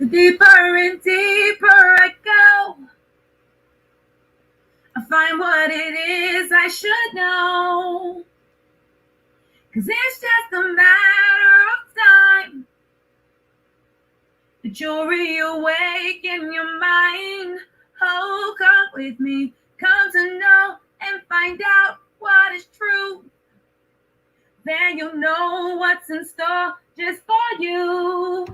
The deeper and deeper I go, I find what it is I should know. 'Cause it's just a matter of time that you'll reawaken your mind. Oh, come with me, come to know and find out what is true. Then you'll know what's in store just for you.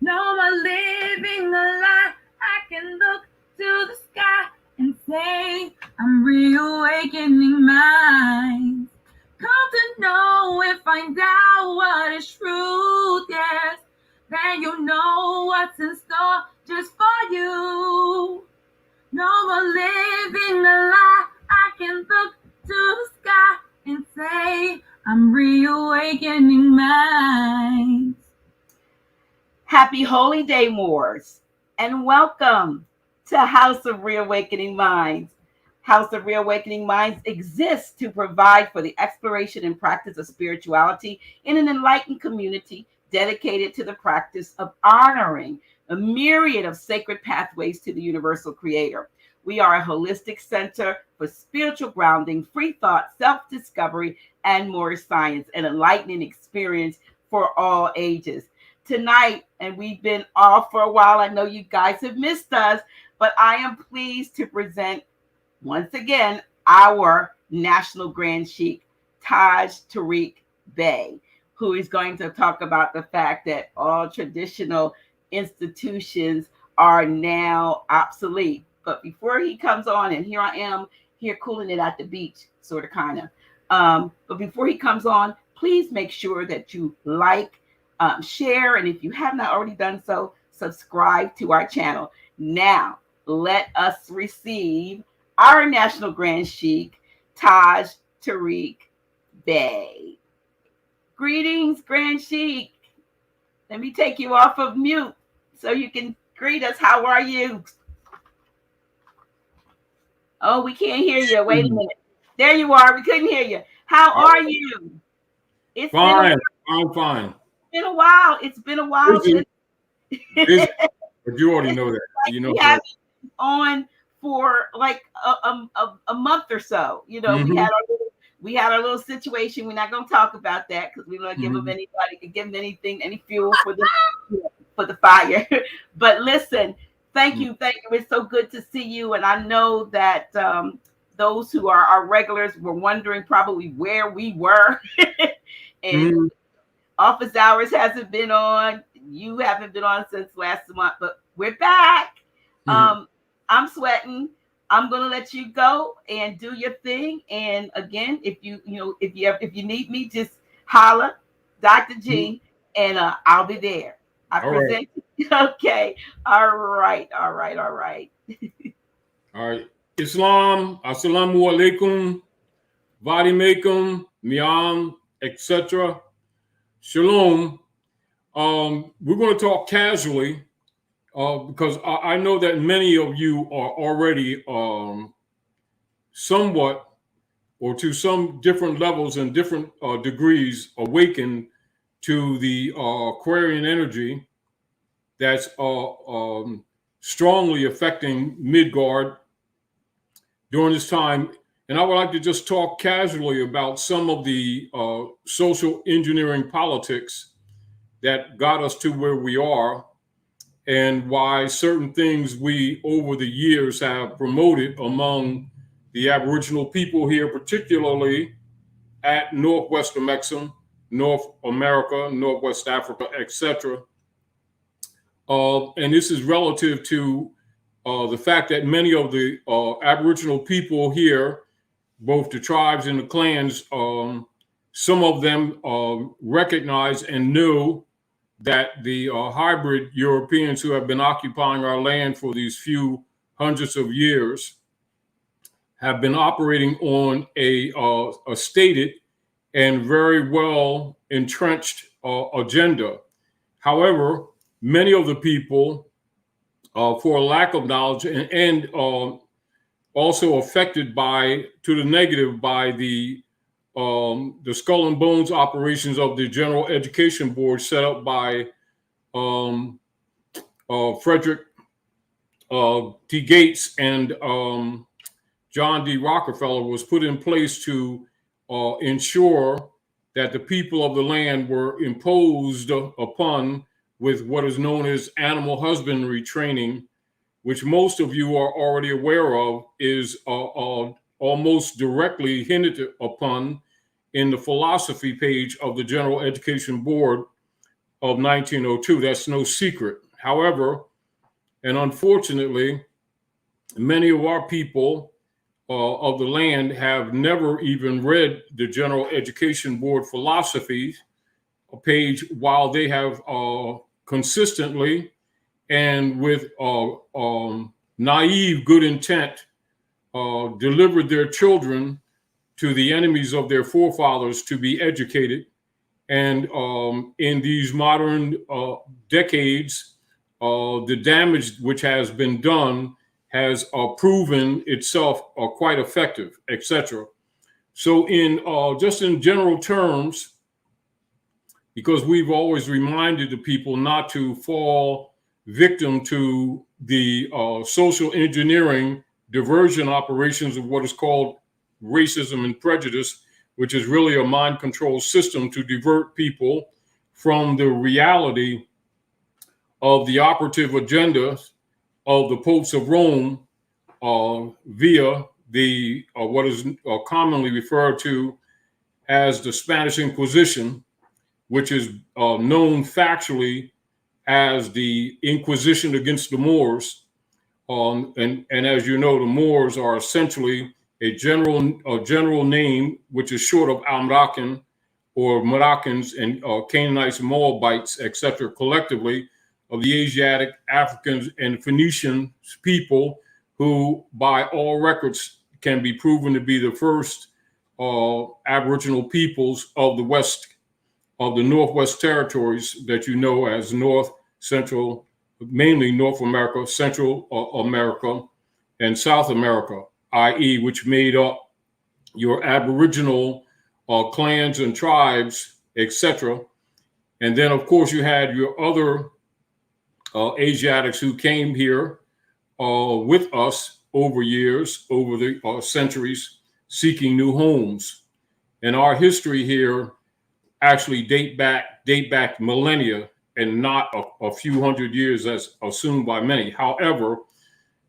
No more living a lie. I can look to the sky and say, I'm reawakening minds. Come to know and find out what is truth, yes. Then you'll know what's in store just for you. No more living a lie. I can look to the sky and say, I'm reawakening minds. Happy Holy Day, Moors, and welcome to House of Reawakening Minds. House of Reawakening Minds exists to provide for the exploration and practice of spirituality in an enlightened community dedicated to the practice of honoring a myriad of sacred pathways to the universal creator. We are a holistic center for spiritual grounding, free thought, self-discovery, and more science, an enlightening experience for all ages. Tonight, and we've been off for a while, I know you guys have missed us, but I am pleased to present once again our National Grand Sheik, Taj Tarik Bey, who is going to talk about the fact that all traditional institutions are now obsolete. But before he comes on, and here I am here cooling it at the beach, sort of, kind of. But before he comes on, please make sure that you like, share, and if you have not already done so, subscribe to our channel. Now, let us receive our National Grand Sheik, Taj Tarik Bey. Greetings, Grand Sheik. Let me take you off of mute so you can greet us. How are you? Oh, we can't hear you. Wait a minute. There you are. We couldn't hear you. How are you? It's fine. I'm fine. Been a while. It's been a while. Busy. But you already know that. You know, we haven't been on for like a month or so. You know, we had our little situation. We're not going to talk about that because we don't give them anything, any fuel for the fire. But listen, thank you. It's so good to see you. And I know that those who are our regulars were wondering probably where we were. And office hours hasn't been on. You haven't been on since last month, but we're back. I'm sweating. I'm gonna let you go and do your thing. And again, if you need me, just holla, Dr. G, and I'll be there. I present. Right. Okay. All right. All right. Islam, assalamu alaikum, vadimekum, miam, etc. Shalom. We're going to talk casually because I know that many of you are already somewhat or to some different levels and different degrees awakened to the Aquarian energy that's strongly affecting Midgard during this time. And I would like to just talk casually about some of the social engineering politics that got us to where we are and why certain things we over the years have promoted among the Aboriginal people here, particularly at Northwestern Mexico, North America, Northwest Africa, etc. And this is relative to the fact that many of the Aboriginal people here, both the tribes and the clans, some of them recognize and know that the hybrid Europeans who have been occupying our land for these few hundreds of years have been operating on a stated and very well entrenched agenda. However, many of the people, for a lack of knowledge and also affected to the negative by the skull and bones operations of the General Education Board set up by Frederick T. Gates and John D. Rockefeller was put in place to ensure that the people of the land were imposed upon with what is known as animal husbandry training, which most of you are already aware of, is almost directly hinted upon in the philosophy page of the General Education Board of 1902. That's no secret. However, and unfortunately, many of our people of the land have never even read the General Education Board philosophy page, while they have consistently and with naive good intent delivered their children to the enemies of their forefathers to be educated. And in these modern decades, the damage which has been done has proven itself quite effective, etc. So in just in general terms, because we've always reminded the people not to fall victim to the social engineering diversion operations of what is called racism and prejudice, which is really a mind control system to divert people from the reality of the operative agenda of the popes of Rome via the what is commonly referred to as the Spanish Inquisition, which is known factually as the Inquisition against the Moors. And as you know, the Moors are essentially a general name, which is short of Al-Maracan or Moroccans and Canaanites, Moabites, etc., collectively, of the Asiatic, Africans, and Phoenician people who, by all records, can be proven to be the first Aboriginal peoples of the West, of the Northwest Territories that you know as North, Central, mainly North America, Central America, and South America, i.e., which made up your Aboriginal clans and tribes, etc. And then, of course, you had your other Asiatics who came here with us over years, over the centuries, seeking new homes. And our history here actually date back millennia and not a few hundred years as assumed by many. However,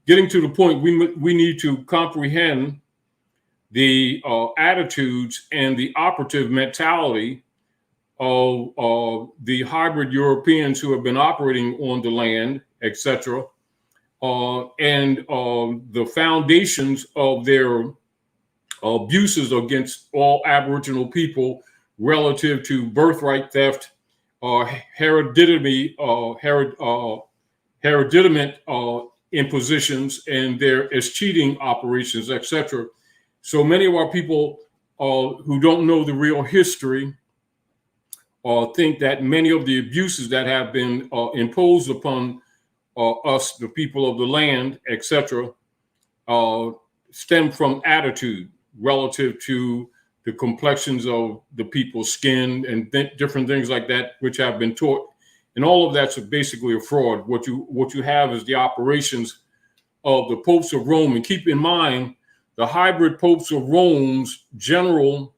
getting to the point, we need to comprehend the attitudes and the operative mentality of the hybrid Europeans who have been operating on the land, etc., and the foundations of their abuses against all Aboriginal people relative to birthright theft, hereditament impositions, and their escheating operations, etc. So many of our people who don't know the real history think that many of the abuses that have been imposed upon us, the people of the land, etc., stem from attitude relative to the complexions of the people's skin and different things like that, which have been taught. And all of that's basically a fraud. What you have is the operations of the popes of Rome. And keep in mind, the hybrid popes of Rome's general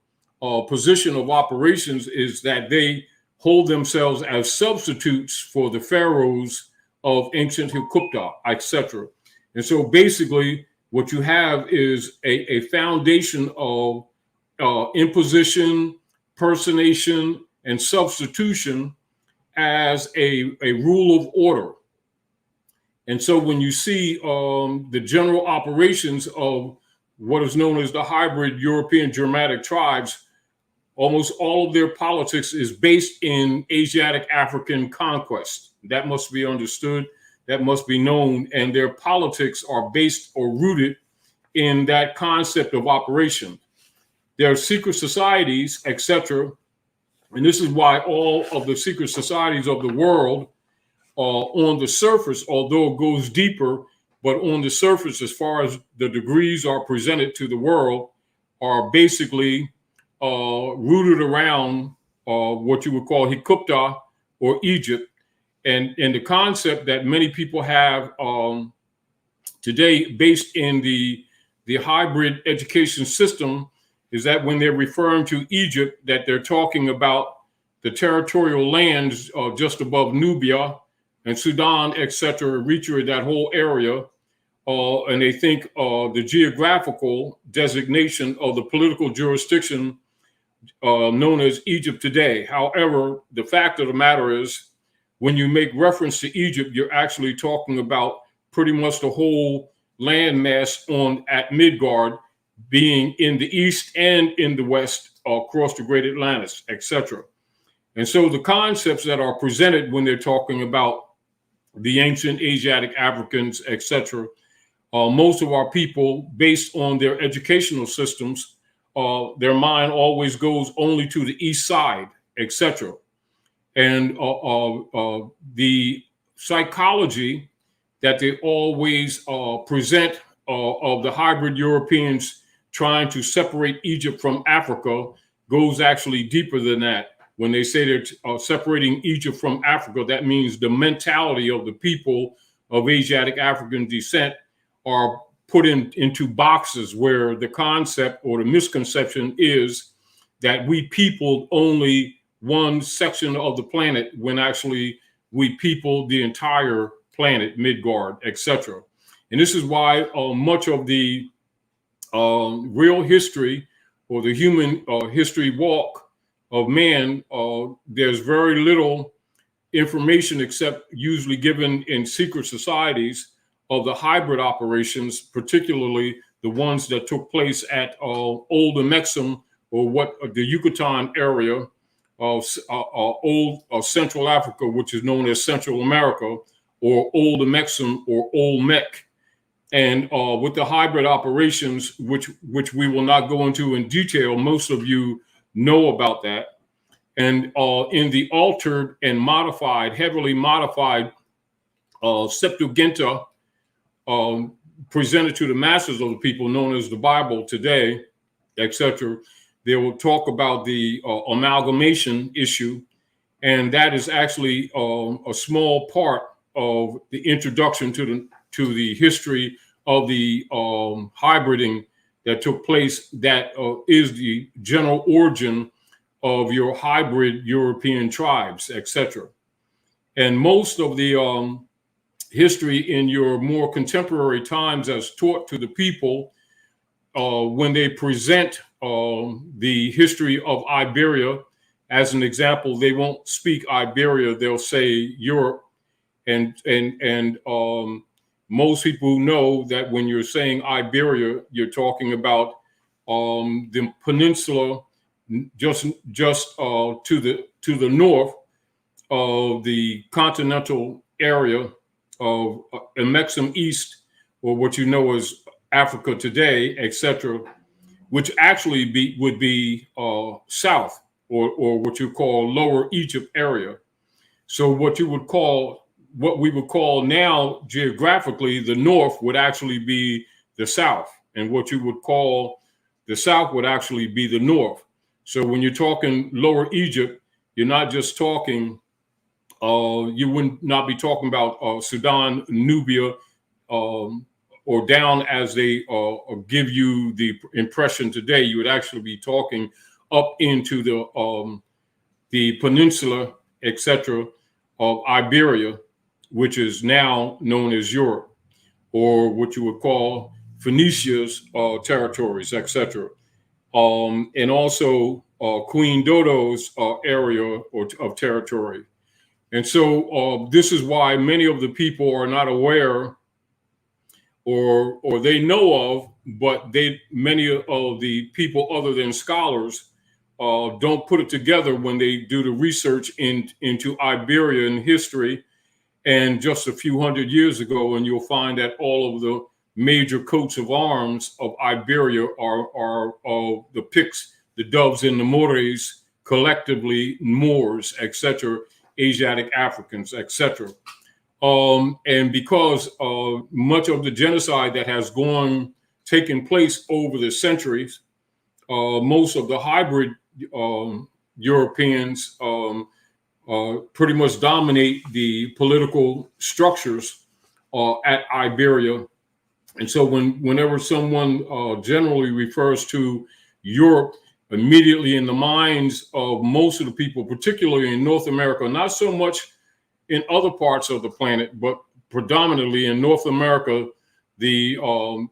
position of operations is that they hold themselves as substitutes for the pharaohs of ancient Hikkupta, etc. And so basically what you have is a foundation of imposition, personation, and substitution as a rule of order. And so when you see the general operations of what is known as the hybrid European Germanic tribes, almost all of their politics is based in Asiatic African conquest. That must be understood. That must be known. And their politics are based or rooted in that concept of operation. There are secret societies, etc. And this is why all of the secret societies of the world on the surface, although it goes deeper, but on the surface, as far as the degrees are presented to the world, are basically rooted around what you would call Hikkupta or Egypt. and the concept that many people have today, based in the hybrid education system, is that when they're referring to Egypt, that they're talking about the territorial lands just above Nubia and Sudan, etc., Eritrea, that whole area. And they think the geographical designation of the political jurisdiction known as Egypt today. However, the fact of the matter is, when you make reference to Egypt, you're actually talking about pretty much the whole landmass at Midgard, being in the east and in the west, across the Great Atlantis, etc. And so the concepts that are presented when they're talking about the ancient Asiatic Africans, etc., most of our people, based on their educational systems, their mind always goes only to the east side, etc. And the psychology that they always present of the hybrid Europeans trying to separate Egypt from Africa goes actually deeper than that. When they say they're separating Egypt from Africa, that means the mentality of the people of Asiatic African descent are put into boxes where the concept or the misconception is that we peopled only one section of the planet, when actually we peopled the entire planet, Midgard, etc. And this is why much of the real history, or the human history walk of man, there's very little information, except usually given in secret societies, of the hybrid operations, particularly the ones that took place at Old Mexum, or what the Yucatan area of old Central Africa, which is known as Central America, or Old Mexum, or Old Mech. And with the hybrid operations, which we will not go into in detail, most of you know about that. And in the altered and modified, heavily modified Septuaginta, presented to the masses of the people, known as the Bible today, etc., they will talk about the amalgamation issue, and that is actually a small part of the introduction to the history of the hybriding that took place. That is the general origin of your hybrid European tribes, etc. And most of the history in your more contemporary times, as taught to the people, when they present the history of Iberia, as an example, they won't speak Iberia, they'll say Europe. And most people know that when you're saying Iberia, you're talking about the peninsula just to the north of the continental area of Mexum East, or what you know as Africa today, etc., which actually would be south, or what you call Lower Egypt area. So what we would call now geographically the north would actually be the south, and what you would call the south would actually be the north. So when you're talking Lower Egypt, you're not just talking, you would not be talking about Sudan, Nubia, or down as they give you the impression today. You would actually be talking up into the peninsula, etc., of Iberia, which is now known as Europe, or what you would call Phoenicia's territories, etc., and also Queen Dodo's area of territory. And so this is why many of the people are not aware, or they know of, but many of the people other than scholars don't put it together when they do the research into Iberian history. And just a few hundred years ago, and you'll find that all of the major coats of arms of Iberia are the Picts, the Doves, and the Mores, collectively Moors, etc., Asiatic Africans, etc. And because much of the genocide that has taken place over the centuries, most of the hybrid Europeans pretty much dominate the political structures at Iberia. And so whenever someone generally refers to Europe, immediately in the minds of most of the people, particularly in North America, not so much in other parts of the planet, but predominantly in North America, the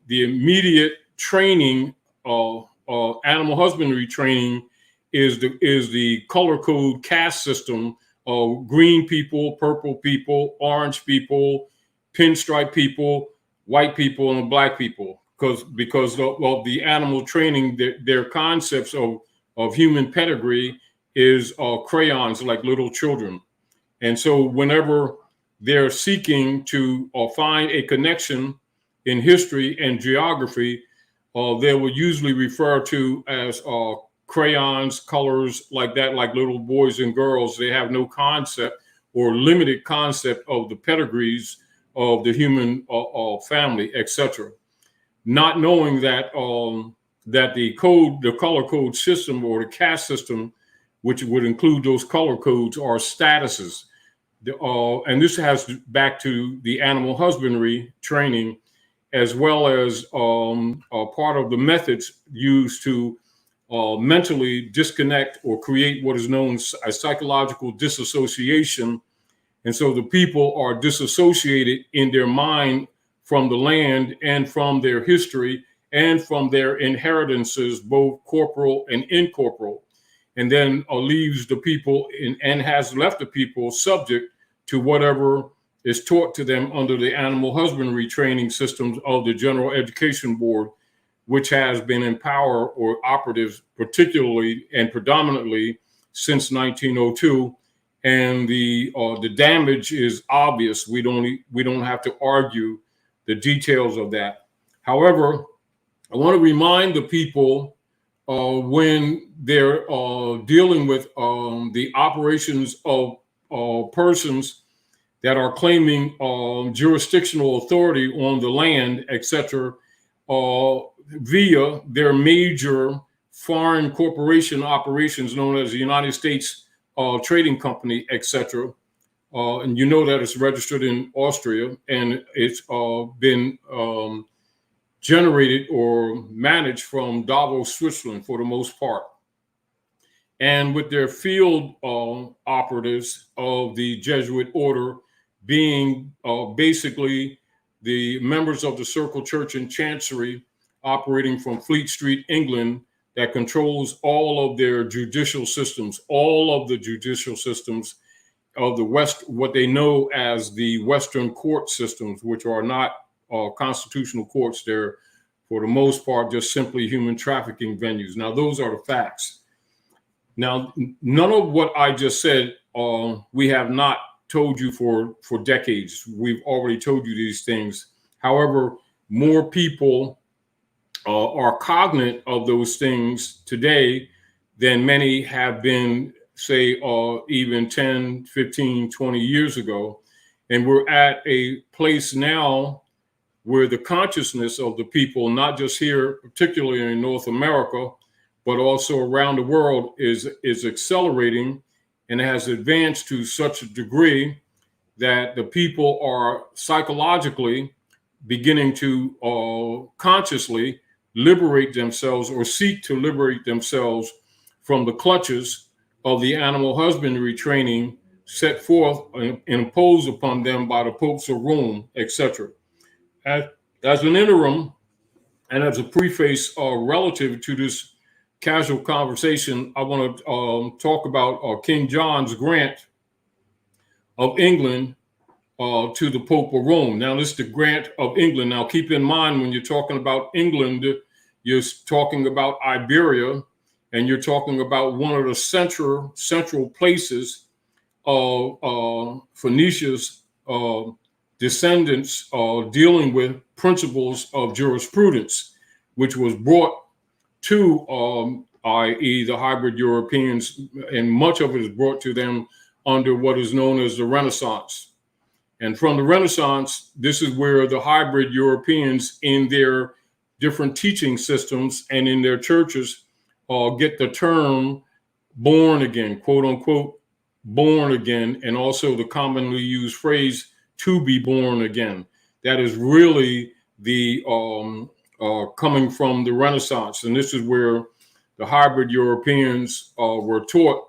immediate training, animal husbandry training, is the color code caste system of green people, purple people, orange people, pinstripe people, white people, and black people, because of the animal training, their concepts of human pedigree is crayons, like little children. And so whenever they're seeking to find a connection in history and geography, they will usually refer to as crayons, colors like that, like little boys and girls. They have no concept or limited concept of the pedigrees of the human family, etc. Not knowing that that the color code system, or the caste system, which would include those color codes, are statuses. And this has back to the animal husbandry training, as well as part of the methods used to mentally disconnect or create what is known as psychological disassociation. And so the people are disassociated in their mind from the land and from their history and from their inheritances, both corporal and incorporeal, and then leaves the people and has left the people subject to whatever is taught to them under the animal husbandry training systems of the General Education Board, which has been in power or operative particularly and predominantly since 1902. And the damage is obvious. We don't have to argue the details of that. However, I want to remind the people when they're dealing with the operations of persons that are claiming jurisdictional authority on the land, etc., via their major foreign corporation operations known as the United States Trading Company, etc. And you know that it's registered in Austria, and it's been generated or managed from Davos, Switzerland, for the most part. And with their field operatives of the Jesuit order being basically the members of the Circle Church and Chancery, operating from Fleet Street, England, that controls all of their judicial systems, all of the judicial systems of the West, what they know as the Western court systems, which are not constitutional courts. They're, for the most part, just simply human trafficking venues. Now, those are the facts. Now, none of what I just said, we have not told you for decades. We've already told you these things. However, more people are cognizant of those things today than many have been, say, even 10, 15, 20 years ago. And we're at a place now where the consciousness of the people, not just here, particularly in North America, but also around the world, is accelerating, and has advanced to such a degree that the people are psychologically beginning to consciously liberate themselves, or seek to liberate themselves from the clutches of the animal husbandry training set forth and imposed upon them by the popes of Rome, etc. As an interim and as a preface relative to this casual conversation, I want to talk about King John's grant of England to the Pope of Rome. Now, this is the grant of England. Now, keep in mind, when you're talking about England, you're talking about Iberia, and you're talking about one of the central places of Phoenicia's descendants dealing with principles of jurisprudence, which was brought to, i.e., the hybrid Europeans, and much of it is brought to them under what is known as the Renaissance. And from the Renaissance, this is where the hybrid Europeans, in their different teaching systems and in their churches, get the term born again, quote unquote, born again, and also the commonly used phrase to be born again. That is really the coming from the Renaissance. And this is where the hybrid Europeans were taught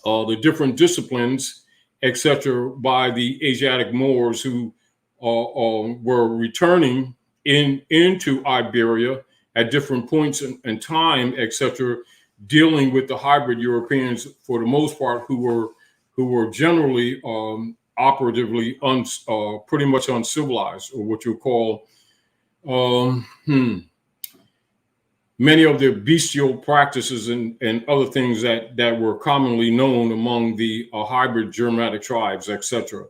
the different disciplines, etc., by the Asiatic Moors who were returning into Iberia at different points in time, etc., dealing with the hybrid Europeans for the most part, who were generally operatively pretty much uncivilized, or what you call many of the bestial practices and other things that were commonly known among the hybrid Germanic tribes, etc.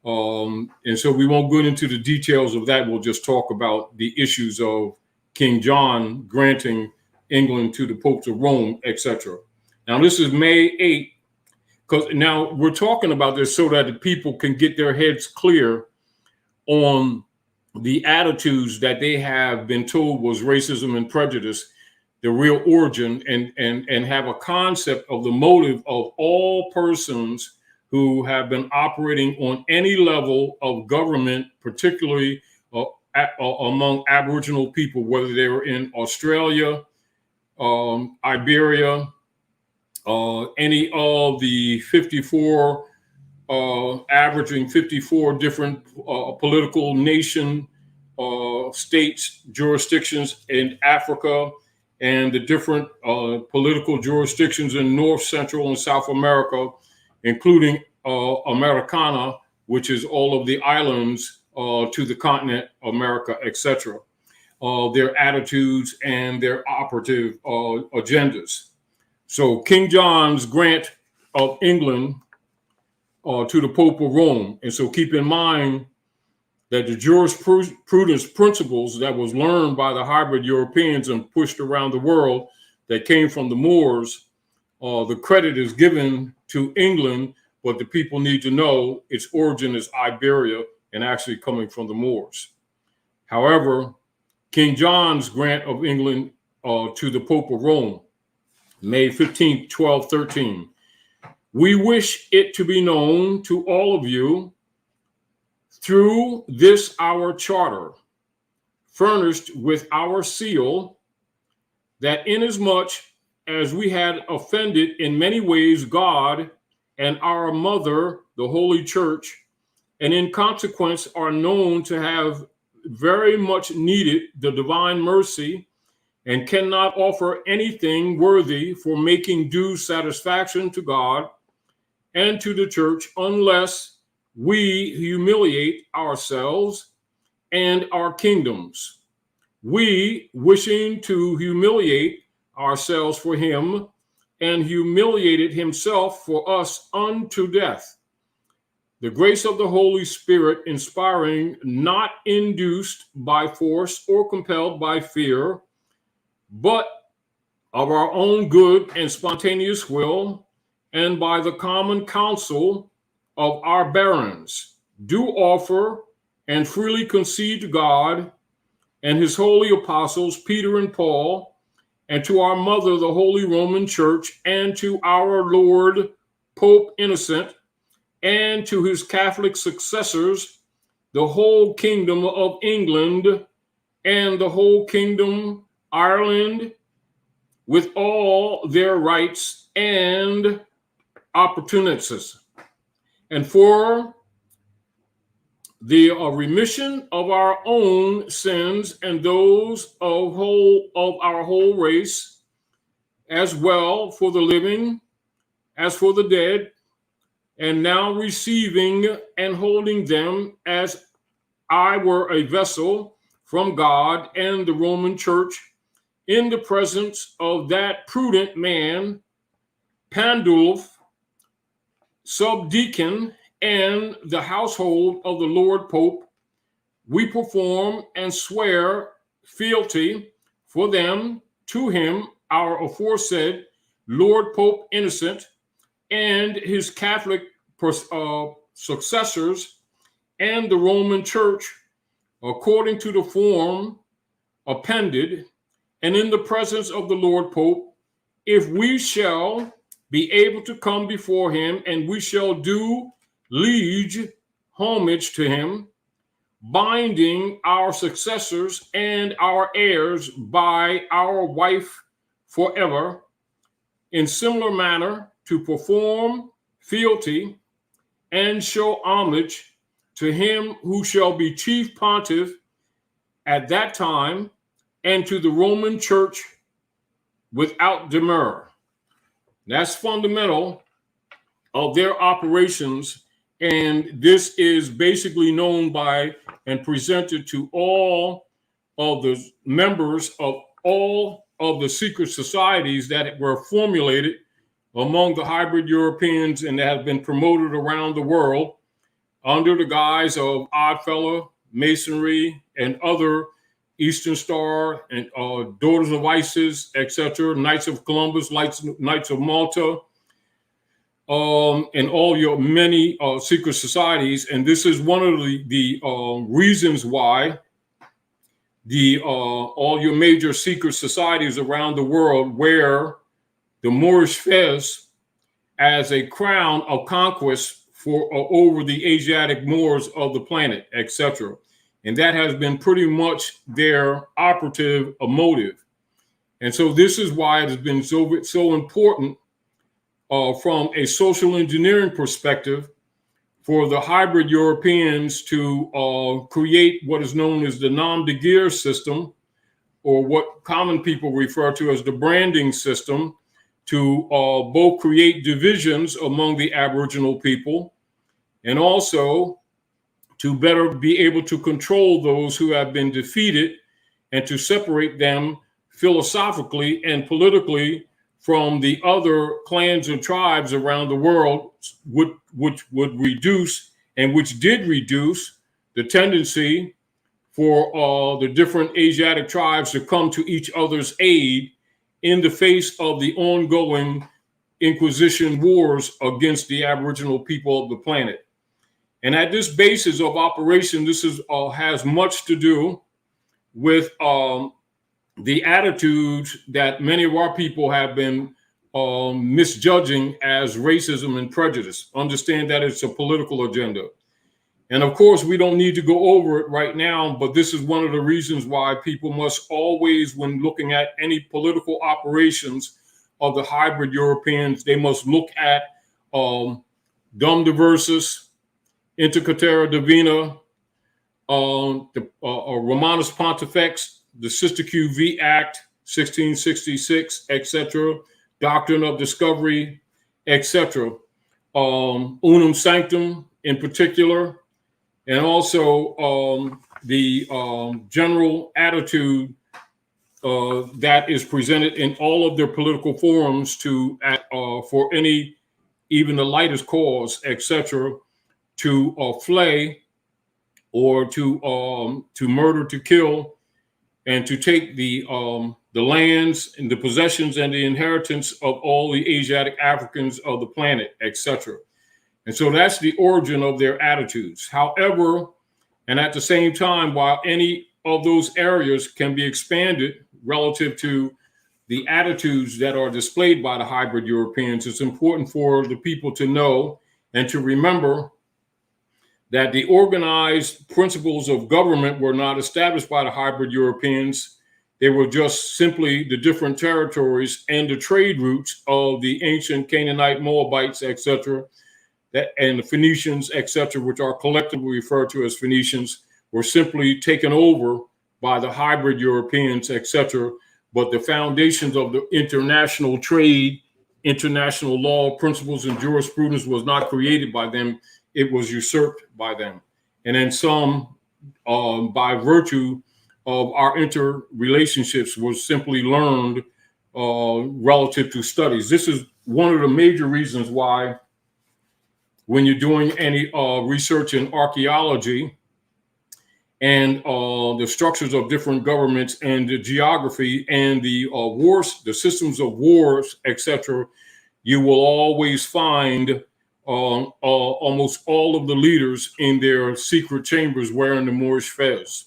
And so we won't go into the details of that. We'll just talk about the issues of King John granting England to the popes of Rome, etc. Now, this is May 8th, because now we're talking about this so that the people can get their heads clear on the attitudes that they have been told was racism and prejudice, the real origin, and have a concept of the motive of all persons who have been operating on any level of government, particularly among Aboriginal people, whether they were in Australia, Iberia, any of the 54, averaging 54 different political nation states, jurisdictions in Africa, and the different political jurisdictions in North, Central, and South America, including Americana, which is all of the islands to the continent, America, etc. Their attitudes and their operative agendas. So King John's grant of England to the Pope of Rome. And so keep in mind that the jurisprudence principles that was learned by the hybrid Europeans and pushed around the world that came from the Moors, the credit is given to England, but the people need to know its origin is Iberia and actually coming from the Moors. However, King John's grant of England to the Pope of Rome, May 15, 1213. We wish it to be known to all of you through this our charter, furnished with our seal, that inasmuch as we had offended in many ways God and our mother, the Holy Church, and in consequence are known to have very much needed the divine mercy and cannot offer anything worthy for making due satisfaction to God and to the church unless we humiliate ourselves and our kingdoms. We, wishing to humiliate ourselves for him, and humiliated himself for us unto death. The grace of the Holy Spirit, inspiring, not induced by force or compelled by fear, but of our own good and spontaneous will, and by the common counsel of our barons, do offer and freely concede to God and his holy apostles, Peter and Paul, and to our mother, the Holy Roman Church, and to our Lord, Pope Innocent, and to his Catholic successors, the whole kingdom of England and the whole kingdom Ireland, with all their rights and opportunities, and for the remission of our own sins and those of our whole race, as well for the living as for the dead, and now receiving and holding them as I were a vessel from God and the Roman Church, in the presence of that prudent man, Pandulf, subdeacon, and the household of the Lord Pope, we perform and swear fealty for them to him, our aforesaid Lord Pope Innocent, and his Catholic successors, and the Roman Church, according to the form appended, and in the presence of the Lord Pope, if we shall be able to come before him, and we shall do liege, homage to him, binding our successors and our heirs by our wife forever, in similar manner to perform fealty and show homage to him who shall be chief pontiff at that time, and to the Roman Church without demur. That's fundamental of their operations, and this is basically known by and presented to all of the members of all of the secret societies that were formulated among the hybrid Europeans and that have been promoted around the world under the guise of Oddfellow, Masonry, and other Eastern Star and Daughters of Isis, etc., Knights of Columbus, Knights of Malta, and all your many secret societies. And this is one of the reasons why all your major secret societies around the world wear the Moorish fez as a crown of conquest for over the Asiatic Moors of the planet, etc. And that has been pretty much their operative motive. And so this is why it has been so important from a social engineering perspective for the hybrid Europeans to create what is known as the nom de guerre system, or what common people refer to as the branding system, to both create divisions among the Aboriginal people and also to better be able to control those who have been defeated and to separate them philosophically and politically from the other clans and tribes around the world, which would reduce and which did reduce the tendency for the different Asiatic tribes to come to each other's aid in the face of the ongoing Inquisition wars against the Aboriginal people of the planet. And at this basis of operation, this is has much to do with the attitudes that many of our people have been misjudging as racism and prejudice. Understand that it's a political agenda. And of course, we don't need to go over it right now, but this is one of the reasons why people must always, when looking at any political operations of the hybrid Europeans, they must look at Dum Diversus, Inter Caetera Divina, the Romanus Pontifex, the Sister QV Act, 1666, etc., Doctrine of Discovery, etc., Unum Sanctum in particular, and also the general attitude that is presented in all of their political forums to for any, even the lightest cause, etc., to flay or to murder, to kill, and to take the lands and the possessions and the inheritance of all the Asiatic Africans of the planet, etc. And so that's the origin of their attitudes. However, and at the same time, while any of those areas can be expanded relative to the attitudes that are displayed by the hybrid Europeans, it's important for the people to know and to remember that the organized principles of government were not established by the hybrid Europeans. They were just simply the different territories and the trade routes of the ancient Canaanite, Moabites, etc., and the Phoenicians, etc., which are collectively referred to as Phoenicians, were simply taken over by the hybrid Europeans, etc. But the foundations of the international trade, international law, principles, and jurisprudence was not created by them. It was usurped by them. And then some, by virtue of our interrelationships, was simply learned relative to studies. This is one of the major reasons why when you're doing any research in archaeology and the structures of different governments and the geography and the wars, the systems of wars, etc., you will always find almost all of the leaders in their secret chambers wearing the Moorish fez.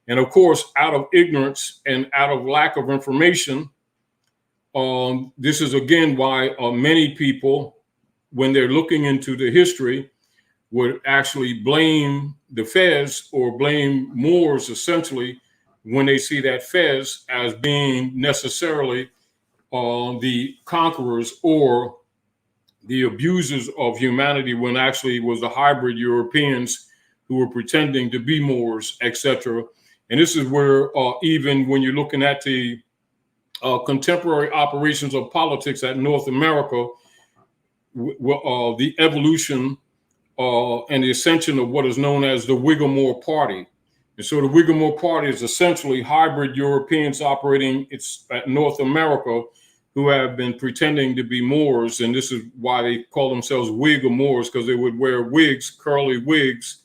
And of course, out of ignorance and out of lack of information, this is again why many people, when they're looking into the history, would actually blame the Fez or blame Moors essentially when they see that Fez as being necessarily the conquerors or the abusers of humanity, when actually it was the hybrid Europeans who were pretending to be Moors, etc. And this is where even when you're looking at the contemporary operations of politics at North America, the evolution and the ascension of what is known as the Whig-Moore Party. And so the Whig-Moore Party is essentially hybrid Europeans operating at North America who have been pretending to be Moors. And this is why they call themselves Whig or Moors, because they would wear wigs, curly wigs,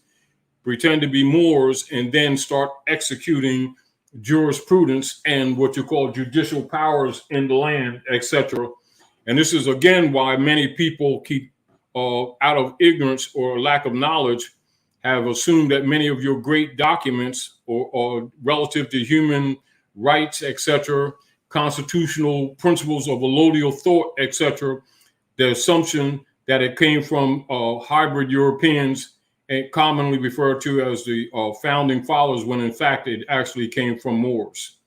pretend to be Moors, and then start executing jurisprudence and what you call judicial powers in the land, etc. And this is again why many people keep out of ignorance or lack of knowledge have assumed that many of your great documents or relative to human rights, etc., constitutional principles of allodial thought, etc., the assumption that it came from hybrid Europeans, and commonly referred to as the founding fathers, when in fact it actually came from Moors.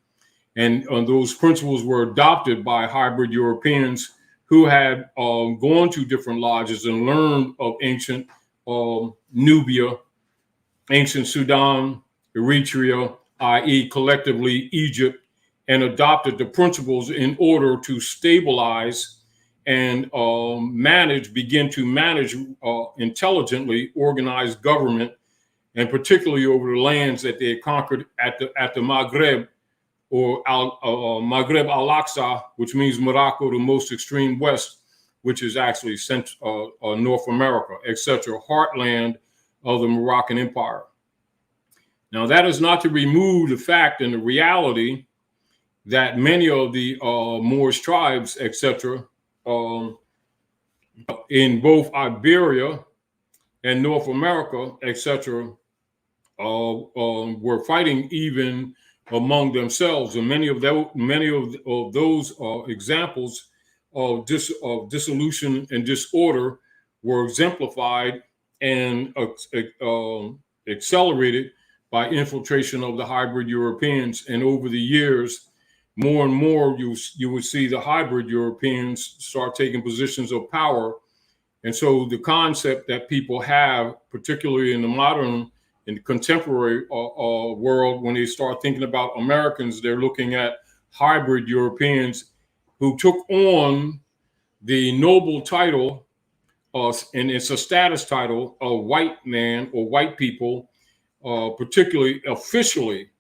And those principles were adopted by hybrid Europeans who had gone to different lodges and learned of ancient Nubia, ancient Sudan, Eritrea, i.e. collectively Egypt, and adopted the principles in order to stabilize and begin to manage intelligently organized government, and particularly over the lands that they had conquered at the Maghreb, or Maghreb al-Aqsa, which means Morocco, the most extreme west, which is actually North America, etc., heartland of the Moroccan Empire. Now, that is not to remove the fact and the reality that many of the Moorish tribes, etc., in both Iberia and North America, etc., were fighting even among themselves, and many of those examples of dissolution and disorder were exemplified and accelerated by infiltration of the hybrid Europeans. And over the years, more and more, you would see the hybrid Europeans start taking positions of power. And so the concept that people have, particularly in the modern and contemporary world, when they start thinking about Americans, they're looking at hybrid Europeans who took on the noble title, and it's a status title, of white man or white people, particularly officially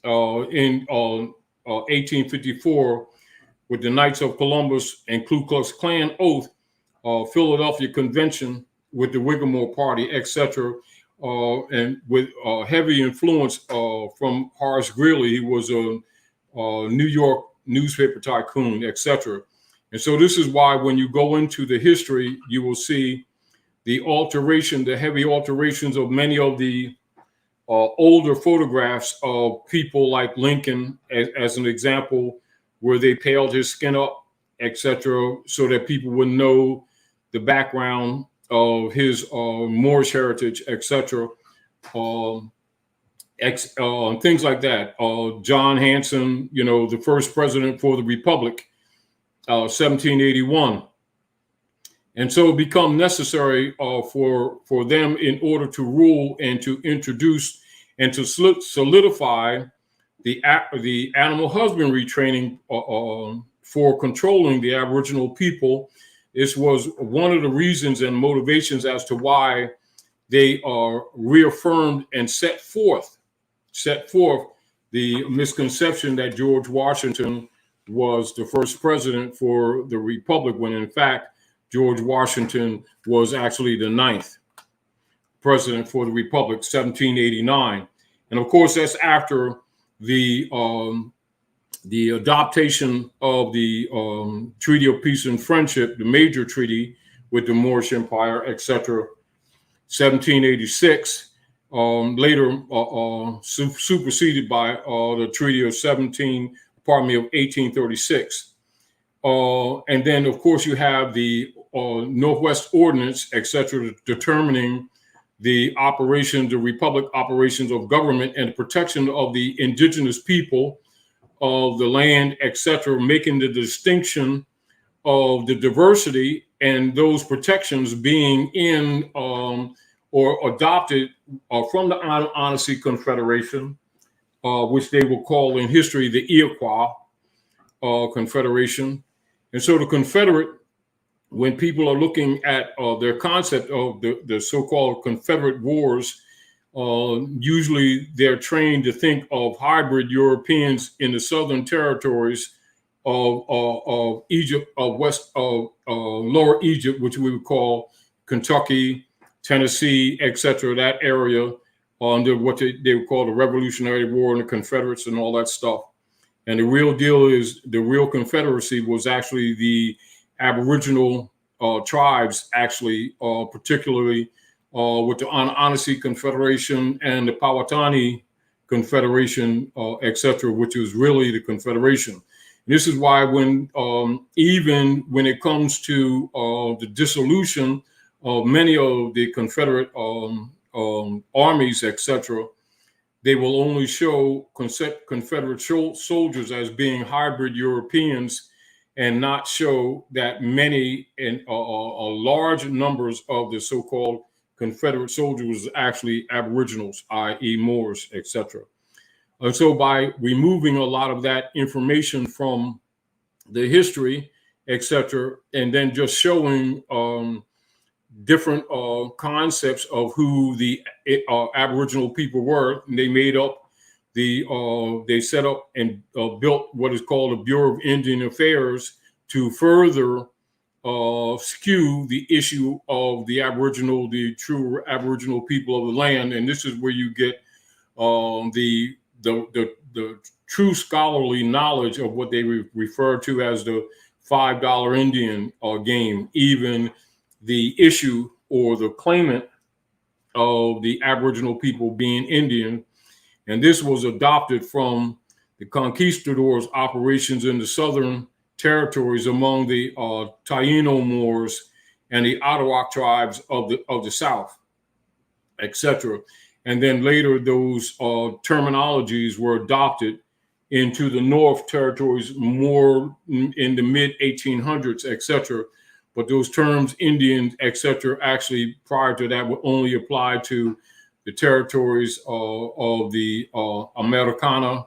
in 1854 with the Knights of Columbus and Ku Klux Klan oath, Philadelphia Convention with the Whig-Moore Party, etc., and with heavy influence from Horace Greeley. He was a New York newspaper tycoon, etc. And so this is why when you go into the history, you will see the heavy alterations of many of the older photographs of people like Lincoln, as an example, where they paled his skin up, etc., so that people would know the background of his Moorish heritage, etc., things like that. John Hanson, the first president for the Republic, 1781. And so it become necessary for them, in order to rule and to introduce and to solidify the animal husbandry training for controlling the Aboriginal people. This was one of the reasons and motivations as to why they are reaffirmed and set forth the misconception that George Washington was the first president for the Republic, when in fact George Washington was actually the 9th president for the Republic, 1789. And of course, that's after the adoption of the Treaty of Peace and Friendship, the major treaty with the Moorish Empire, etc., 1786, later superseded by the Treaty of 1836. And then, of course, you have the Northwest Ordinance, etc., determining the operations, the republic operations of government and the protection of the indigenous people of the land, etc., making the distinction of the diversity and those protections being in or adopted from the Annecy Confederation, which they will call in history the Iroquois Confederation. And so the Confederate, when people are looking at their concept of the so-called Confederate Wars, usually they're trained to think of hybrid Europeans in the southern territories of Egypt, of West, of Lower Egypt, which we would call Kentucky, Tennessee, etc., that area, under what they would call the Revolutionary War and the Confederates and all that stuff. And the real deal is the real Confederacy was actually the Aboriginal tribes, actually, particularly with the Annecy Confederation and the Powhatan Confederation, etc., which was really the Confederation. And this is why when even when it comes to the dissolution of many of the Confederate armies, etc., they will only show Confederate soldiers as being hybrid Europeans and not show that many and large numbers of the so-called Confederate soldiers was actually Aboriginals, i.e. Moors, etc. And so by removing a lot of that information from the history, etc., and then just showing different concepts of who the Aboriginal people were, and they made up they set up and built what is called the Bureau of Indian Affairs to further skew the issue of the true Aboriginal people of the land. And this is where you get the true scholarly knowledge of what they refer to as the $5 Indian game, even the issue or the claimant of the Aboriginal people being Indian. And this was adopted from the conquistadors' operations in the southern territories among the Taino Moors and the Arawak tribes of the south, etc. And then later those terminologies were adopted into the North territories more in the mid 1800s, etc. But those terms, Indians, etc., actually prior to that would only apply to the territories of the Americana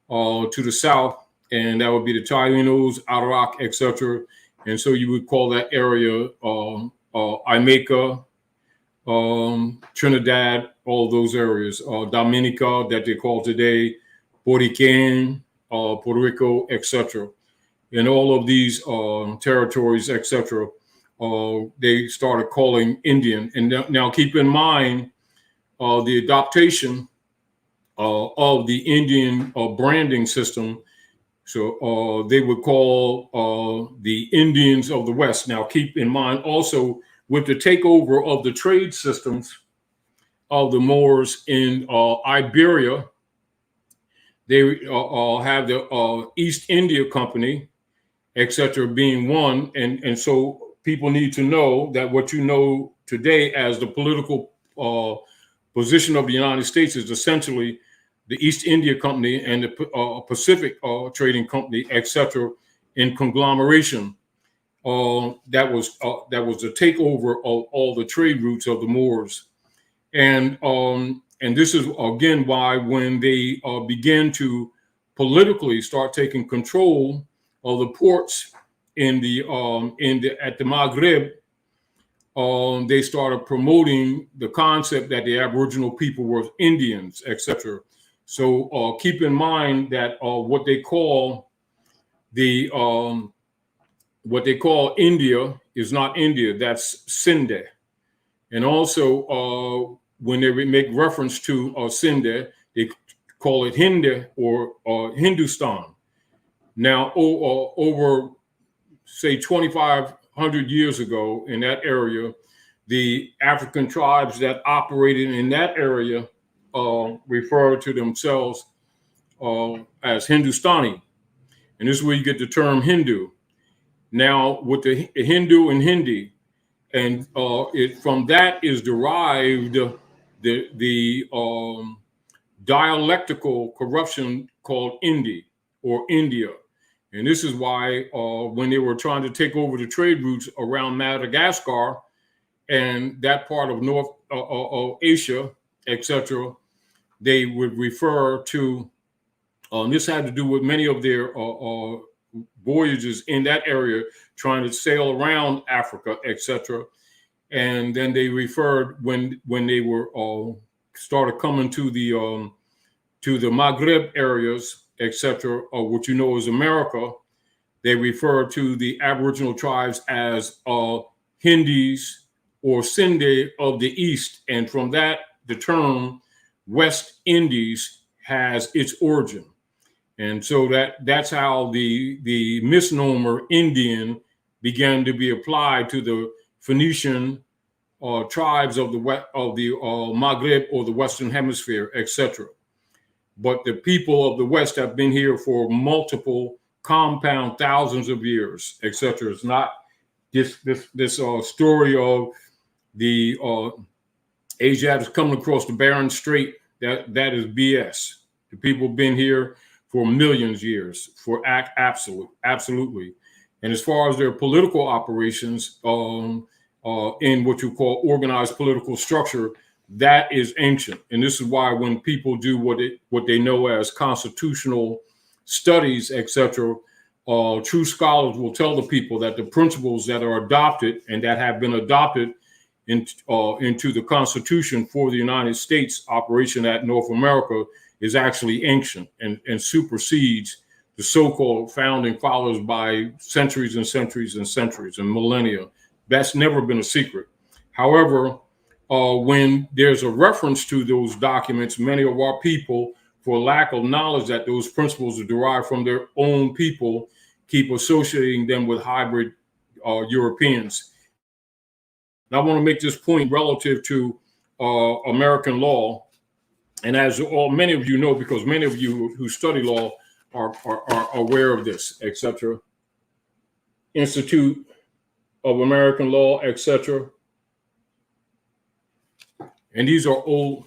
to the south, and that would be the Tainos, Arawak, etc. And so you would call that area Jamaica, Trinidad, all those areas, Dominica that they call today, Puerto Rican, Puerto Rico, etc. And all of these territories, etc., they started calling Indian. And now keep in mind the adaptation of the Indian branding system. So they would call the Indians of the West. Now keep in mind also with the takeover of the trade systems of the Moors in Iberia, they have the East India Company, etc., being one. And so people need to know that what you know today as the political position of the United States is essentially the East India Company and the Pacific Trading Company, etc., in conglomeration. That was the takeover of all the trade routes of the Moors, and this is again why when they began to politically start taking control of the ports at the Maghreb, they started promoting the concept that the Aboriginal people were Indians, etc. So keep in mind that what they call India is not India. That's Sindh. And also when they make reference to Sindh, they call it Hind or Hindustan. Now over say 2,500 years ago in that area, the African tribes that operated in that area refer to themselves as Hindustani. And this is where you get the term Hindu. Now with the Hindu and Hindi, and from that is derived the dialectical corruption called Indi or India. And this is why when they were trying to take over the trade routes around Madagascar and that part of North Asia, etc., they would refer to, this had to do with many of their voyages in that area, trying to sail around Africa, etc. And then they referred when they were started coming to the Maghreb areas, etc., or what you know as America, they refer to the Aboriginal tribes as Hindis or Sindhi of the East. And from that, the term West Indies has its origin. And so that's how the misnomer Indian began to be applied to the Phoenician tribes of the Maghreb or the Western Hemisphere, etc. But the people of the West have been here for multiple compound thousands of years, etc. It's not this story of the Asiatics coming across the Bering Strait. That is BS. The people have been here for millions of years, absolutely. And as far as their political operations in what you call organized political structure, that is ancient. And this is why when people do what they know as constitutional studies, etc., true scholars will tell the people that the principles that are adopted and that have been adopted into the Constitution for the United States operation at North America is actually ancient and supersedes the so-called founding fathers by centuries and centuries and centuries and millennia. That's never been a secret. However, when there's a reference to those documents, many of our people, for lack of knowledge that those principles are derived from their own people, keep associating them with hybrid Europeans. Now, I want to make this point relative to American law. And as many of you know, because many of you who study law are aware of this, etc. Institute of American Law, etc. And these are old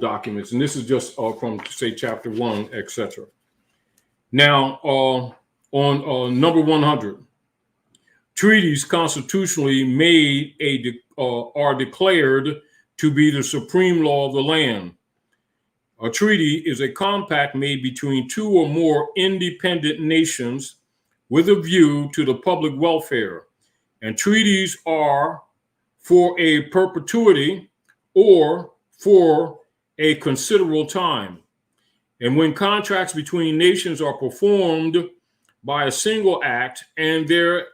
documents. And this is just from, say, chapter 1, etc. Now, on number 100, treaties constitutionally made are declared to be the supreme law of the land. A treaty is a compact made between two or more independent nations with a view to the public welfare. And treaties are for a perpetuity or for a considerable time. And when contracts between nations are performed by a single act and their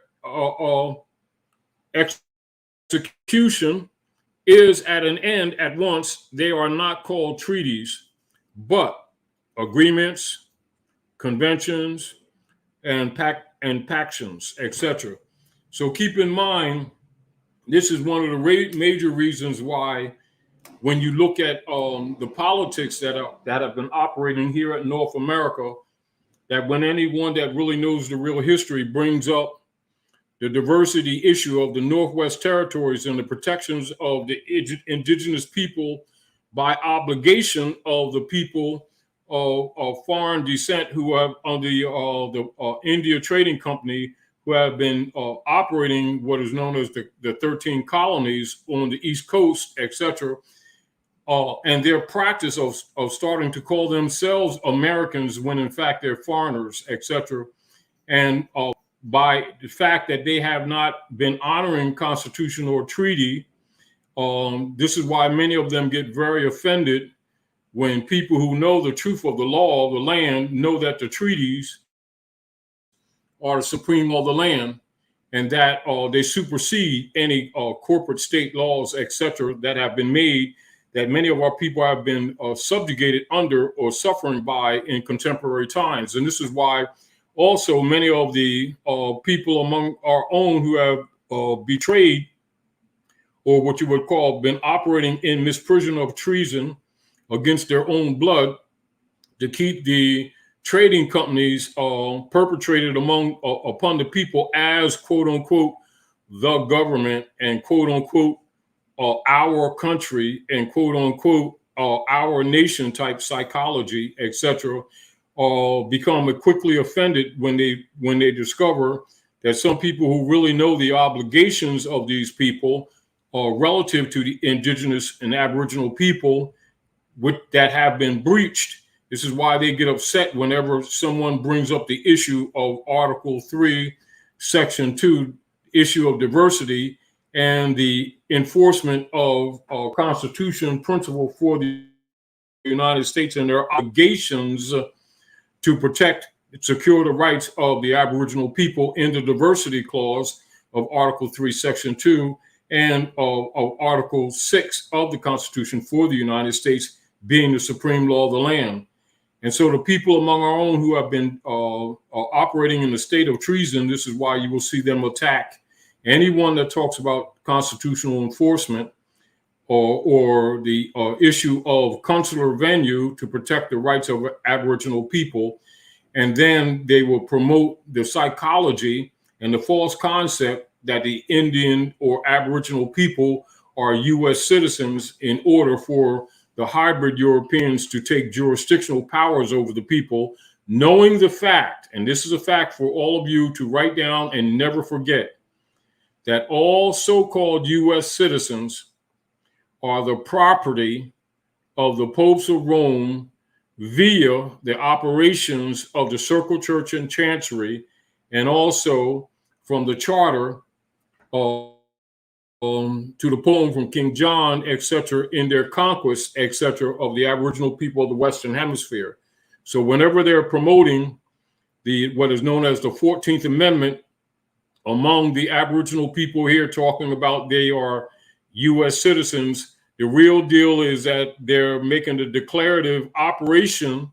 execution is at an end at once, they are not called treaties, but agreements, conventions, and pactions, etc. So keep in mind, this is one of the major reasons why, when you look at the politics that have been operating here at North America, that when anyone that really knows the real history brings up the diversity issue of the Northwest Territories and the protections of the indigenous people by obligation of the people of foreign descent who have under the India Trading Company, who have been operating what is known as the 13 colonies on the East Coast, etc., and their practice of starting to call themselves Americans when in fact they're foreigners, etc., and by the fact that they have not been honoring Constitution or treaty, this is why many of them get very offended when people who know the truth of the law of the land know that the treaties are the supreme law of the land, and that they supersede any corporate state laws, etc., that have been made, that many of our people have been subjugated under or suffering by in contemporary times. And this is why also many of the people among our own who have betrayed, or what you would call been operating in misprision of treason against their own blood to keep the trading companies perpetrated upon the people as quote unquote the government and quote unquote our country and quote unquote our nation type psychology, etc., become quickly offended when they discover that some people who really know the obligations of these people relative to the indigenous and aboriginal people that have been breached. This is why they get upset whenever someone brings up the issue of Article 3, Section 2, issue of diversity, and the enforcement of Constitution principle for the United States and their obligations to protect, secure the rights of the Aboriginal people in the diversity clause of Article 3, Section 2, and of Article 6 of the Constitution for the United States being the supreme law of the land. And so the people among our own who have been operating in the state of treason, this is why you will see them attack anyone that talks about constitutional enforcement or the issue of consular venue to protect the rights of Aboriginal people. And then they will promote the psychology and the false concept that the Indian or Aboriginal people are U.S. citizens in order for the hybrid Europeans to take jurisdictional powers over the people, knowing the fact, and this is a fact for all of you to write down and never forget, that all so-called U.S. citizens are the property of the popes of Rome via the operations of the Circle Church and Chancery, and also from the charter to the poem from King John, etc., in their conquest, etc., of the Aboriginal people of the Western Hemisphere. So whenever they're promoting what is known as the 14th Amendment among the Aboriginal people here, talking about they are U.S. citizens, the real deal is that they're making the declarative operation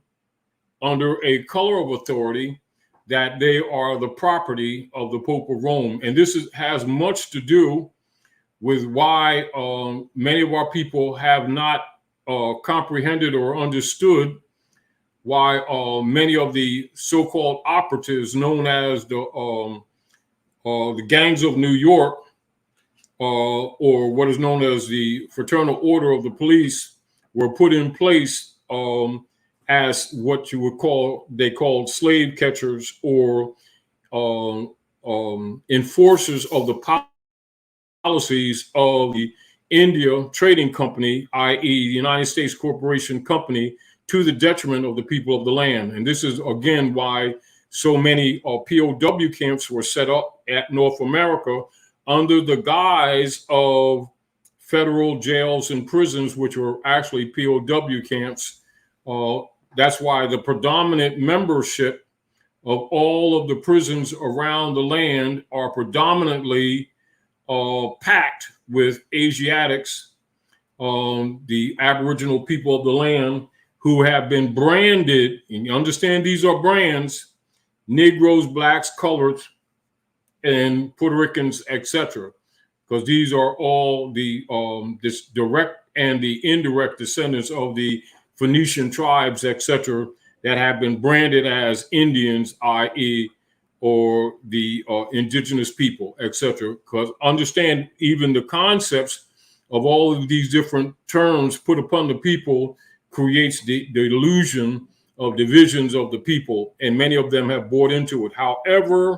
under a color of authority that they are the property of the Pope of Rome. And this has much to do with why many of our people have not comprehended or understood why many of the so-called operatives known as the gangs of New York, or what is known as the Fraternal Order of the Police, were put in place as what you would they called slave catchers or enforcers of the policies of the India Trading Company, i.e. the United States Corporation Company, to the detriment of the people of the land. And this is, again, why so many POW camps were set up at North America under the guise of federal jails and prisons, which were actually POW camps. That's why the predominant membership of all of the prisons around the land are predominantly packed with Asiatics, the Aboriginal people of the land, who have been branded, and you understand these are brands, Negroes, blacks, coloreds, and Puerto Ricans, etc., because these are all the this direct and the indirect descendants of the Phoenician tribes, etc., that have been branded as Indians, i.e., or the indigenous people, etc. Because understand, even the concepts of all of these different terms put upon the people creates the illusion of divisions of the people, and many of them have bought into it. However,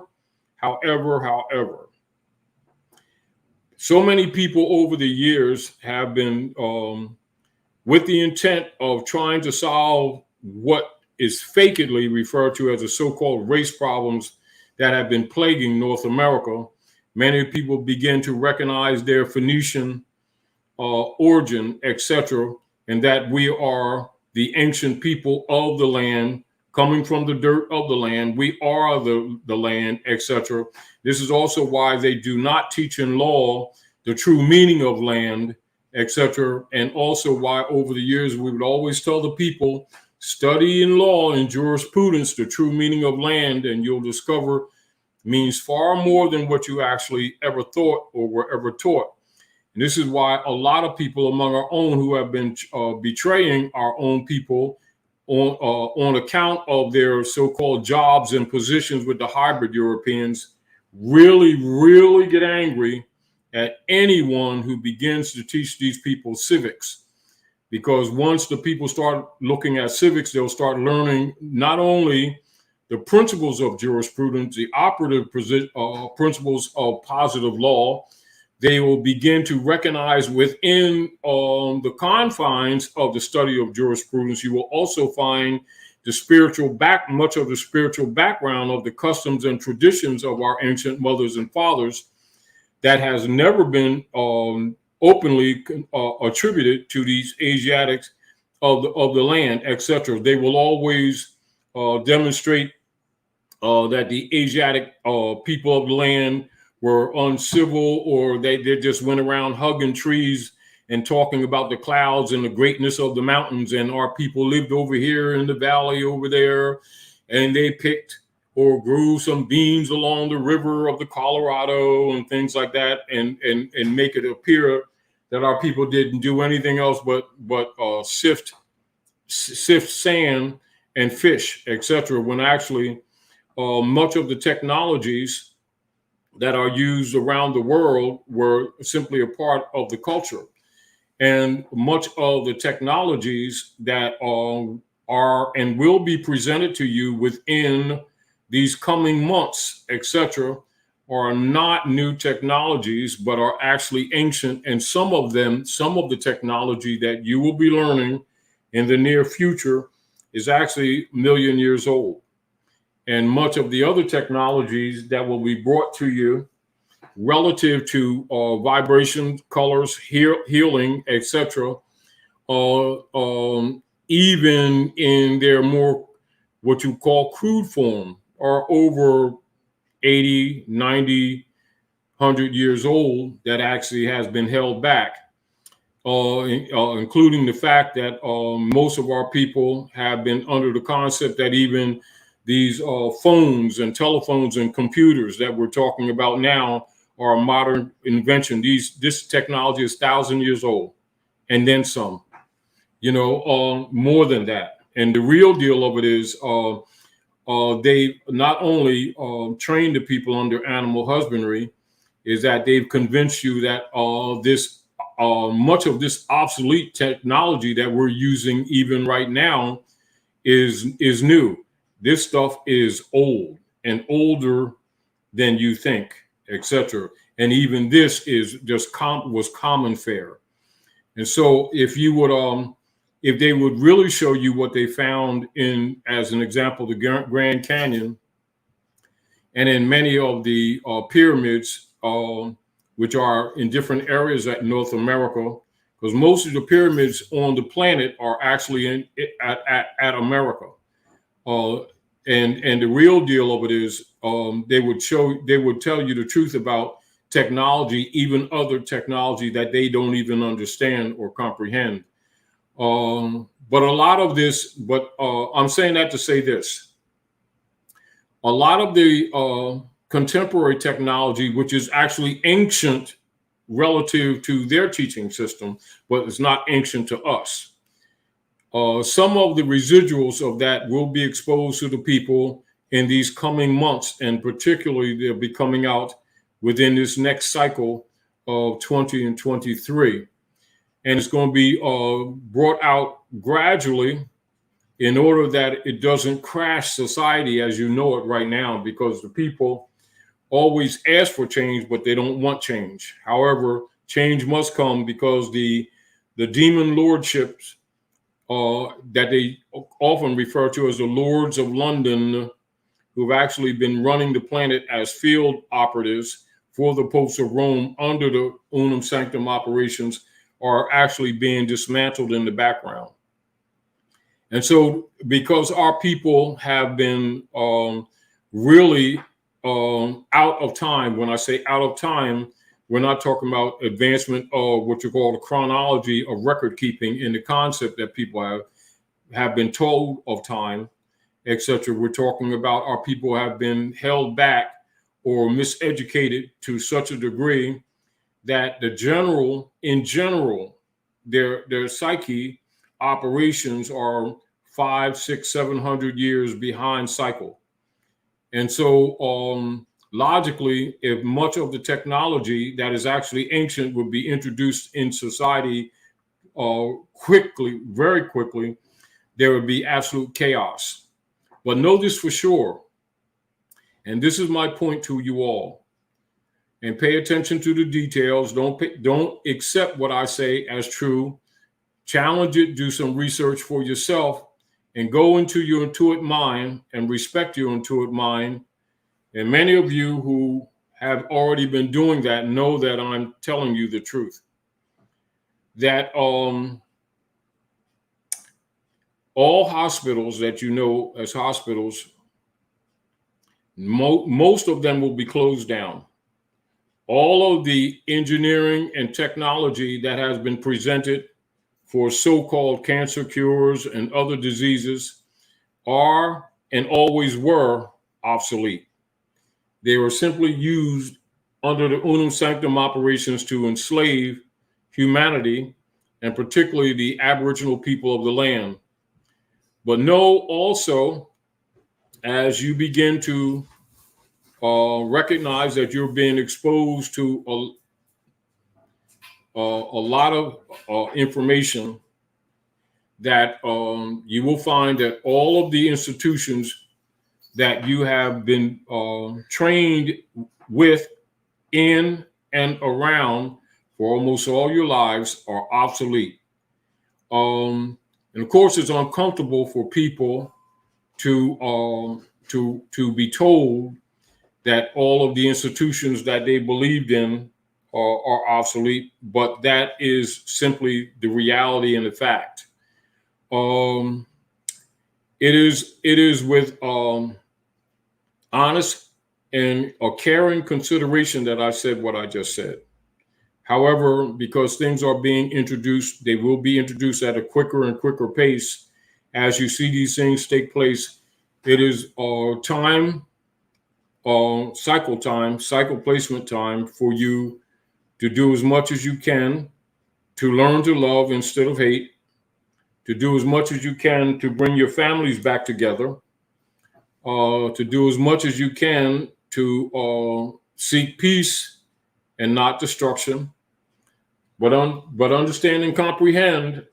so many people over the years have been, with the intent of trying to solve what is fakely referred to as the so-called race problems that have been plaguing North America. Many people begin to recognize their Phoenician origin, etc., and that we are the ancient people of the land, coming from the dirt of the land. We are the land, etc. This is also why they do not teach in law the true meaning of land, etc. And also why over the years we would always tell the people, study in law and jurisprudence the true meaning of land, and you'll discover means far more than what you actually ever thought or were ever taught. And this is why a lot of people among our own who have been betraying our own people on account of their so-called jobs and positions with the hybrid Europeans, really get angry at anyone who begins to teach these people civics. Because once the people start looking at civics, they'll start learning not only the principles of jurisprudence, the operative principles of positive law. They will begin to recognize within the confines of the study of jurisprudence, you will also find much of the spiritual background of the customs and traditions of our ancient mothers and fathers that has never been openly attributed to these Asiatics of the land, etc. They will always demonstrate that the Asiatic people of the land were uncivil, or they just went around hugging trees and talking about the clouds and the greatness of the mountains, and our people lived over here in the valley over there, and they picked or grew some beans along the river of the Colorado and things like that, and make it appear that our people didn't do anything else but sift sand and fish, etc. When actually much of the technologies that are used around the world were simply a part of the culture. And much of the technologies that are and will be presented to you within these coming months, etc., are not new technologies, but are actually ancient. And some of the technology that you will be learning in the near future is actually a million years old. And much of the other technologies that will be brought to you relative to vibration, colors, healing, etc., even in their more what you call crude form, are over 80, 90, 100 years old that actually has been held back, including the fact that most of our people have been under the concept that even these phones and telephones and computers that we're talking about now are a modern invention. This technology is 1,000 years old, and then some, more than that. And the real deal of it is they not only train the people under animal husbandry, is that they've convinced you that this much of this obsolete technology that we're using even right now is new. This stuff is old and older than you think, etc. And even this is just was common fare. And so if you would, if they would really show you what they found in, as an example, the Grand Canyon, and in many of the pyramids, which are in different areas at North America, because most of the pyramids on the planet are actually at America. And the real deal of it is they would tell you the truth about technology, even other technology that they don't even understand or comprehend. But a lot of this, I'm saying that to say this. A lot of the contemporary technology, which is actually ancient relative to their teaching system, but it's not ancient to us. Some of the residuals of that will be exposed to the people in these coming months, and particularly they'll be coming out within this next cycle of 20 and 23. And it's going to be brought out gradually in order that it doesn't crash society as you know it right now, because the people always ask for change, but they don't want change. However, change must come, because the demon lordships that they often refer to as the Lords of London, who've actually been running the planet as field operatives for the popes of Rome under the Unum Sanctum operations, are actually being dismantled in the background. And so because our people have been really out of time, when I say out of time, we're not talking about advancement of what you call the chronology of record keeping in the concept that people have been told of time, etc. We're talking about our people have been held back or miseducated to such a degree that in general, their psyche operations are 500, 600, 700 years behind cycle. And so logically, if much of the technology that is actually ancient would be introduced in society quickly, very quickly, there would be absolute chaos. But know this for sure, and this is my point to you all, and pay attention to the details. Don't accept what I say as true. Challenge it, do some research for yourself, and go into your intuitive mind and respect your intuitive mind. And many of you who have already been doing that know that I'm telling you the truth. That all hospitals that you know as hospitals, most of them will be closed down. All of the engineering and technology that has been presented for so-called cancer cures and other diseases are and always were obsolete. They were simply used under the unum sanctum operations to enslave humanity, and particularly the Aboriginal people of the land. But know also, as you begin to recognize that you're being exposed to a lot of information, that you will find that all of the institutions that you have been trained with, in, and around for almost all your lives are obsolete. And of course, it's uncomfortable for people to be told that all of the institutions that they believed in are obsolete, but that is simply the reality and the fact. It is with honest and a caring consideration that I said what I just said. However, because things are being introduced, they will be introduced at a quicker and quicker pace. As you see these things take place, it is cycle placement time for you to do as much as you can to learn to love instead of hate, to do as much as you can to bring your families back together, to do as much as you can to seek peace and not destruction, but understand and comprehend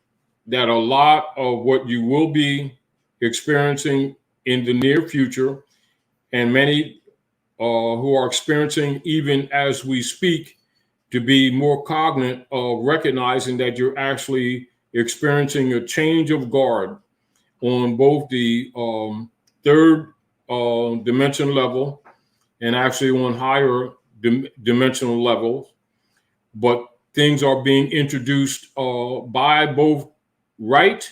that a lot of what you will be experiencing in the near future, and many who are experiencing even as we speak, to be more cognizant of recognizing that you're actually experiencing a change of guard on both the third dimension level and actually on higher dimensional levels. But things are being introduced by both right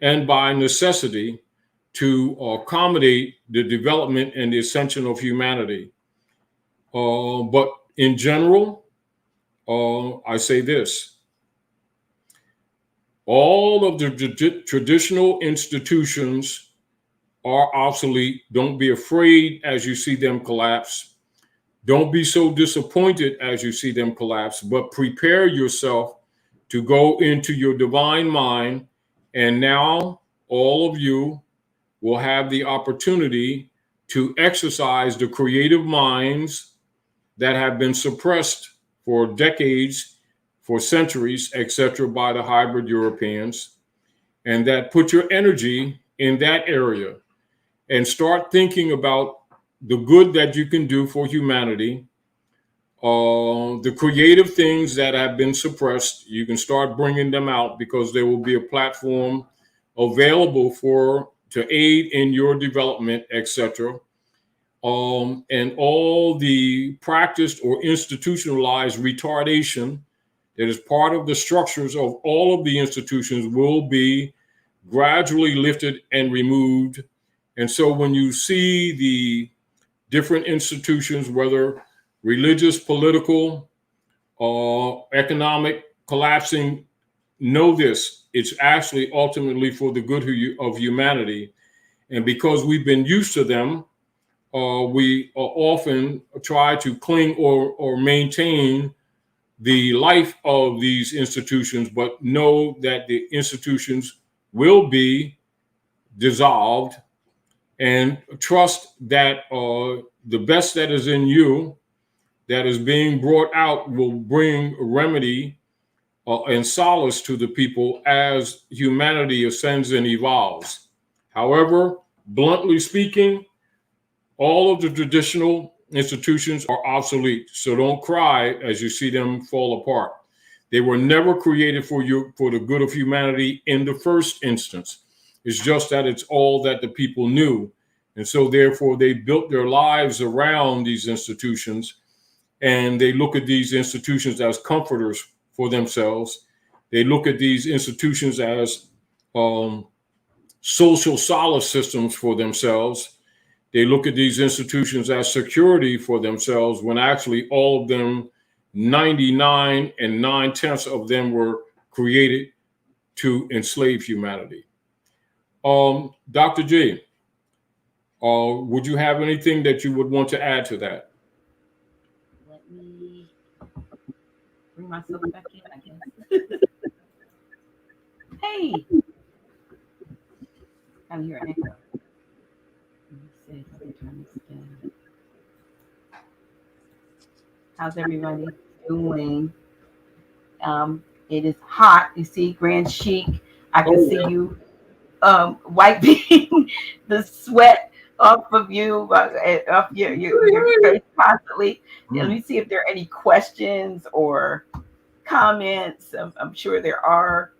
and by necessity to accommodate the development and the ascension of humanity. But in general, I say this: all of the traditional institutions are obsolete. Don't be afraid as you see them collapse. Don't be so disappointed as you see them collapse, but prepare yourself to go into your divine mind. And now all of you will have the opportunity to exercise the creative minds that have been suppressed for decades, for centuries, etc., by the hybrid Europeans, and that put your energy in that area and start thinking about the good that you can do for humanity, the creative things that have been suppressed. You can start bringing them out, because there will be a platform available to aid in your development, etc. And all the practiced or institutionalized retardation that is part of the structures of all of the institutions will be gradually lifted and removed. And so when you see the different institutions, whether religious, political, economic, collapsing, know this: it's actually ultimately for the good of humanity. And because we've been used to them, we often try to cling or maintain the life of these institutions, but know that the institutions will be dissolved, and trust that the best that is in you, that is being brought out, will bring remedy and solace to the people as humanity ascends and evolves. However, bluntly speaking, all of the traditional institutions are obsolete. So don't cry as you see them fall apart. They were never created for you, for the good of humanity in the first instance. It's just that it's all that the people knew. And so therefore they built their lives around these institutions, and they look at these institutions as comforters for themselves. They look at these institutions as social solace systems for themselves. They look at these institutions as security for themselves, when actually all of them, 99 and 9/10 of them, were created to enslave humanity. Dr. G, would you have anything that you would want to add to that? Let me bring myself back in, I guess. Hey, I'm here. Let me see if I can turn this down. How's everybody doing? It is hot. You see, Grand Sheik. I can see you wiping the sweat off of you, off your face constantly. Yeah, let me see if there are any questions or comments. I'm sure there are.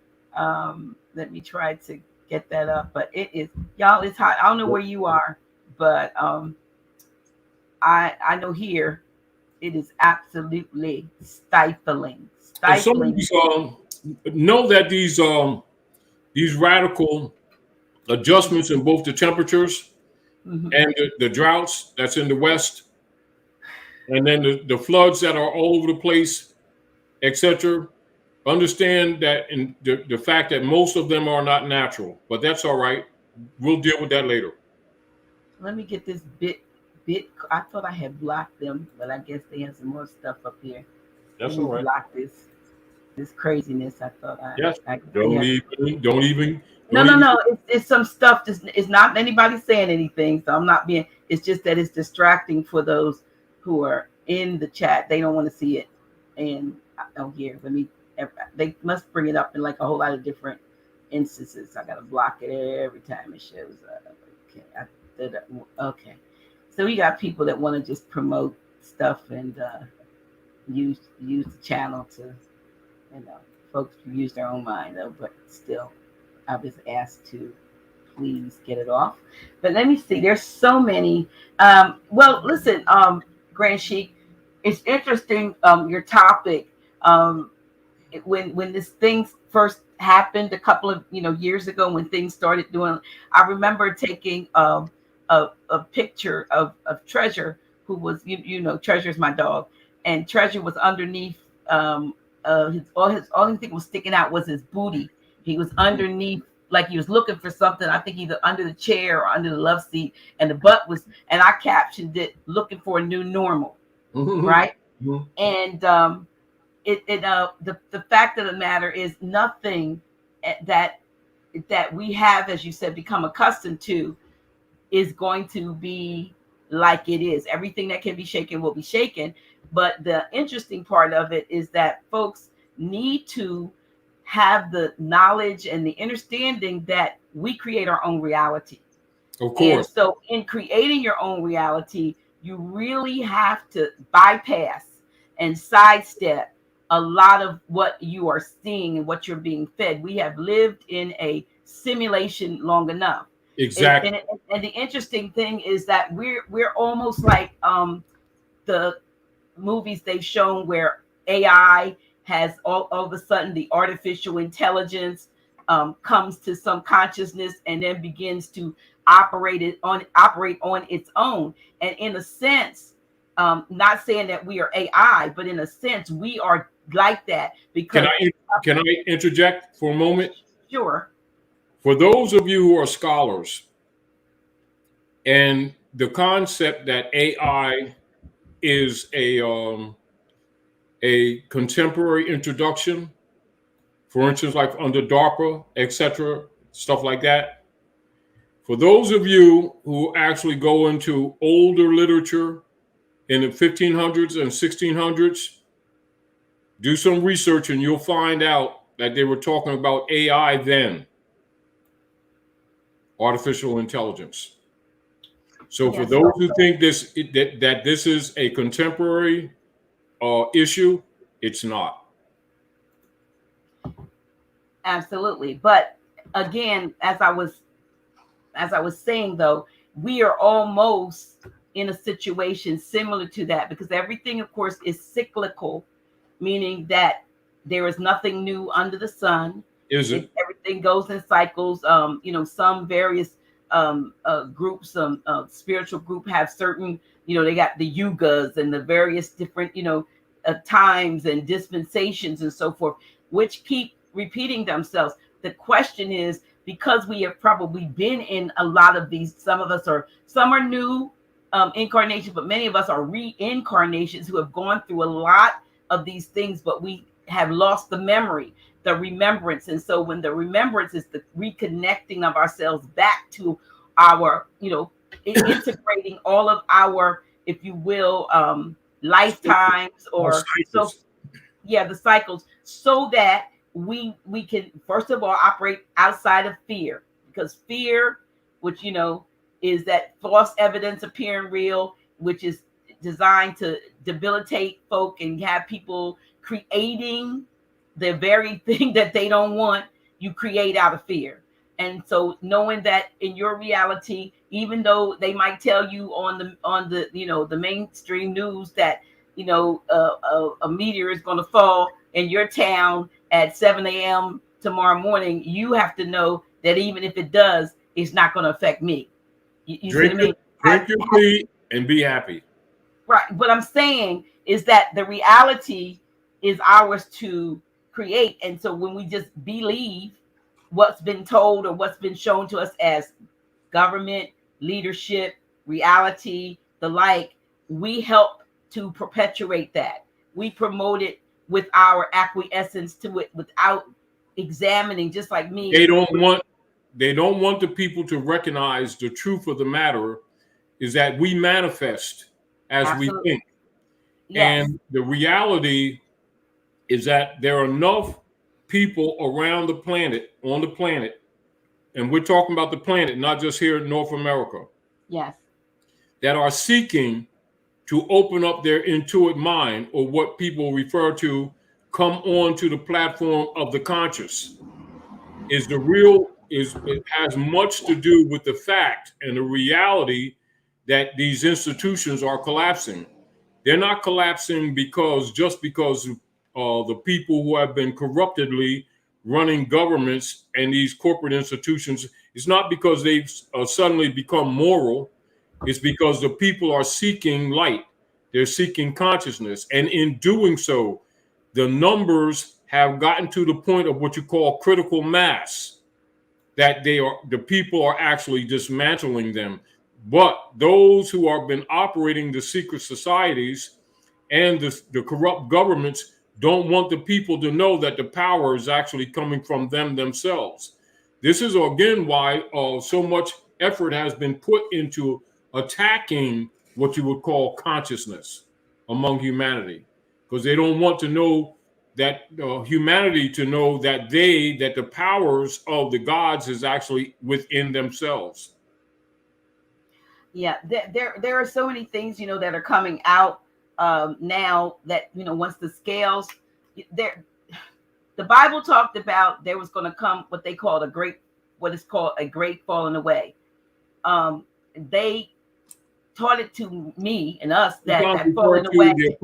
Let me try to get that up. But it is, y'all, it's hot. I don't know where you are, but I know here it is absolutely stifling. And some of these, know that these radical adjustments in both the temperatures and the droughts that's in the West, and then the floods that are all over the place, etc. Understand that in the fact that most of them are not natural, but that's all right. We'll deal with that later. Let me get this bit. I thought I had blocked them, but I guess they have some more stuff up here. That's all right. Block this craziness. I thought don't even. No. It's some stuff. It's not anybody saying anything, so I'm not being. It's just that it's distracting for those who are in the chat. They don't want to see it, and I don't hear. They must bring it up in like a whole lot of different instances. I gotta block it every time it shows up. Okay. So we got people that want to just promote stuff and use the channel to, folks can use their own mind though, but still, I was asked to please get it off. But let me see. There's so many. Well, listen, Grand Sheik, it's interesting. Your topic. When this thing first happened a couple of years ago, when things started doing, I remember taking a picture of Treasure, who was Treasure's my dog, and Treasure was underneath all he thing was sticking out was his booty. He was underneath, like he was looking for something, I think either under the chair or under the love seat, and the butt was, and I captioned it, looking for a new normal. Right. And the fact of the matter is, nothing that we have, as you said, become accustomed to is going to be like it is. Everything that can be shaken will be shaken. But the interesting part of it is that folks need to have the knowledge and the understanding that we create our own reality. Of course. And so in creating your own reality, you really have to bypass and sidestep a lot of what you are seeing and what you're being fed. We have lived in a simulation long enough. Exactly. And the interesting thing is that we're almost like the movies they've shown where AI has all of a sudden, the artificial intelligence comes to some consciousness and then begins to operate on its own. And in a sense, not saying that we are AI, but in a sense, we are like that. Because can I interject for a moment? Sure. For those of you who are scholars, and the concept that AI is a contemporary introduction, for instance, like under DARPA, etc., stuff like that. For those of you who actually go into older literature in the 1500s and 1600s, do some research and you'll find out that they were talking about AI then, artificial intelligence. So for those who think that this is a contemporary issue, it's not. Absolutely. But again, as I was saying, though, we are almost in a situation similar to that, because everything, of course, is cyclical, meaning that there is nothing new under the sun. Is it? Everything goes in cycles. Some various groups, spiritual group have certain, they got the yugas and the various different, times and dispensations and so forth, which keep repeating themselves. The question is, because we have probably been in a lot of these, some are new incarnations, but many of us are reincarnations who have gone through a lot of these things, but we have lost the memory, the remembrance. And so when the remembrance is the reconnecting of ourselves back to our, integrating all of our, if you will, lifetimes or so, the cycles, so that we can first of all operate outside of fear, because fear, which is that false evidence appearing real, which is designed to debilitate folk and have people creating the very thing that they don't want, you create out of fear. And so knowing that in your reality, even though they might tell you on the the mainstream news that a meteor is going to fall in your town at 7 a.m. tomorrow morning, you have to know that even if it does, it's not going to affect me. You drink see what I mean? Drink your tea and be happy. Right. What I'm saying is that the reality is ours to create. And so when we just believe what's been told or what's been shown to us as government, leadership, reality, the like, we help to perpetuate that. We promote it with our acquiescence to it without examining, just like me. They don't want the people to recognize the truth of the matter is that we manifest as Absolutely. we think. Yes. And the reality is that there are enough people around the planet, on the planet, and we're talking about the planet, not just here in North America. Yes. That are seeking to open up their intuitive mind, or what people refer to come on to the platform of the conscious. It has much to do with the fact and the reality that these institutions are collapsing. They're not collapsing because the people who have been corruptedly running governments and these corporate institutions, it's not because they've suddenly become moral. It's because the people are seeking light. They're seeking consciousness. And in doing so, the numbers have gotten to the point of what you call critical mass, that the people are actually dismantling them. But those who have been operating the secret societies and the corrupt governments don't want the people to know that the power is actually coming from them themselves. This is again why so much effort has been put into attacking what you would call consciousness among humanity, because they don't want to know that humanity to know that the powers of the gods is actually within themselves. Yeah, there are so many things that are coming out now that once the scales there, the Bible talked about there was going to come what is called a great falling away. They taught it to me and us that falling away. Wait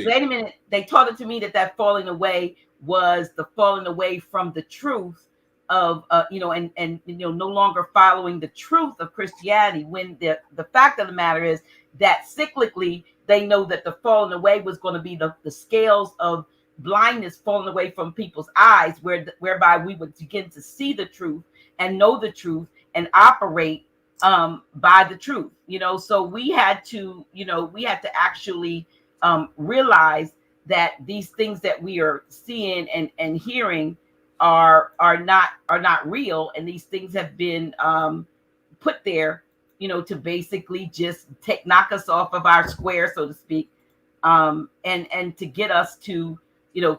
a minute. They taught it to me that falling away was the falling away from the truth of and no longer following the truth of Christianity, when the fact of the matter is that cyclically they know that the falling away was going to be the scales of blindness falling away from people's eyes, whereby we would begin to see the truth and know the truth and operate by the truth. So we had to actually realize that these things that we are seeing and hearing are not real, and these things have been put there, to basically just knock us off of our square, so to speak, and to get us to,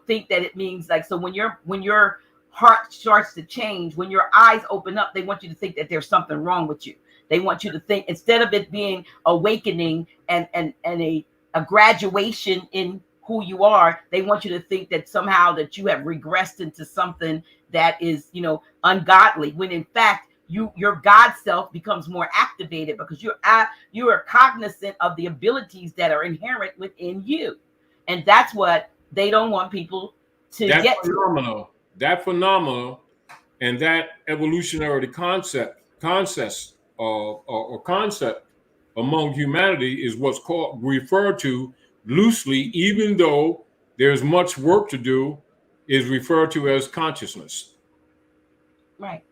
think that it means like, so when your heart starts to change, when your eyes open up, they want you to think that there's something wrong with you. They want you to think, instead of it being awakening and a graduation in who you are, they want you to think that somehow that you have regressed into something that is, ungodly, when in fact your God self becomes more activated, because you are cognizant of the abilities that are inherent within you. And that's what they don't want people to get to. That phenomena and that evolutionary concept among humanity is what's referred to loosely, even though there's much work to do, is referred to as consciousness. Right.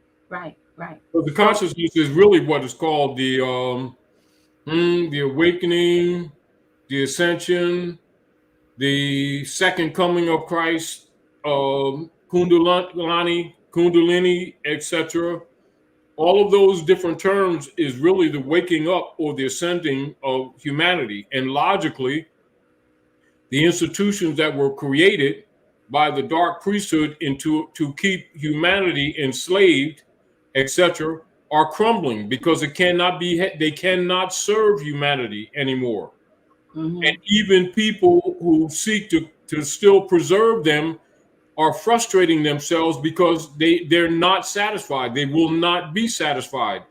So the consciousness is really what is called the awakening, the ascension, the second coming of Christ, Kundalini, etc. All of those different terms is really the waking up or the ascending of humanity. And logically, the institutions that were created by the dark priesthood to keep humanity enslaved, etc., are crumbling, because they cannot serve humanity anymore. Mm-hmm. And even people who seek to still preserve them are frustrating themselves, because they're not satisfied. They will not be satisfied.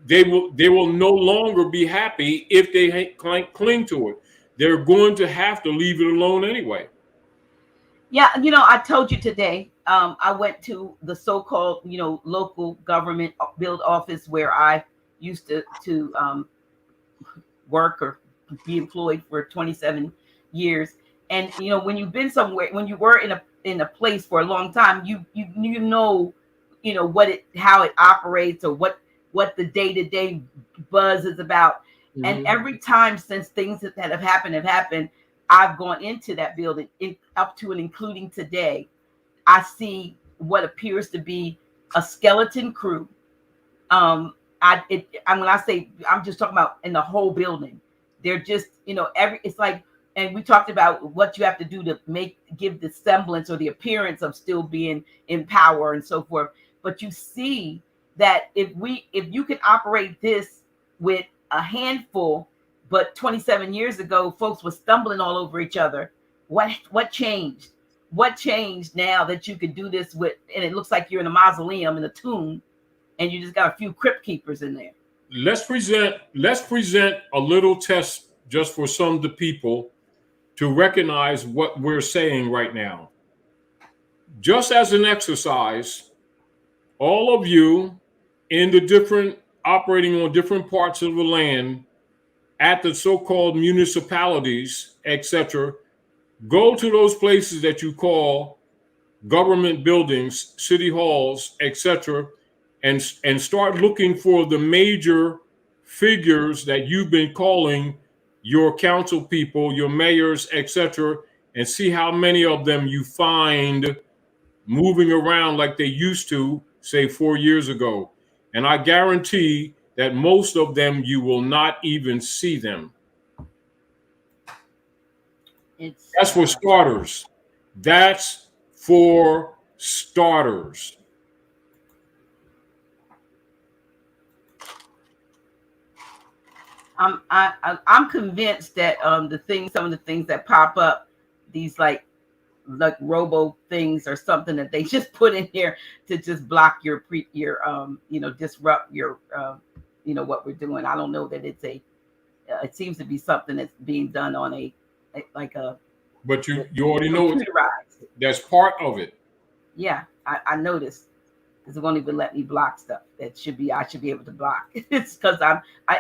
They will no longer be happy if they cling to it. They're going to have to leave it alone anyway. Yeah, I told you today, I went to the so-called, local government build office where I used to work or be employed for 27 years. And when you've been somewhere, when you were in a place for a long time, you know how it operates, or what the day-to-day buzz is about. Mm-hmm. And every time since things that have happened, I've gone into that building, up to and including today. I see what appears to be a skeleton crew. When I say, I'm just talking about in the whole building. They're just, it's like, and we talked about what you have to do to give the semblance or the appearance of still being in power and so forth. But you see that if you can operate this with a handful, but 27 years ago, folks were stumbling all over each other. What changed? What changed now that you could do this with, and it looks like you're in a mausoleum, in a tomb, and you just got a few crypt keepers in there. Let's present a little test just for some of the people to recognize what we're saying right now. Just as an exercise, all of you in the different, operating on different parts of the land, at the so-called municipalities, etc., go to those places that you call government buildings, city halls, etc., and start looking for the major figures that you've been calling your council people, your mayors, etc., and see how many of them you find moving around like they used to, say, 4 years ago. And I guarantee that most of them, you will not even see them. That's for starters. That's for starters. I'm convinced that some of the things that pop up, these like robo things or something that they just put in here to just block your disrupt your what we're doing. I don't know that it's it seems to be something that's being done on but you already know that's part of it. Yeah, I noticed, because it won't even let me block stuff that I should be able to block. It's because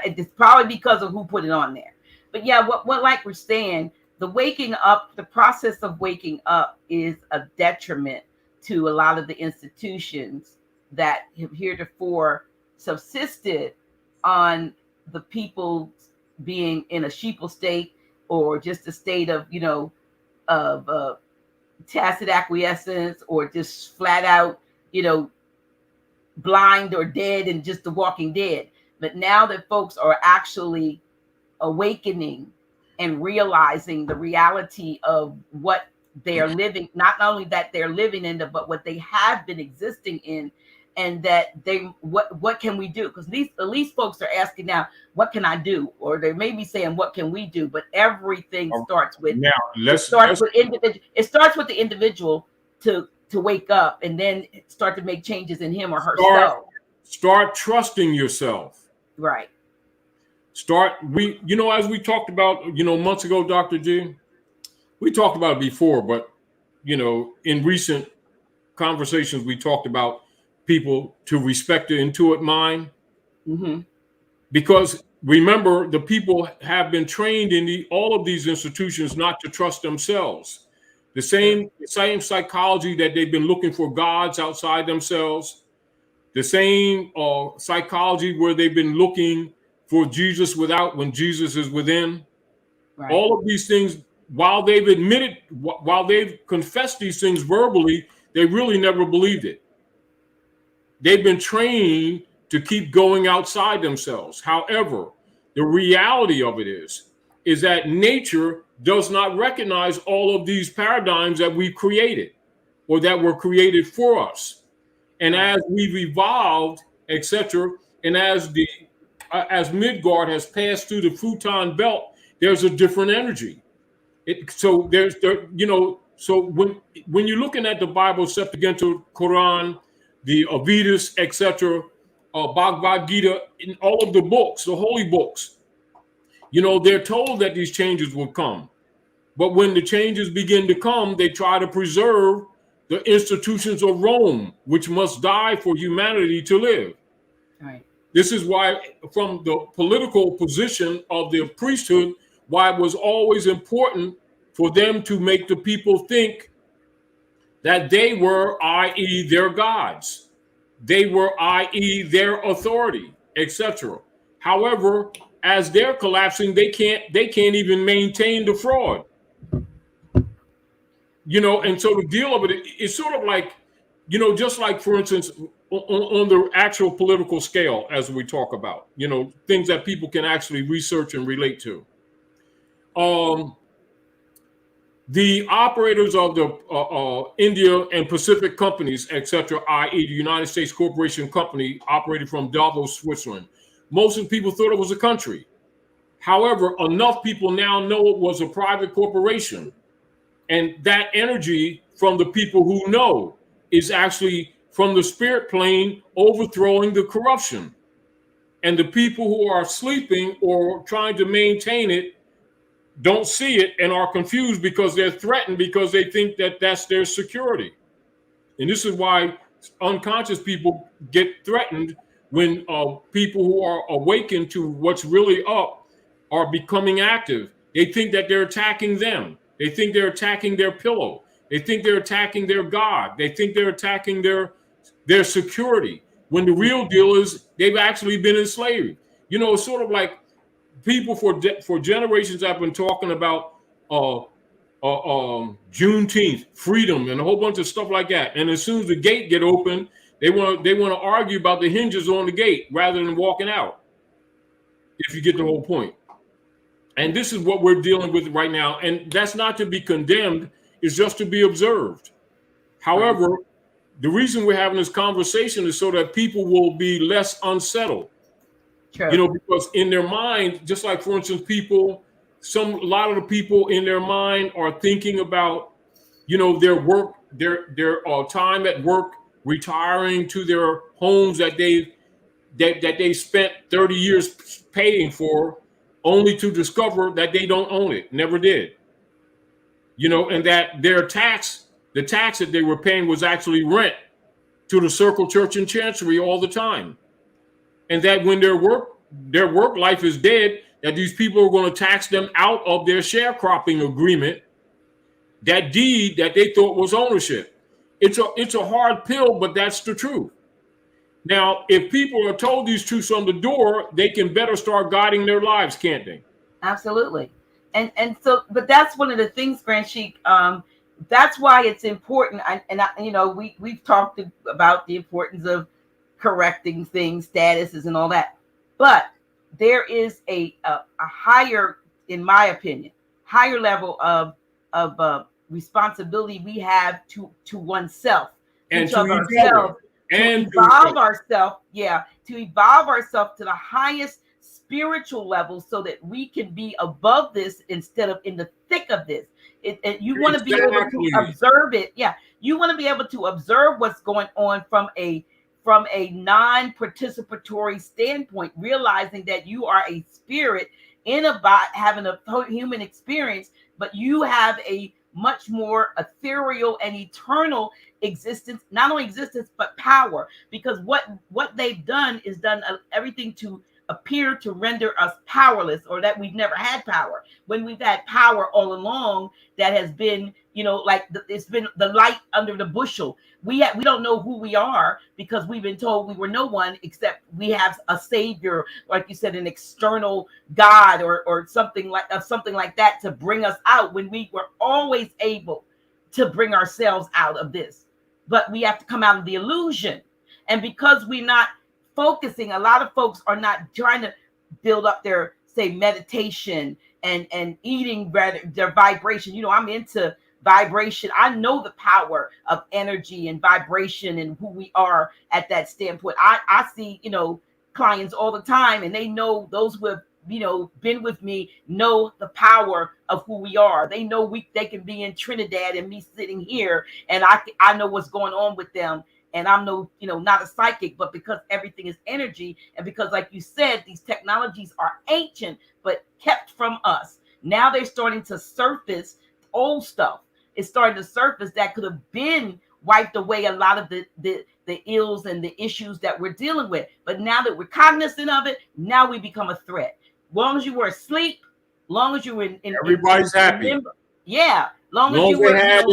it's probably because of who put it on there. But yeah, what like we're saying, the process of waking up is a detriment to a lot of the institutions that have heretofore subsisted on the people being in a sheeple state, or just a state of tacit acquiescence, or just flat out blind or dead, and just the Walking Dead. But now that folks are actually awakening and realizing the reality of what they're living, not only that they're living in, but what they have been existing in, and that they what can we do? Because at least folks are asking now, what can I do? Or they may be saying, what can we do? But everything starts with it starts with the individual to wake up and then start to make changes in him or herself. Start trusting yourself. Right. As we talked about, months ago, Dr. G, we talked about it before, but, in recent conversations, we talked about people to respect the intuitive mind. Mm-hmm. Because remember, the people have been trained in all of these institutions not to trust themselves. The same psychology that they've been looking for gods outside themselves, the same psychology where they've been looking for Jesus when Jesus is within. Right. All of these things, while they've confessed these things verbally, they really never believed it. They've been trained to keep going outside themselves. However, the reality of it is that nature does not recognize all of these paradigms that we've created or that were created for us. And as we've evolved, etc., and as Midgard has passed through the Futon belt, there's a different energy. So when you're looking at the Bible, Septuagint, Quran, the Vedas, etc., Bhagavad Gita, in all of the books, the holy books, they're told that these changes will come. But when the changes begin to come, they try to preserve the institutions of Rome, which must die for humanity to live. Right. This is why, from the political position of the priesthood, why it was always important for them to make the people think that they were, i.e., their gods. They were, i.e., their authority, etc. However, as they're collapsing, they can't even maintain the fraud. And so the deal of it is sort of like, just like, for instance, on the actual political scale, as we talk about, things that people can actually research and relate to. The operators of the India and Pacific companies, etc., i.e., the United States Corporation Company, operated from Davos, Switzerland. Most of the people thought it was a country. However, enough people now know it was a private corporation. And that energy from the people who know is actually from the spirit plane overthrowing the corruption. And the people who are sleeping or trying to maintain it don't see it and are confused because they're threatened because they think that that's their security. And this is why unconscious people get threatened when people who are awakened to what's really up are becoming active. They think that they're attacking them. They think they're attacking their pillow. They think they're attacking their God. They think they're attacking their security. When the real deal is they've actually been enslaved. It's sort of like people for generations have been talking about Juneteenth, freedom, and a whole bunch of stuff like that. And as soon as the gate get open, they want to argue about the hinges on the gate rather than walking out. If you get the whole point. And this is what we're dealing with right now. And that's not to be condemned, it's just to be observed. However, the reason we're having this conversation is so that people will be less unsettled. True. Because in their mind, just like, for instance, a lot of the people in their mind are thinking about, their work, their time at work, retiring to their homes that they spent 30 years paying for, only to discover that they don't own it, never did. And that the tax that they were paying was actually rent to the Circle Church and Chancery all the time. And that when their work life is dead, that these people are going to tax them out of their sharecropping agreement, that deed that they thought was ownership. It's a hard pill, but that's the truth. Now, if people are told these truths on the door, they can better start guiding their lives, can't they? Absolutely. And so, but that's one of the things, Grand Sheik. That's why it's important. We've talked about the importance of correcting things, statuses, and all that. But there is a higher, in my opinion, higher level of responsibility we have to oneself, And each to of each other. ourselves, to And evolve ourselves, to evolve ourselves to the highest spiritual level so that we can be above this instead of in the thick of this. You want to be able to exactly. observe it. Yeah, you want to be able to observe what's going on from a non-participatory standpoint, realizing that you are a spirit in a body having a human experience, but you have a much more ethereal and eternal existence, not only existence but power, because what they've done is done everything to appear to render us powerless, or that we've never had power, when we've had power all along. That has been, like it's been the light under the bushel. We don't know who we are because we've been told we were no one, except we have a savior, like you said, an external God or something like that to bring us out, when we were always able to bring ourselves out of this. But we have to come out of the illusion. And because we're not focusing, a lot of folks are not trying to build up their, say, meditation and eating their vibration. I'm into vibration. I know the power of energy and vibration and who we are at that standpoint. I see, clients all the time, and they know, those who have, been with me, know the power of who we are. They know they can be in Trinidad and me sitting here, and I know what's going on with them. And I'm not a psychic, but because everything is energy, and because, like you said, these technologies are ancient but kept from us. Now they're starting to surface old stuff. It's starting to surface that could have been wiped away a lot of the ills and the issues that we're dealing with. But now that we're cognizant of it, now we become a threat. Long as you were asleep, long as you were in everybody's happy. Yeah, long as you they were had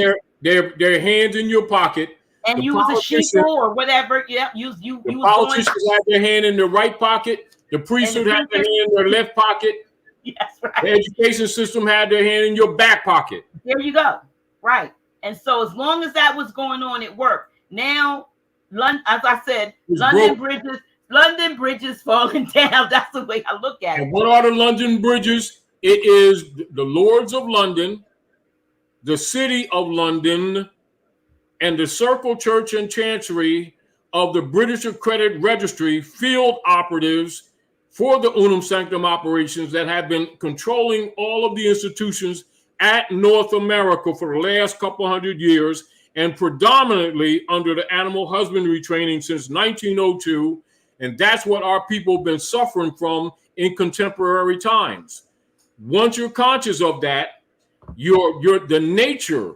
their hands in your pocket. And you was a sheeple or whatever. Yeah, you the was politicians had their hand in their right pocket. The priesthood had their hand in their left pocket. Yes, right. The education system had their hand in your back pocket. There you go. Right. And so as long as that was going on, it worked. Now, London, as I said, London bridges falling down. That's the way I look at it. And what are the London bridges? It is the Lords of London, the City of London, and the Circle Church and Chancery of the British Accredited Registry field operatives for the Unum Sanctum operations that have been controlling all of the institutions at North America for the last couple hundred years, and predominantly under the animal husbandry training since 1902. And that's what our people have been suffering from in contemporary times. Once you're conscious of that, the nature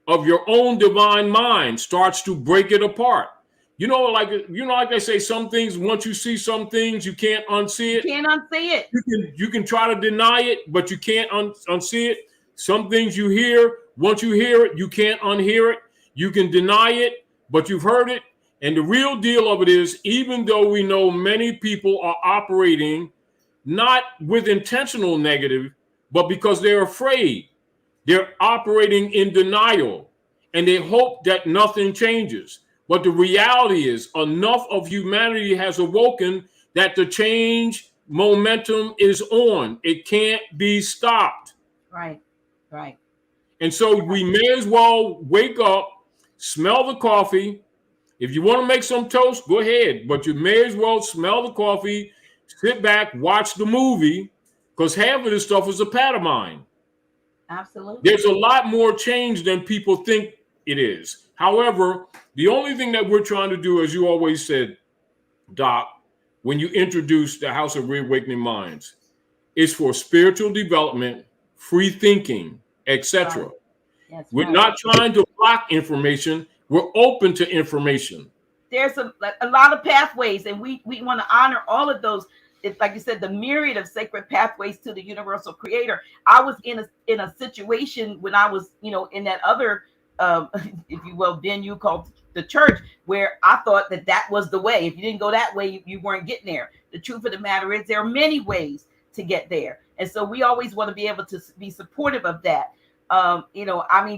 of your own divine mind starts to break it apart. Like they say, some things, once you see some things, you can't unsee it. You can't unsee it. You can try to deny it, but you can't unsee it. Some things you hear, once you hear it, you can't unhear it. You can deny it, but you've heard it. And the real deal of it is, even though we know many people are operating not with intentional negative, but because they're afraid, they're operating in denial, and they hope that nothing changes. But the reality is, enough of humanity has awoken that the change momentum is on. It can't be stopped. Right. And so we may as well wake up, smell the coffee. If you want to make some toast, go ahead. But you may as well smell the coffee, sit back, watch the movie, because half of this stuff is a pantomime. Absolutely. There's a lot more change than people think it is. However, the only thing that we're trying to do, as you always said, Doc, when you introduced the House of Reawakening Minds, is for spiritual development, free thinking, etc. Right. Yes, we're not trying to block information. We're open to information. There's a lot of pathways, and we want to honor all of those. It's like you said, the myriad of sacred pathways to the universal creator. I was in a situation when I was, in that other, if you will, venue called the church, where I thought that was the way. If you didn't go that way, you weren't getting there. The truth of the matter is, there are many ways to get there. And so we always want to be able to be supportive of that.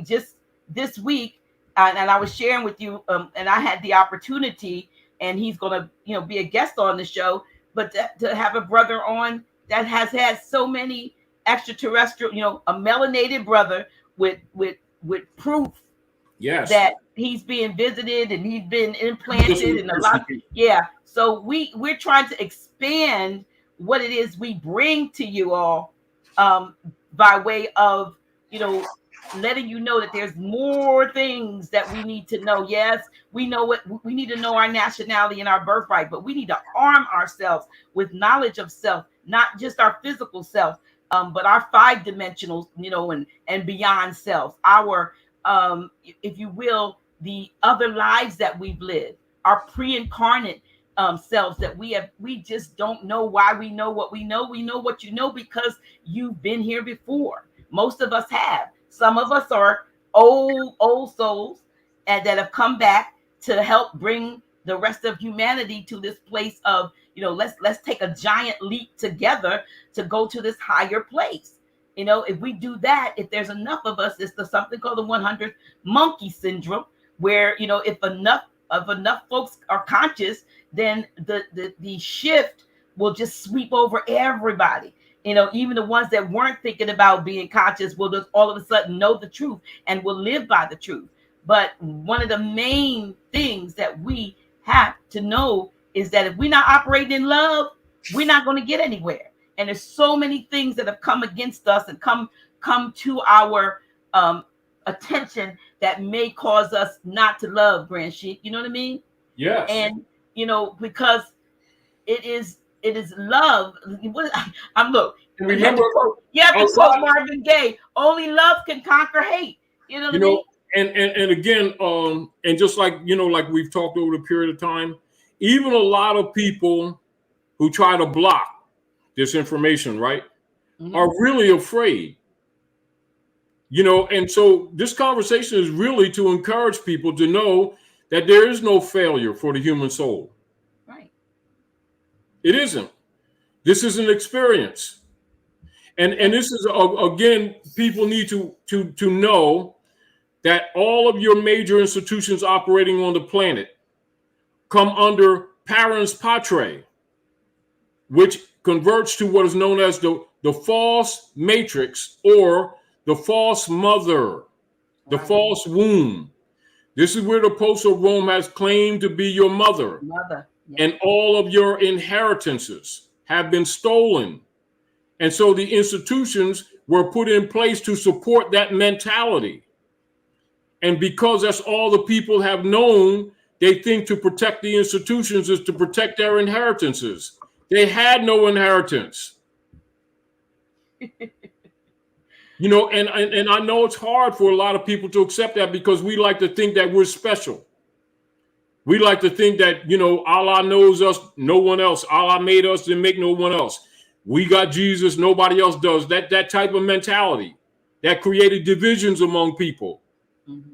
Just this week, and I was sharing with you, and I had the opportunity, and he's going to, be a guest on the show, but to have a brother on that has had so many extraterrestrial, a melanated brother with proof Yes. that he's being visited and he's been implanted and a lot. Yeah. So we're trying to expand what it is we bring to you all, by way of, letting you know that there's more things that we need to know. Yes, we know what we need to know, our nationality and our birthright, but we need to arm ourselves with knowledge of self, not just our physical self, but our 5-dimensional, and beyond self, our, if you will, the other lives that we've lived, our pre-incarnate selves that we just don't know why we know what we know. We know what you know because you've been here before. Most of us have. Some of us are old souls and that have come back to help bring the rest of humanity to this place of, let's take a giant leap together to go to this higher place. If we do that, if there's enough of us, it's something called the 100th monkey syndrome, where, if enough folks are conscious, then the shift will just sweep over everybody. Even the ones that weren't thinking about being conscious will just all of a sudden know the truth and will live by the truth. But one of the main things that we have to know is that if we're not operating in love, we're not going to get anywhere. And there's so many things that have come against us and come to our attention that may cause us not to love, Grand Sheik. You know what I mean? Yes. And because it is love. I'm look. Remember, you have to quote Marvin Gaye. Only love can conquer hate. You know what I mean? And again, and just like like we've talked over the period of time, even a lot of people who try to block this information, right, are really afraid. And so this conversation is really to encourage people to know that there is no failure for the human soul. Right. It isn't. This is an experience. And this is, again, people need to know that all of your major institutions operating on the planet come under parens patriae, which converts to what is known as the false matrix, or the false mother, the false womb. This is where the Pope of Rome has claimed to be your mother. Yeah. And all of your inheritances have been stolen. And so the institutions were put in place to support that mentality. And because that's all the people have known, they think to protect the institutions is to protect their inheritances. They had no inheritance. And I know it's hard for a lot of people to accept that, because we like to think that we're special. We like to think that, Allah knows us, no one else. Allah made us and make no one else. We got Jesus, nobody else does. That type of mentality that created divisions among people. Mm-hmm.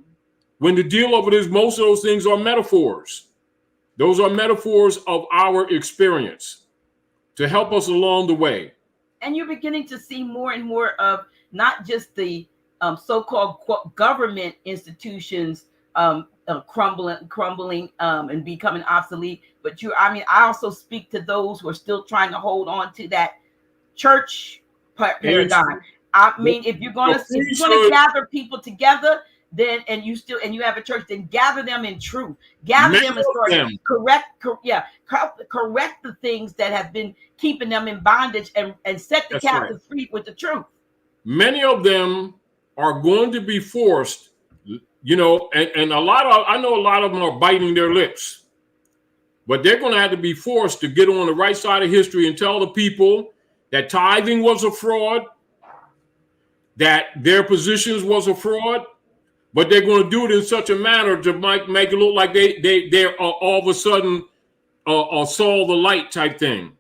When the deal of it is, most of those things are metaphors. Those are metaphors of our experience to help us along the way. And you're beginning to see more and more of not just the so-called government institutions crumbling and becoming obsolete, but I also speak to those who are still trying to hold on to that church paradigm. I mean, if you're going to gather people together, then and you have a church, then gather them in truth. Gather them and correct the things that have been keeping them in bondage, and set the captives free with the truth. Many of them are going to be forced, and I know a lot of them are biting their lips, but they're going to have to be forced to get on the right side of history and tell the people that tithing was a fraud, that their positions was a fraud, but they're going to do it in such a manner to make it look like they're all of a sudden saw the light type thing.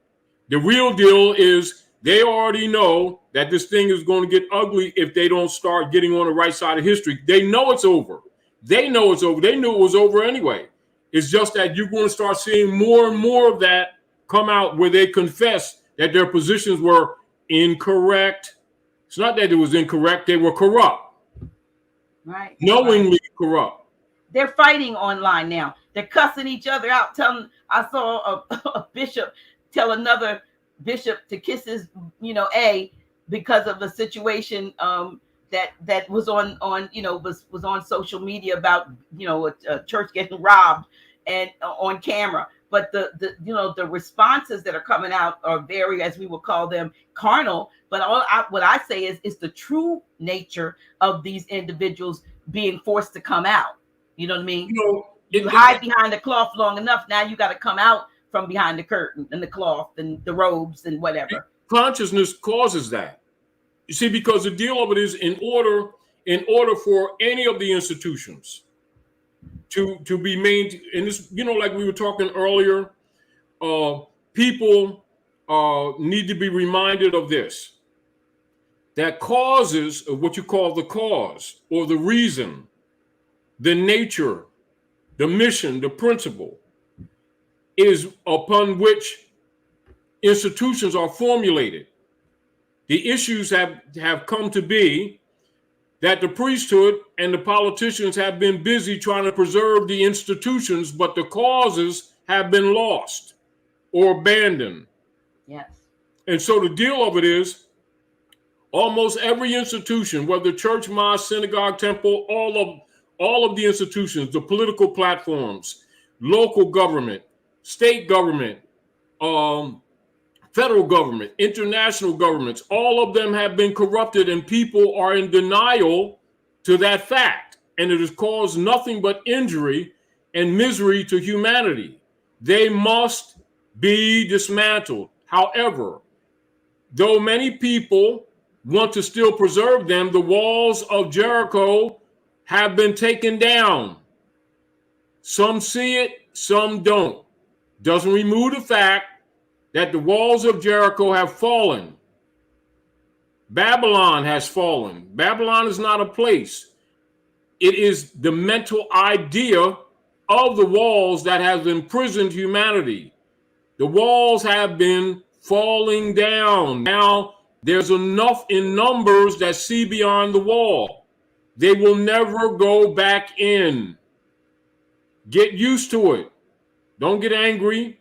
The real deal is they already know that this thing is going to get ugly if they don't start getting on the right side of history. They know it's over. They know it's over. They knew it was over anyway. It's just that you're going to start seeing more and more of that come out, where they confess that their positions were incorrect. It's not that it was incorrect. They were corrupt. Right. Knowingly corrupt. They're fighting online now. They're cussing each other out. I saw a bishop tell another bishop to kiss his, A, because of a situation that was on was on social media about a church getting robbed and on camera. But the responses that are coming out are very, as we would call them, carnal. But what I say is it's the true nature of these individuals being forced to come out. You know what I mean? You hide behind the cloth long enough. Now you got to come out from behind the curtain and the cloth and the robes and whatever. Consciousness causes that. You see, because the deal of it is, in order for any of the institutions to be maintained, and this, like we were talking earlier, people need to be reminded of this. That causes, of what you call the cause or the reason, the nature, the mission, the principle, is upon which institutions are formulated. The issues have come to be that the priesthood and the politicians have been busy trying to preserve the institutions, but the causes have been lost or abandoned. Yes. And so the deal of it is, almost every institution, whether church, mosque, synagogue, temple, all of the institutions, the political platforms, local government, state government, federal government, international governments, all of them have been corrupted, and people are in denial to that fact. And it has caused nothing but injury and misery to humanity. They must be dismantled. However, though many people want to still preserve them, the walls of Jericho have been taken down. Some see it, some don't. Doesn't remove the fact that the walls of Jericho have fallen. Babylon has fallen. Babylon is not a place. It is the mental idea of the walls that has imprisoned humanity. The walls have been falling down. Now there's enough in numbers that see beyond the wall. They will never go back in. Get used to it. Don't get angry.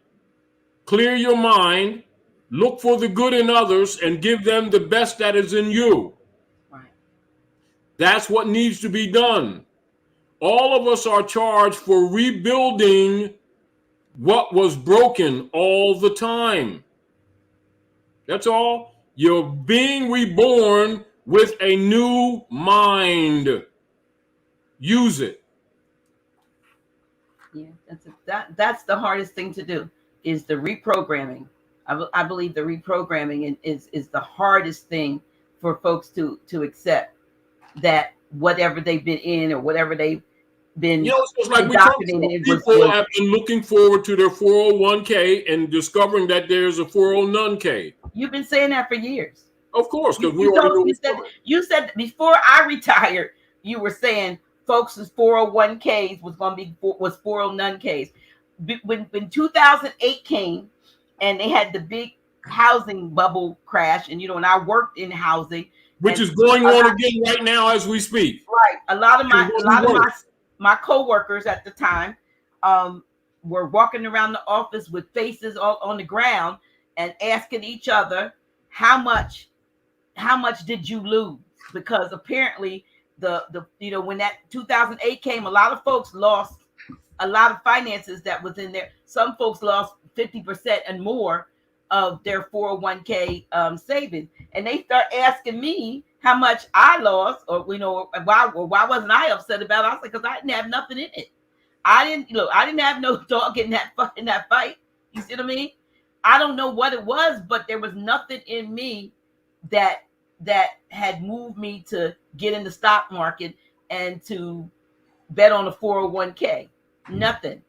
Clear your mind. Look for the good in others and give them the best that is in you. Right. That's what needs to be done. All of us are charged for rebuilding what was broken all the time. That's all. You're being reborn with a new mind. Use it. Yeah, that's the hardest thing to do, is the reprogramming. I believe the reprogramming is the hardest thing for folks to accept, that whatever they've been in or whatever they've been it's like people have been looking forward to their 401k and discovering that there's a 409k. You've been saying that for years. Of course, because you said before I retired, you were saying folks' 401ks was 409ks. When 2008 came and they had the big housing bubble crash, and and I worked in housing, which is going on again right now as we speak. Right, a lot of my co-workers at the time were walking around the office with faces all on the ground and asking each other, how much did you lose? Because apparently when that 2008 came, a lot of folks lost a lot of finances that was in there. Some folks lost 50% and more of their 401k savings, and they start asking me how much I lost, or why wasn't I upset about it? I said, because I didn't have nothing in it. I didn't have no dog in that fight. You see what I mean? I don't know what it was, but there was nothing in me that had moved me to get in the stock market and to bet on a 401k. Nothing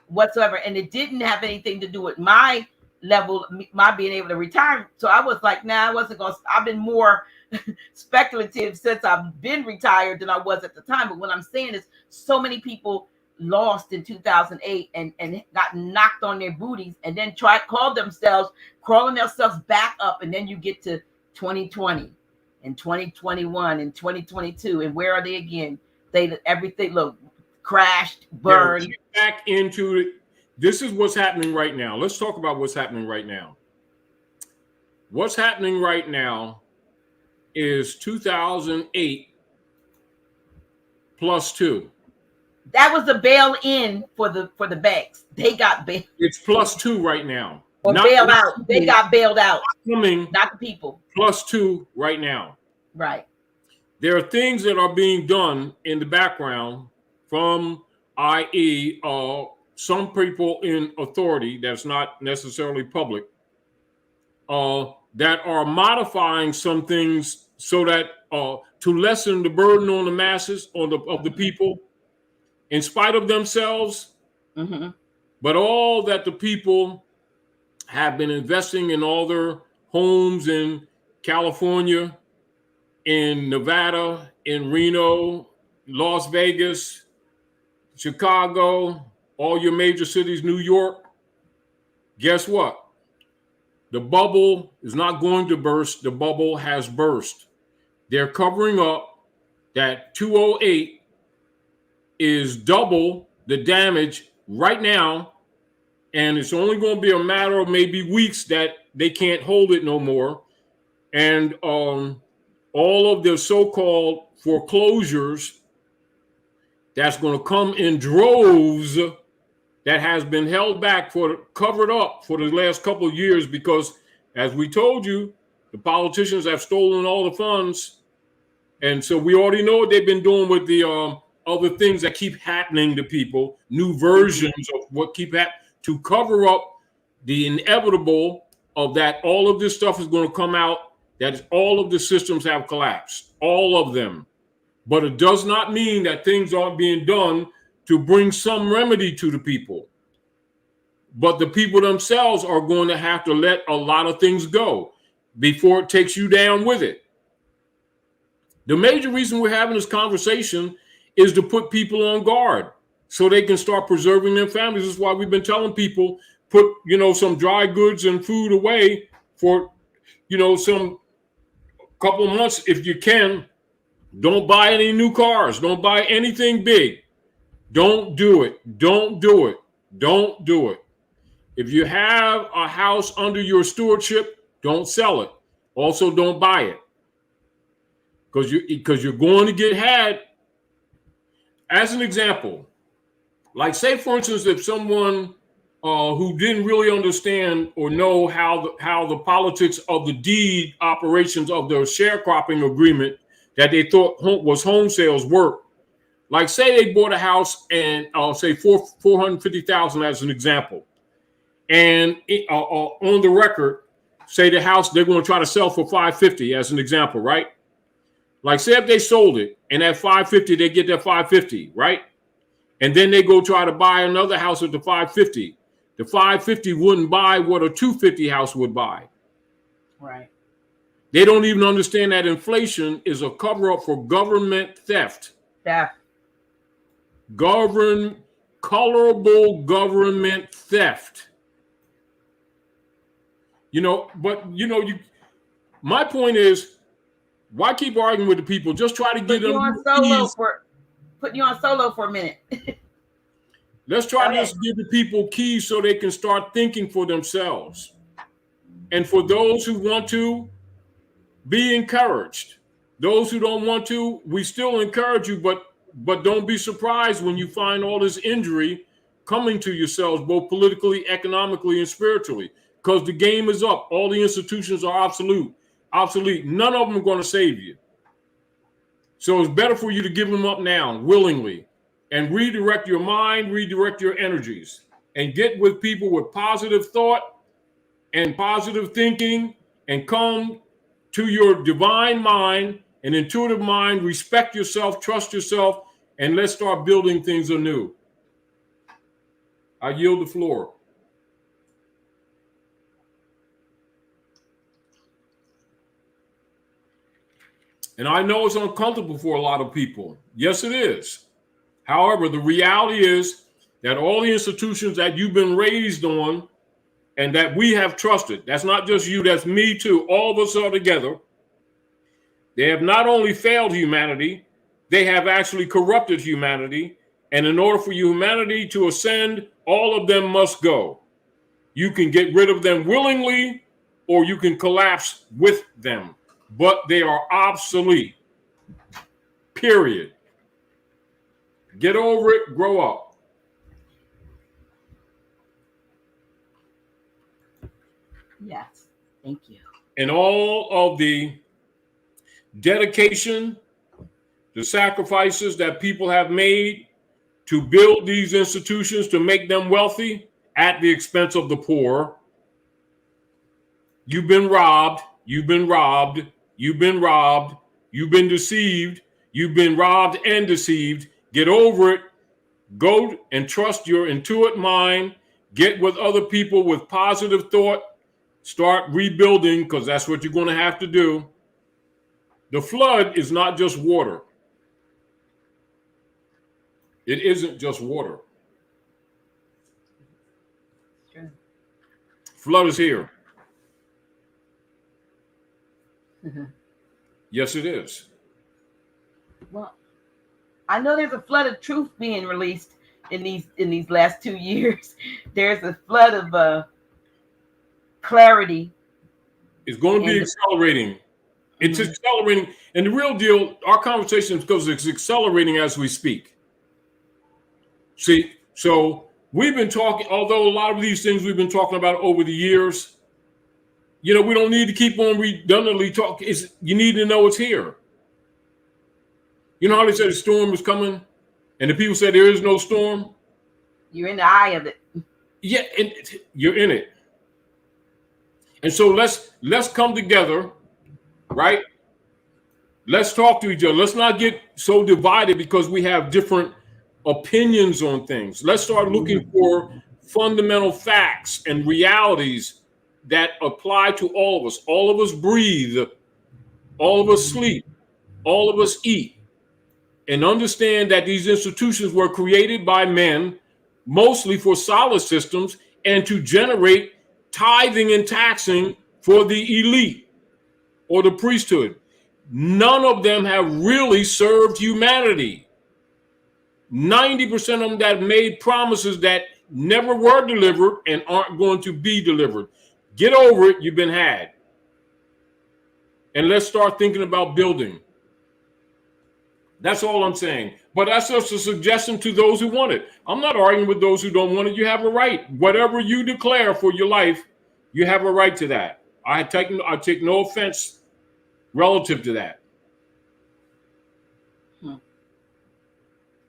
whatsoever. And it didn't have anything to do with my level, my being able to retire. So I was like, nah, I wasn't going to. I've been more speculative since I've been retired than I was at the time. But what I'm saying is, so many people lost in 2008 and got knocked on their booties, and then crawling themselves back up. And then you get to 2020 and 2021 and 2022. And where are they again? Everything crashed, burned. Back into This is what's happening right now. Let's talk about what's happening right now. What's happening right now is 2008 plus 2. That was the bail in for the banks. They got bailed. It's plus 2 right now. Or bailed out. They got bailed out. Coming not the people. Plus 2 right now. Right. There are things that are being done in the background from, i.e., some people in authority that's not necessarily public, that are modifying some things so that to lessen the burden on the masses of the people, in spite of themselves. Mm-hmm. But all that the people have been investing in all their homes in California, in Nevada, in Reno, Las Vegas, Chicago, all your major cities, New York. Guess what? The bubble is not going to burst. The bubble has burst. They're covering up that 208 is double the damage right now, and it's only going to be a matter of maybe weeks that they can't hold it no more. And all of the so-called foreclosures that's going to come in droves that has been held back covered up for the last couple of years because, as we told you, the politicians have stolen all the funds. And so we already know what they've been doing with the other things that keep happening to people, new versions of what keep happening to cover up the inevitable of that all of this stuff is going to come out, that all of the systems have collapsed, all of them. But it does not mean that things aren't being done to bring some remedy to the people. But the people themselves are going to have to let a lot of things go before it takes you down with it. The major reason we're having this conversation is to put people on guard so they can start preserving their families. This is why we've been telling people, put, some dry goods and food away for, some couple months if you can. Don't buy any new cars. Don't buy anything big. Don't do it. Don't do it. Don't do it. If you have a house under your stewardship, don't sell it. Also, don't buy it. Because you're going to get had. As an example, like say, for instance, if someone who didn't really understand or know how the politics of the deed operations of the sharecropping agreement that they thought was home sales work. Like say they bought a house and say $450,000 as an example. And on the record, say the house they're going to try to sell for $550 as an example, right? Like say if they sold it and at $550 they get that $550, right? And then they go try to buy another house at the $550. The $550 wouldn't buy what a $250 house would buy. Right. They don't even understand that inflation is a cover-up for government theft. Theft. Colorable government theft. My point is, why keep arguing with the people? Just try to get them put you on solo for a minute. Let's try to just give the people keys so they can start thinking for themselves. And for those who want to, be encouraged. Those who don't want to, we still encourage you, but don't be surprised when you find all this injury coming to yourselves, both politically, economically, and spiritually, because the game is up. All the institutions are obsolete. None of them are going to save you. So it's better for you to give them up now, willingly, and redirect your mind, redirect your energies, and get with people with positive thought and positive thinking, and come to your divine mind and intuitive mind, respect yourself, trust yourself, and let's start building things anew. I yield the floor. And I know it's uncomfortable for a lot of people. Yes, it is. However, the reality is that all the institutions that you've been raised on and that we have trusted, that's not just you, that's me too, all of us are together. They have not only failed humanity, they have actually corrupted humanity. And in order for humanity to ascend, All of them must go. You can get rid of them willingly, or you can collapse with them, but they are obsolete. Period. Get over it, grow up. Yes, thank you. And all of the dedication, the sacrifices that people have made to build these institutions to make them wealthy at the expense of the poor. You've been robbed. You've been robbed. You've been robbed. You've been deceived. You've been robbed and deceived. Get over it. Go and trust your intuitive mind. Get with other people with positive thought. Start rebuilding, because that's what you're going to have to do. The flood is not just water. It isn't just water. True. Flood is here. Mm-hmm. Yes, it is. Well, I know there's a flood of truth being released in these last 2 years. There's a flood of clarity. It's going to be accelerating. It's accelerating. And the real deal, our conversation, because it's accelerating as we speak. See, so we've been talking, although a lot of these things we've been talking about over the years, we don't need to keep on redundantly talking. You need to know it's here. You know how they said the storm is coming? And the people said there is no storm? You're in the eye of it. Yeah, and you're in it. And so let's come together, right? Let's talk to each other. Let's not get so divided because we have different opinions on things. Let's start looking for fundamental facts and realities that apply to all of us. All of us breathe. All of us sleep. All of us eat. And understand that these institutions were created by men, mostly for solid systems and to generate tithing and taxing for the elite or the priesthood. None of them have really served humanity. 90% of them that made promises that never were delivered and aren't going to be delivered. Get over it. You've been had. And let's start thinking about building. That's all I'm saying. But that's just a suggestion to those who want it. I'm not arguing with those who don't want it. You have a right. Whatever you declare for your life, you have a right to that. I take no offense relative to that.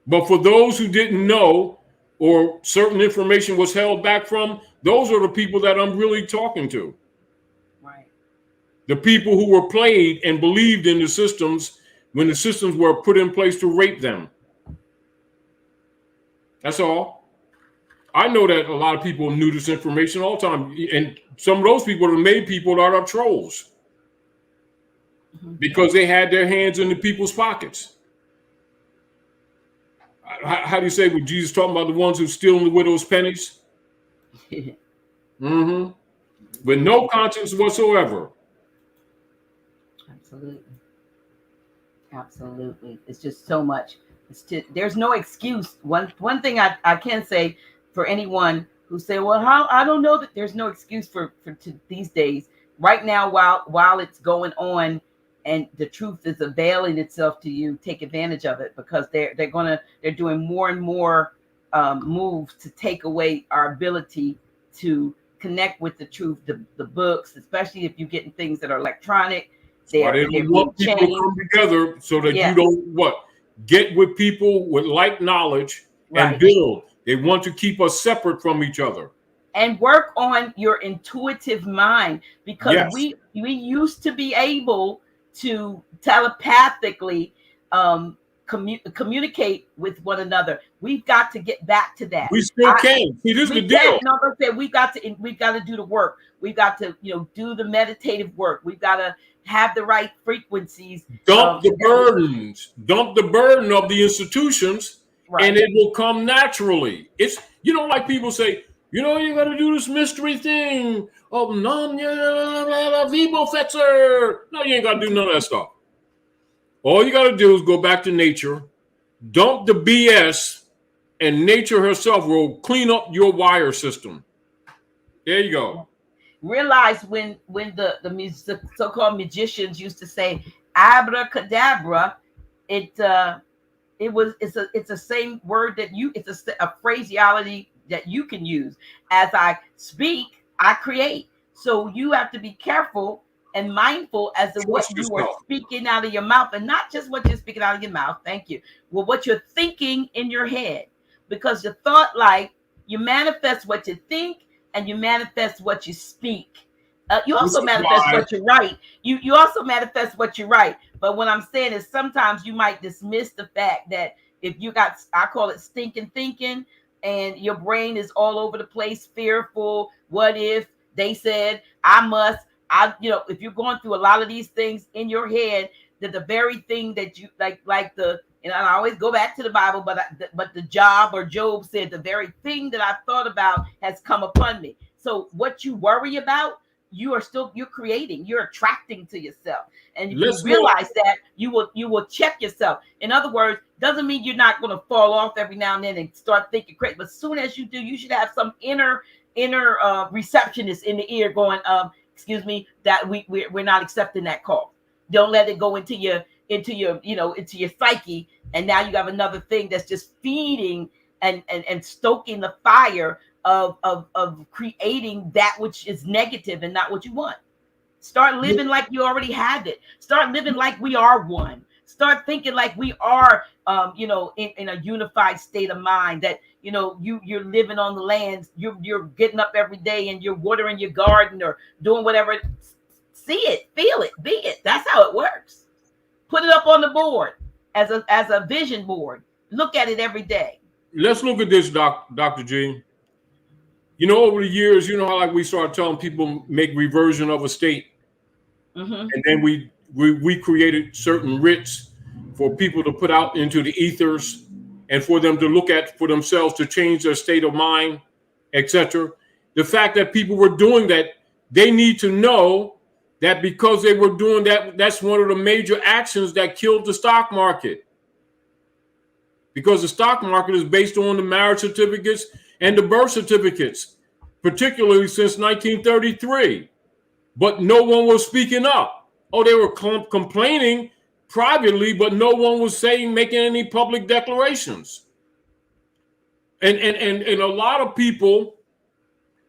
But for those who didn't know or certain information was held back from, those are the people that I'm really talking to. Right. The people who were played and believed in the systems when the systems were put in place to rape them. That's all. I know that a lot of people knew this information all the time. And some of those people that made people that are trolls. Because they had their hands in the people's pockets. How do you say when Jesus talking about the ones who steal the widow's pennies? With no conscience whatsoever. Absolutely. It's just so much. There's no excuse. One thing I can say for anyone who say, well, how I don't know, that there's no excuse for these days. Right now, while it's going on and the truth is availing itself to you, take advantage of it, because they're doing more and more moves to take away our ability to connect with the truth, the books, especially if you're getting things that are electronic. They want people to come together so that you don't get with people with like knowledge and build. They want to keep us separate from each other. And work on your intuitive mind, because we used to be able to telepathically communicate with one another. We've got to get back to that. We still can. See, this is the deal. No, I'm say we've got to do the work. We've got to do the meditative work. We've got to have the right frequencies. Dump the burdens. Dump the burden of the institutions, and it will come naturally. It's like people say, you got to do this mystery thing of vivo fetzer. No, you ain't got to do none of that stuff. All you got to do is go back to nature, dump the BS, and nature herself will clean up your wire system. There you go. Realize when the so-called magicians used to say abracadabra, it's a same word that it's a phraseology that you can use. As I speak, I create. So you have to be careful and mindful as to what Trust you are yourself. speaking out of your mouth, and not just what you're speaking out of your mouth. Thank you. Well, what you're thinking in your head, because your thought life, you manifest what you think, and you manifest what you speak. You This also is manifest why what you write. You also manifest what you write. But what I'm saying is sometimes you might dismiss the fact that if you got, I call it stinking thinking, and your brain is all over the place, fearful. What if they said I must? If you're going through a lot of these things in your head, that the very thing that you like the, and I always go back to the Bible, but the Job said, the very thing that I thought about has come upon me. So what you worry about, you're creating, you're attracting to yourself. And if you let's look. realize that, you will check yourself. In other words, doesn't mean you're not going to fall off every now and then and start thinking crazy. But as soon as you do, you should have some inner receptionist in the ear going, excuse me, that we're not accepting that call. Don't let it go into your psyche, and now you have another thing that's just feeding and stoking the fire of creating that which is negative and not what you want. Start living like you already have it. Start living like we are one. Start thinking like we are in a unified state of mind, that you're living on the land. You're getting up every day and you're watering your garden or doing whatever. See it, feel it, be it. That's how it works. Put it up on the board as a vision board. Look at it every day. Let's look at this, Dr. G. Over the years, how like we started telling people make reversion of a state, Mm-hmm. and then we created certain writs for people to put out into the ethers, and for them to look at for themselves to change their state of mind, etc. The fact that people were doing that, they need to know that because they were doing that, that's one of the major actions that killed the stock market. Because the stock market is based on the marriage certificates and the birth certificates, particularly since 1933. But no one was speaking up. Oh, they were complaining privately, but no one was making any public declarations. And a lot of people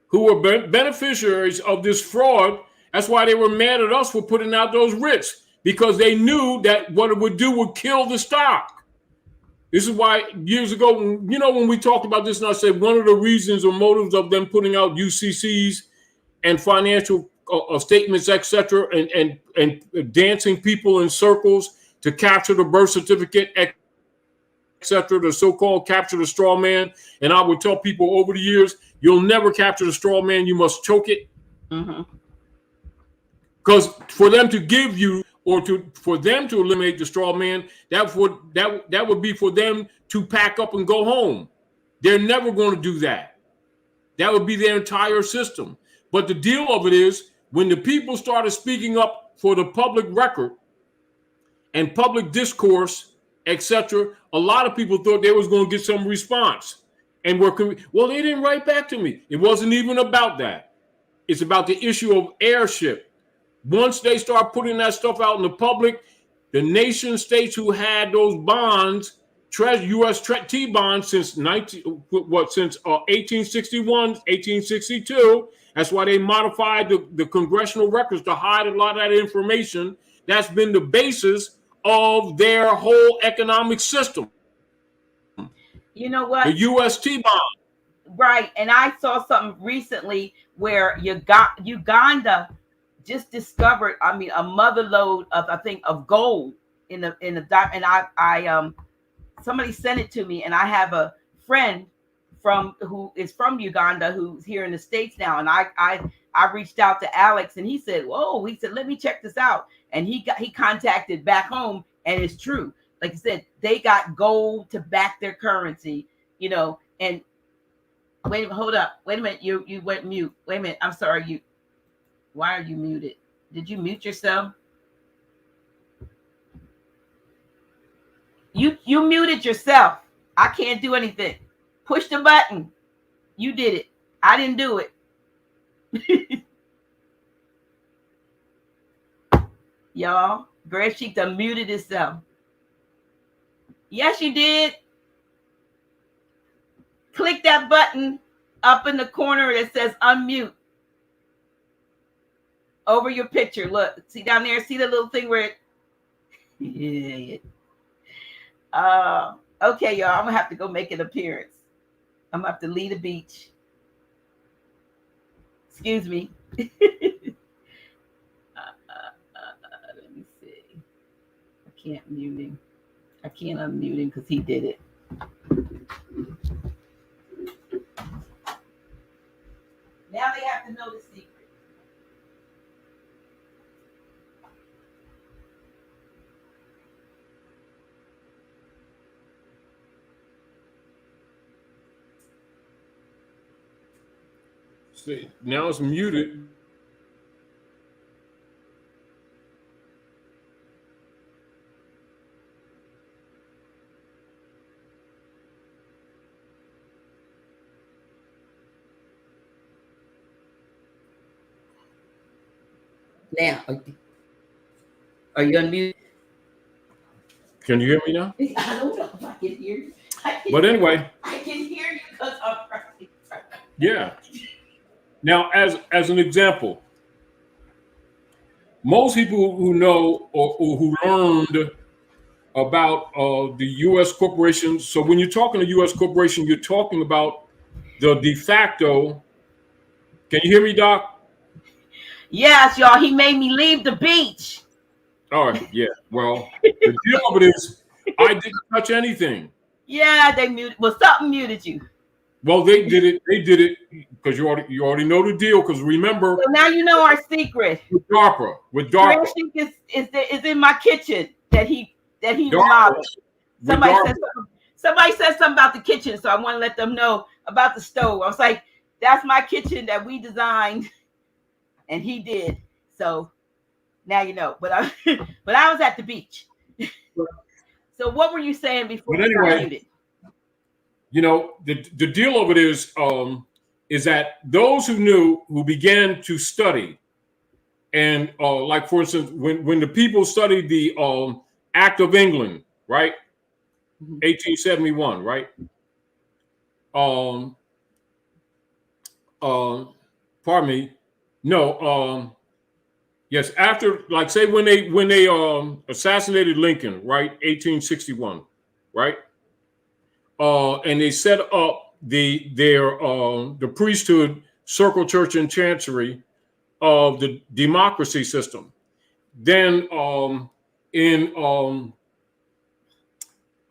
who were beneficiaries of this fraud, that's why they were mad at us for putting out those writs, because they knew that what it would do would kill the stock. This is why years ago, when we talked about this, and I said one of the reasons or motives of them putting out UCCs and financial statements, etc., and dancing people in circles to capture the birth certificate, etc., the so-called capture the straw man. And I would tell people over the years, you'll never capture the straw man. You must choke it. Mm-hmm. Because for them to give you, or for them to eliminate the straw man, that would be for them to pack up and go home. They're never going to do that. That would be their entire system. But the deal of it is, when the people started speaking up for the public record and public discourse, etc., a lot of people thought they was going to get some response. And well, they didn't write back to me. It wasn't even about that. It's about the issue of heirship. Once they start putting that stuff out in the public, the nation states who had those bonds, U.S. T bonds since 1861, 1862. That's why they modified the congressional records to hide a lot of that information. That's been the basis of their whole economic system. You know what? The U.S. T bond. Right. And I saw something recently where Uganda just discovered, a mother lode of gold in the and I somebody sent it to me, and I have a friend who is from Uganda who's here in the States now, and I reached out to Alex, and he said, let me check this out, and he contacted back home, and it's true. Like I said, they got gold to back their currency, and wait, hold up, wait a minute, you went mute. Wait a minute, I'm sorry, why are you muted? Did you mute yourself? You muted yourself. I can't do anything. Push the button. You did it. I didn't do it. Y'all, Grand Sheik done muted itself. Yes, you did. Click that button up in the corner that says unmute over your picture. Look, see down there? See the little thing where it... Okay, y'all, I'm going to have to go make an appearance. I'm going to have to leave the beach. Excuse me. Let me see. I can't mute him. I can't unmute him because he did it. Now they have to know the secret. See, now it's muted. Now, are you unmuted? Can you hear me now? I don't know if I can hear you. But anyway, I can hear you because I'm right. yeah. Now, as an example, most people who know or who learned about the U.S. corporation. So when you're talking to U.S. corporation, you're talking about the de facto. Can you hear me, Doc? Yes, y'all. He made me leave the beach. All right. Yeah. Well, the deal of it is, I didn't touch anything. Yeah, they muted. Well, something muted you. Well, they did it. They did it because you already know the deal. Because remember, So now you know our secret. with DARPA. Grand Sheik is in my kitchen that he remodeled. Somebody said something about the kitchen, so I want to let them know about the stove. I was like, that's my kitchen that we designed, and he did. So now you know. But I was at the beach. So what were you saying before you got muted? You know, the deal of it is that those who began to study, and like for instance, when the people studied the Act of England, right, 1871, right, pardon me, no, yes, after, like, say when they assassinated Lincoln, right, 1861, right. And they set up the priesthood, circle, church, and chancery of the democracy system. Then in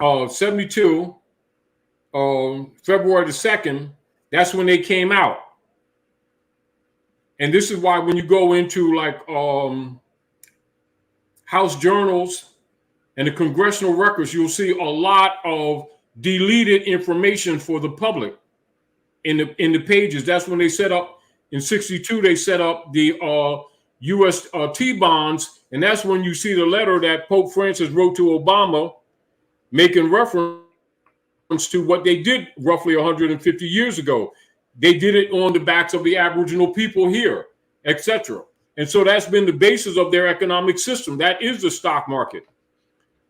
72, February the 2nd, that's when they came out. And this is why when you go into like House journals and the congressional records, you'll see a lot of deleted information for the public in the pages. That's when they set up in 62. They set up the U.S. T-bonds, and that's when you see the letter that Pope Francis wrote to Obama, making reference to what they did roughly 150 years ago. They did it on the backs of the Aboriginal people here, etc. And so that's been the basis of their economic system. That is the stock market.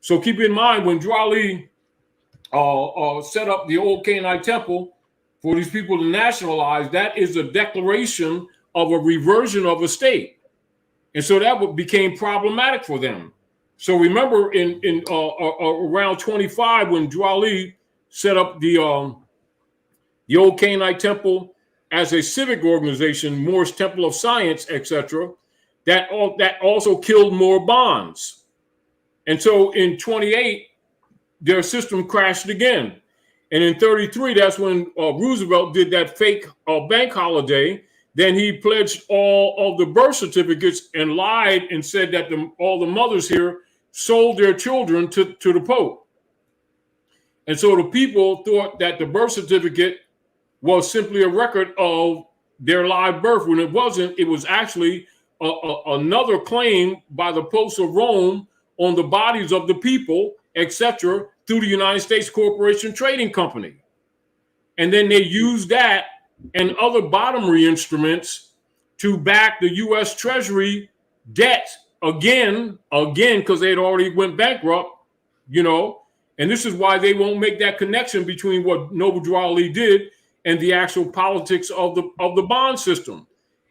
So keep in mind, when Dwali set up the old Canaanite temple for these people to nationalize, that is a declaration of a reversion of a state. And so that became problematic for them. So remember in around 25, when Dwali set up the old Canaanite temple as a civic organization, Moorish Temple of Science, etc., that also killed more bonds. And so in 28, their system crashed again. And in 33, that's when Roosevelt did that fake bank holiday. Then he pledged all of the birth certificates and lied and said that all the mothers here sold their children to the Pope. And so the people thought that the birth certificate was simply a record of their live birth, when it wasn't. It was actually another claim by the popes of Rome on the bodies of the people, etc., through the United States Corporation Trading Company. And then they use that and other bottomry instruments to back the U.S. Treasury debt again, because they'd already went bankrupt, and this is why they won't make that connection between what Noble Drew Ali did and the actual politics of the bond system.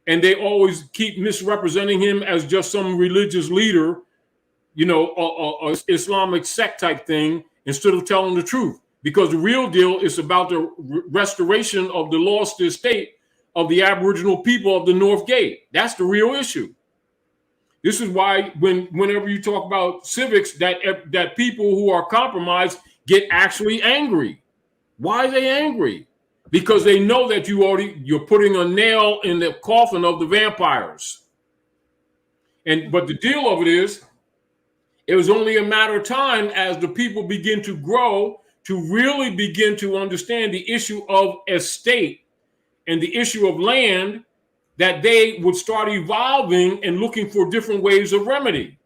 And they always keep misrepresenting him as just some religious leader, a Islamic sect type thing, instead of telling the truth. Because the real deal is about the restoration of the lost estate of the Aboriginal people of the North Gate. That's the real issue. This is why whenever you talk about civics, that people who are compromised get actually angry. Why are they angry? Because they know that you're putting a nail in the coffin of the vampires. But the deal of it is, it was only a matter of time as the people begin to grow to really begin to understand the issue of estate and the issue of land, that they would start evolving and looking for different ways of remedy.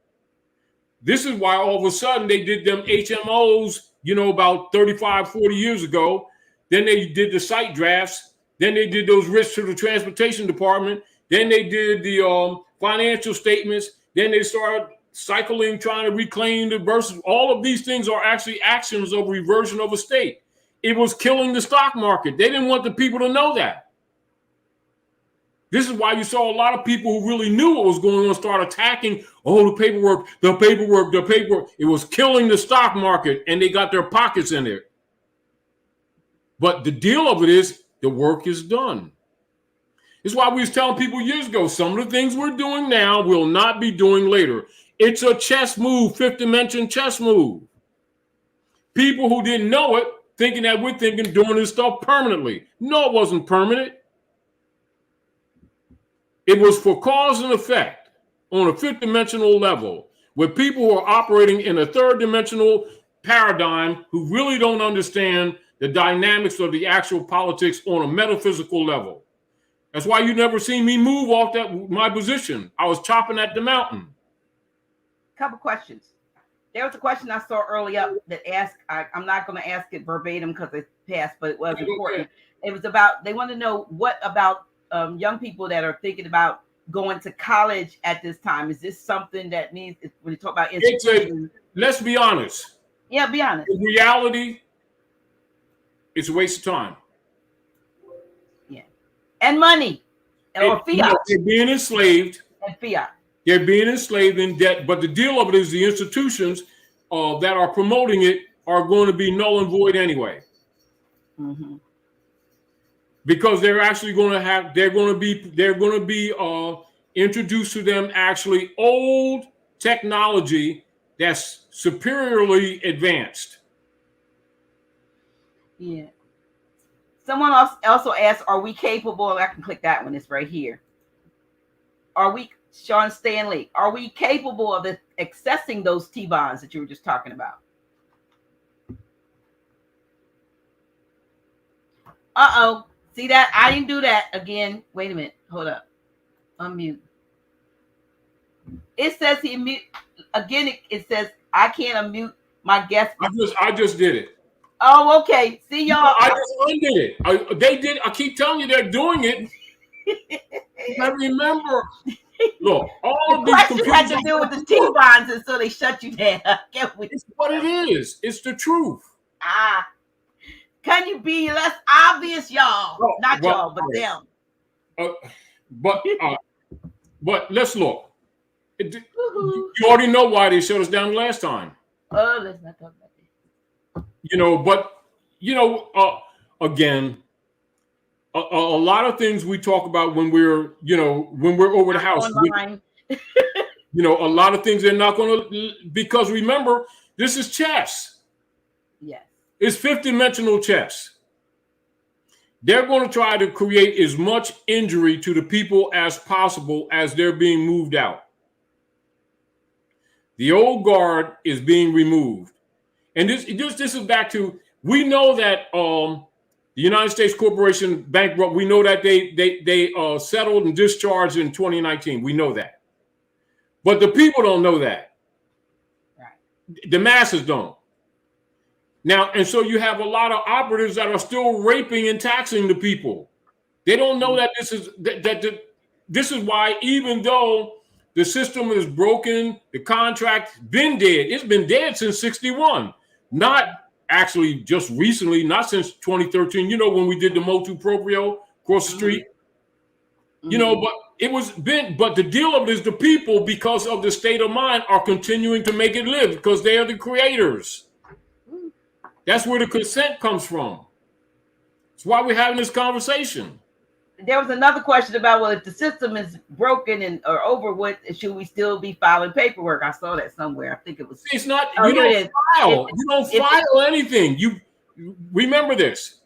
This is why all of a sudden they did them HMOs, about 35, 40 years ago. Then they did the site drafts. Then they did those risks to the transportation department. Then they did the financial statements. Then they started cycling, trying to reclaim the versus. All of these things are actually actions of reversion of estate. It was killing the stock market. They didn't want the people to know that. This is why you saw a lot of people who really knew what was going on start attacking, the paperwork. It was killing the stock market, and they got their pockets in there. But the deal of it is the work is done. This is why we was telling people years ago, some of the things we're doing now will not be doing later. It's a chess move, fifth dimension chess move. People who didn't know it, thinking that we're doing this stuff permanently. No, it wasn't permanent. It was for cause and effect on a fifth dimensional level, where people who are operating in a third dimensional paradigm who really don't understand the dynamics of the actual politics on a metaphysical level. That's why you never seen me move off my position. I was chopping at the mountain. Couple questions. There was a question I saw earlier that asked, I'm not going to ask it verbatim because it passed, but it was important. It was about, they want to know what about young people that are thinking about going to college at this time. Is this something that needs, when you talk about institutions? Let's be honest. Yeah, be honest. In reality, it's a waste of time. Yeah. And money. Or fiat. They're being enslaved. And fiat. They're being enslaved in debt. But the deal of it is the institutions that are promoting it are going to be null and void anyway. Mm-hmm. Because they're actually going to be introduced to them actually old technology that's superiorly advanced. Yeah. Someone else also asked, are we capable? I can click that one. It's right here. Sean Stanley, are we capable of accessing those T-bonds that you were just talking about? Uh-oh. See that? I didn't do that again. Wait a minute. Hold up. Unmute. It says he mute again. It says I can't unmute my guest. I just did it. Oh, okay. See y'all. I just undid it. They did. I keep telling you they're doing it. I remember. Look, all of these computers had to do with the T-bonds, and so they shut you down. It's what it is. It's the truth. Can you be less obvious, y'all? Not y'all, but them. But let's look. You already know why they shut us down last time. Let's not talk about that. Again, a lot of things we talk about when we're over the house. A lot of things they're not going to, because remember, this is chess. Yes. It's fifth dimensional chess. They're going to try to create as much injury to the people as possible as they're being moved out. The old guard is being removed. And this is back to, we know that the United States Corporation bankrupt. We know that they settled and discharged in 2019. We know that. But the people don't know that. Right. The masses don't. Now, and so you have a lot of operatives that are still raping and taxing the people. They don't know that this is why, even though the system is broken, the contract's been dead. It's been dead since 61. Not actually just recently, not since 2013. You know, when we did the motu proprio across the street. You know, but but the deal of it is the people, because of the state of mind, are continuing to make it live because they are the creators. That's where the consent comes from. That's why we're having this conversation. There was another question about, well, if the system is broken or over with, should we still be filing paperwork? I saw that somewhere. I think it was. It's not. You don't file. You don't file anything. You remember this.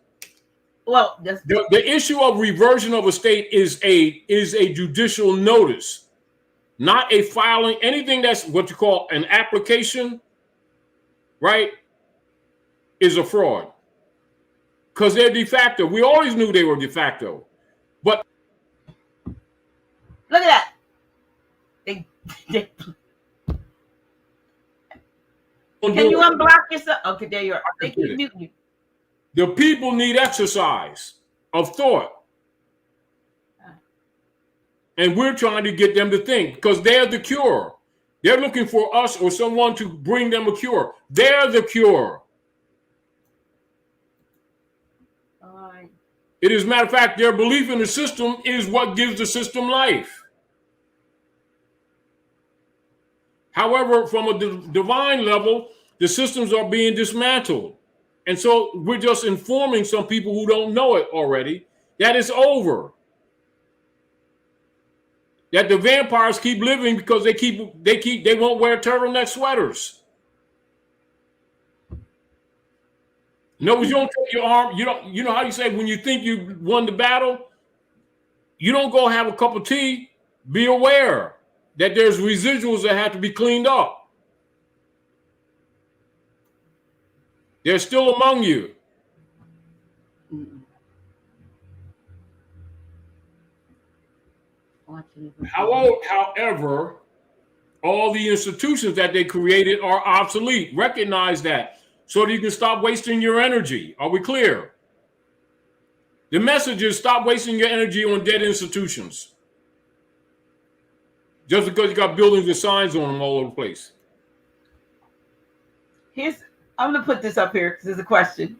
Well, the issue of reversion of estate is a judicial notice, not a filing. Anything that's what you call an application, right, is a fraud. Because they're de facto. We always knew they were de facto. But look at that. Can you unblock yourself? Okay, there you are. They keep muting you. The people need exercise of thought. And we're trying to get them to think, because they're the cure. They're looking for us or someone to bring them a cure. They're the cure. It is, matter of fact, their belief in the system is what gives the system life. However, from a divine level, the systems are being dismantled. And so we're just informing some people who don't know it already that it's over. That the vampires keep living because they won't wear turtleneck sweaters. No, you don't take your arm. You know how you say when you think you won the battle, you don't go have a cup of tea. Be aware that there's residuals that have to be cleaned up. They're still among you. However, all the institutions that they created are obsolete. Recognize that, so that you can stop wasting your energy. Are we clear? The message is stop wasting your energy on dead institutions. Just because you got buildings with signs on them all over the place. I'm going to put this up here because there's a question.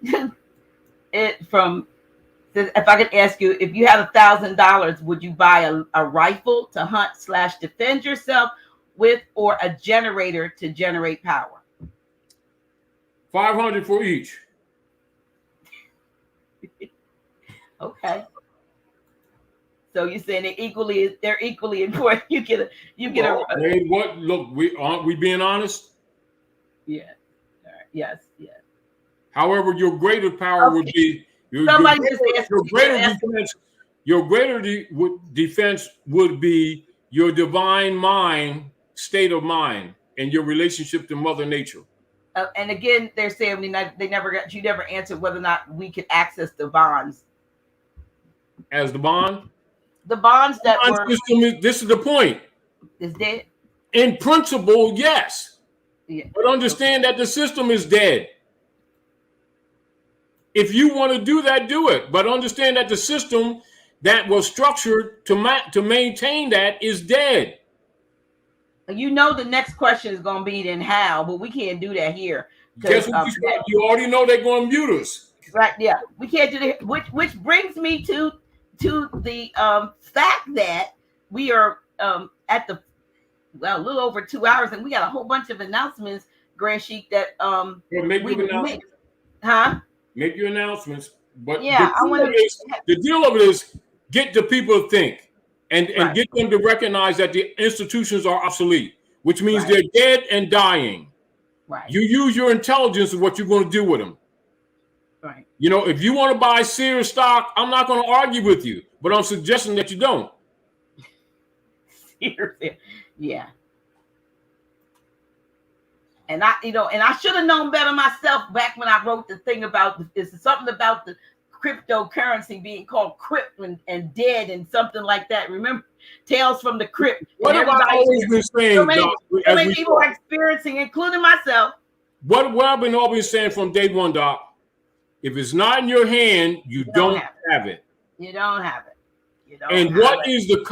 If I could ask you, if you had $1,000, would you buy a rifle to hunt / defend yourself with, or a generator to generate power? $500 for each. Okay. So you're saying they're equally important. You get Hey, what? Look, aren't we being honest? Yeah. All right. Yes. However, your greater power would be your greater defense would be your divine mind, state of mind, and your relationship to Mother Nature. And again, they're saying you never answered whether or not we could access the bonds. As the bond? The bonds that were... This is the point. Is dead? In principle, yes. Yeah. But understand that the system is dead. If you want to do that, do it. But understand that the system that was structured to maintain that is dead. You know the next question is going to be then how, but we can't do that here. Guess what? You already know they're going to mute us. Right, yeah. We can't do that. Which brings me to the fact that we are at a little over 2 hours, and we got a whole bunch of announcements, Grand Sheik, that make your announcements. But yeah, the deal of it is get the people to think and get them to recognize that the institutions are obsolete, which means they're dead and dying. Right. You use your intelligence of what you're going to do with them. Right. You know, if you want to buy Sears stock, I'm not going to argue with you, but I'm suggesting that you don't. Yeah. And I should have known better myself back when I wrote the thing about something about the cryptocurrency being called crypt and dead and something like that. Remember Tales from the Crypt? What have I always been saying? So many people are experiencing, including myself, what I've been always saying from day one, Doc, if it's not in your hand, you don't have it. You don't have it. You don't and have what it. is the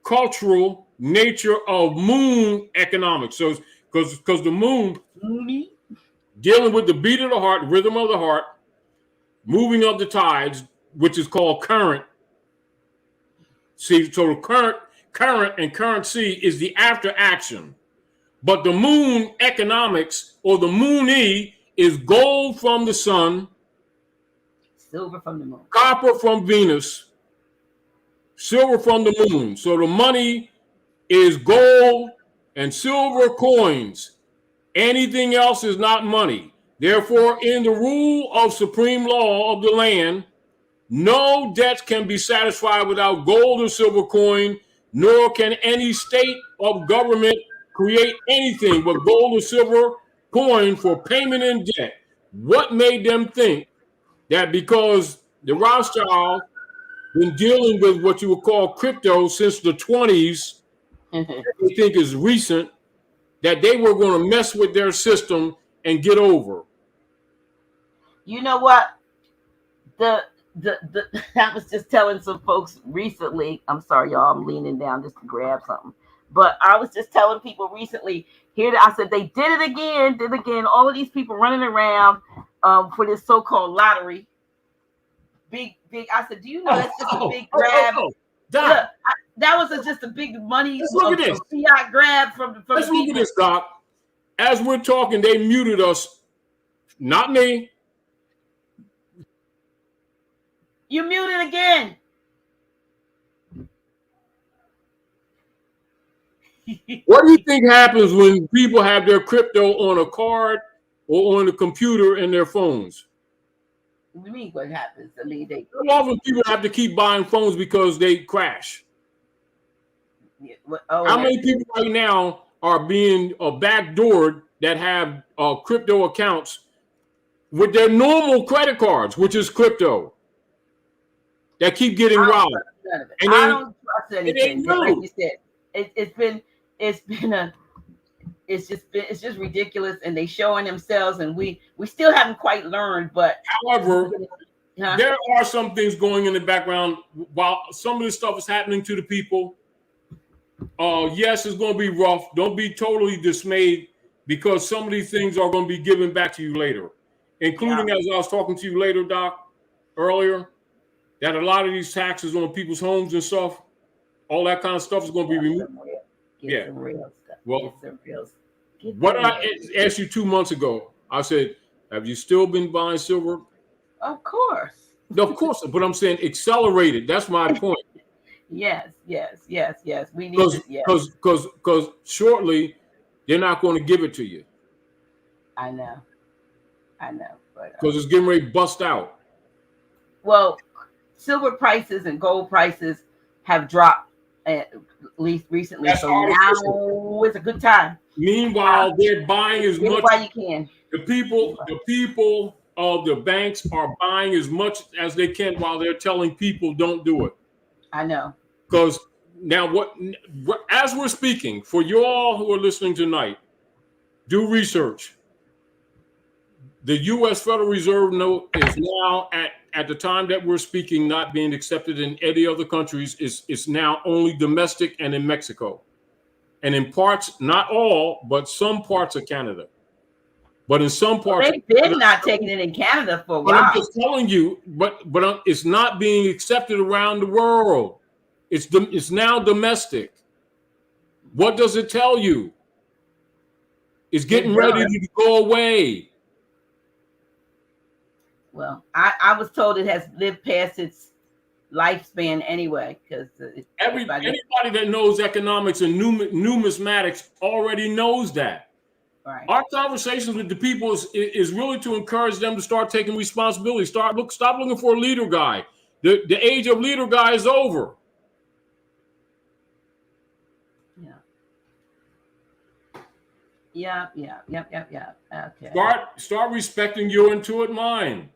cultural nature of moon economics? So, because the moon dealing with the beat of the heart, rhythm of the heart, moving of the tides, which is called current. See, so the current and currency is the after action. But the moon economics, or the moon-e, is gold from the sun, silver from the moon, copper from Venus, silver from the moon. So the money is gold and silver coins. Anything else is not money. Therefore, in the rule of supreme law of the land, no debts can be satisfied without gold or silver coin, nor can any state of government create anything but gold or silver coin for payment in debt. What made them think that because the Rothschilds been dealing with what you would call crypto since the 20s, they think is recent, that they were going to mess with their system and get over? You know what? I was just telling some folks recently. I'm sorry, y'all. I'm leaning down just to grab something. But I was just telling people recently here that I said they did it again. All of these people running around for this so-called lottery. Big. I said, do you know that's just a big grab? Look, that was just a big money. Let's look at this. Fiat grab from Let's the look people. at this, Doc. As we're talking, they muted us. Not me. You muted again. What do you think happens when people have their crypto on a card or on the computer in their phones? What do you mean what happens? I mean, often people have to keep buying phones because they crash. Yeah, how many people right now are being backdoored that have crypto accounts with their normal credit cards, which is crypto, that keep getting robbed? I don't trust anything. Like you said, it's just ridiculous, and they showing themselves, and we still haven't quite learned. But however, there are some things going in the background while some of this stuff is happening to the people. Yes, it's going to be rough. Don't be totally dismayed, because some of these things are going to be given back to you later, including, as I was talking to you later, Doc, earlier, that a lot of these taxes on people's homes and stuff, all that kind of stuff is going to be removed. Get some real stuff. Well, what I asked you 2 months ago, I said, have you still been buying silver? Of course. Of course, but I'm saying accelerated. That's my point. Yes. We need because shortly they're not going to give it to you. I know, because it's getting ready to bust out. Well, silver prices and gold prices have dropped at least recently. That's so now it's a good time. Meanwhile, they're buying as much. While you can. The people of the banks are buying as much as they can while they're telling people don't do it. I know. Because now, as we're speaking, for you all who are listening tonight, do research. The U.S. Federal Reserve note is now at the time that we're speaking, not being accepted in any other countries. It's now only domestic and in Mexico, and in parts, not all, but some parts of Canada. But in some parts, they've been not taking it in Canada for a while. But I'm just telling you, but it's not being accepted around the world. It's now domestic. What does it tell you? It's getting ready to go away. Well, I was told it has lived past its lifespan anyway, because anybody that knows economics and numismatics already knows that. Right. Our conversations with the people is really to encourage them to start taking responsibility. Stop looking for a leader guy. The age of leader guy is over. Yeah. Okay. Start respecting your intuitive mind.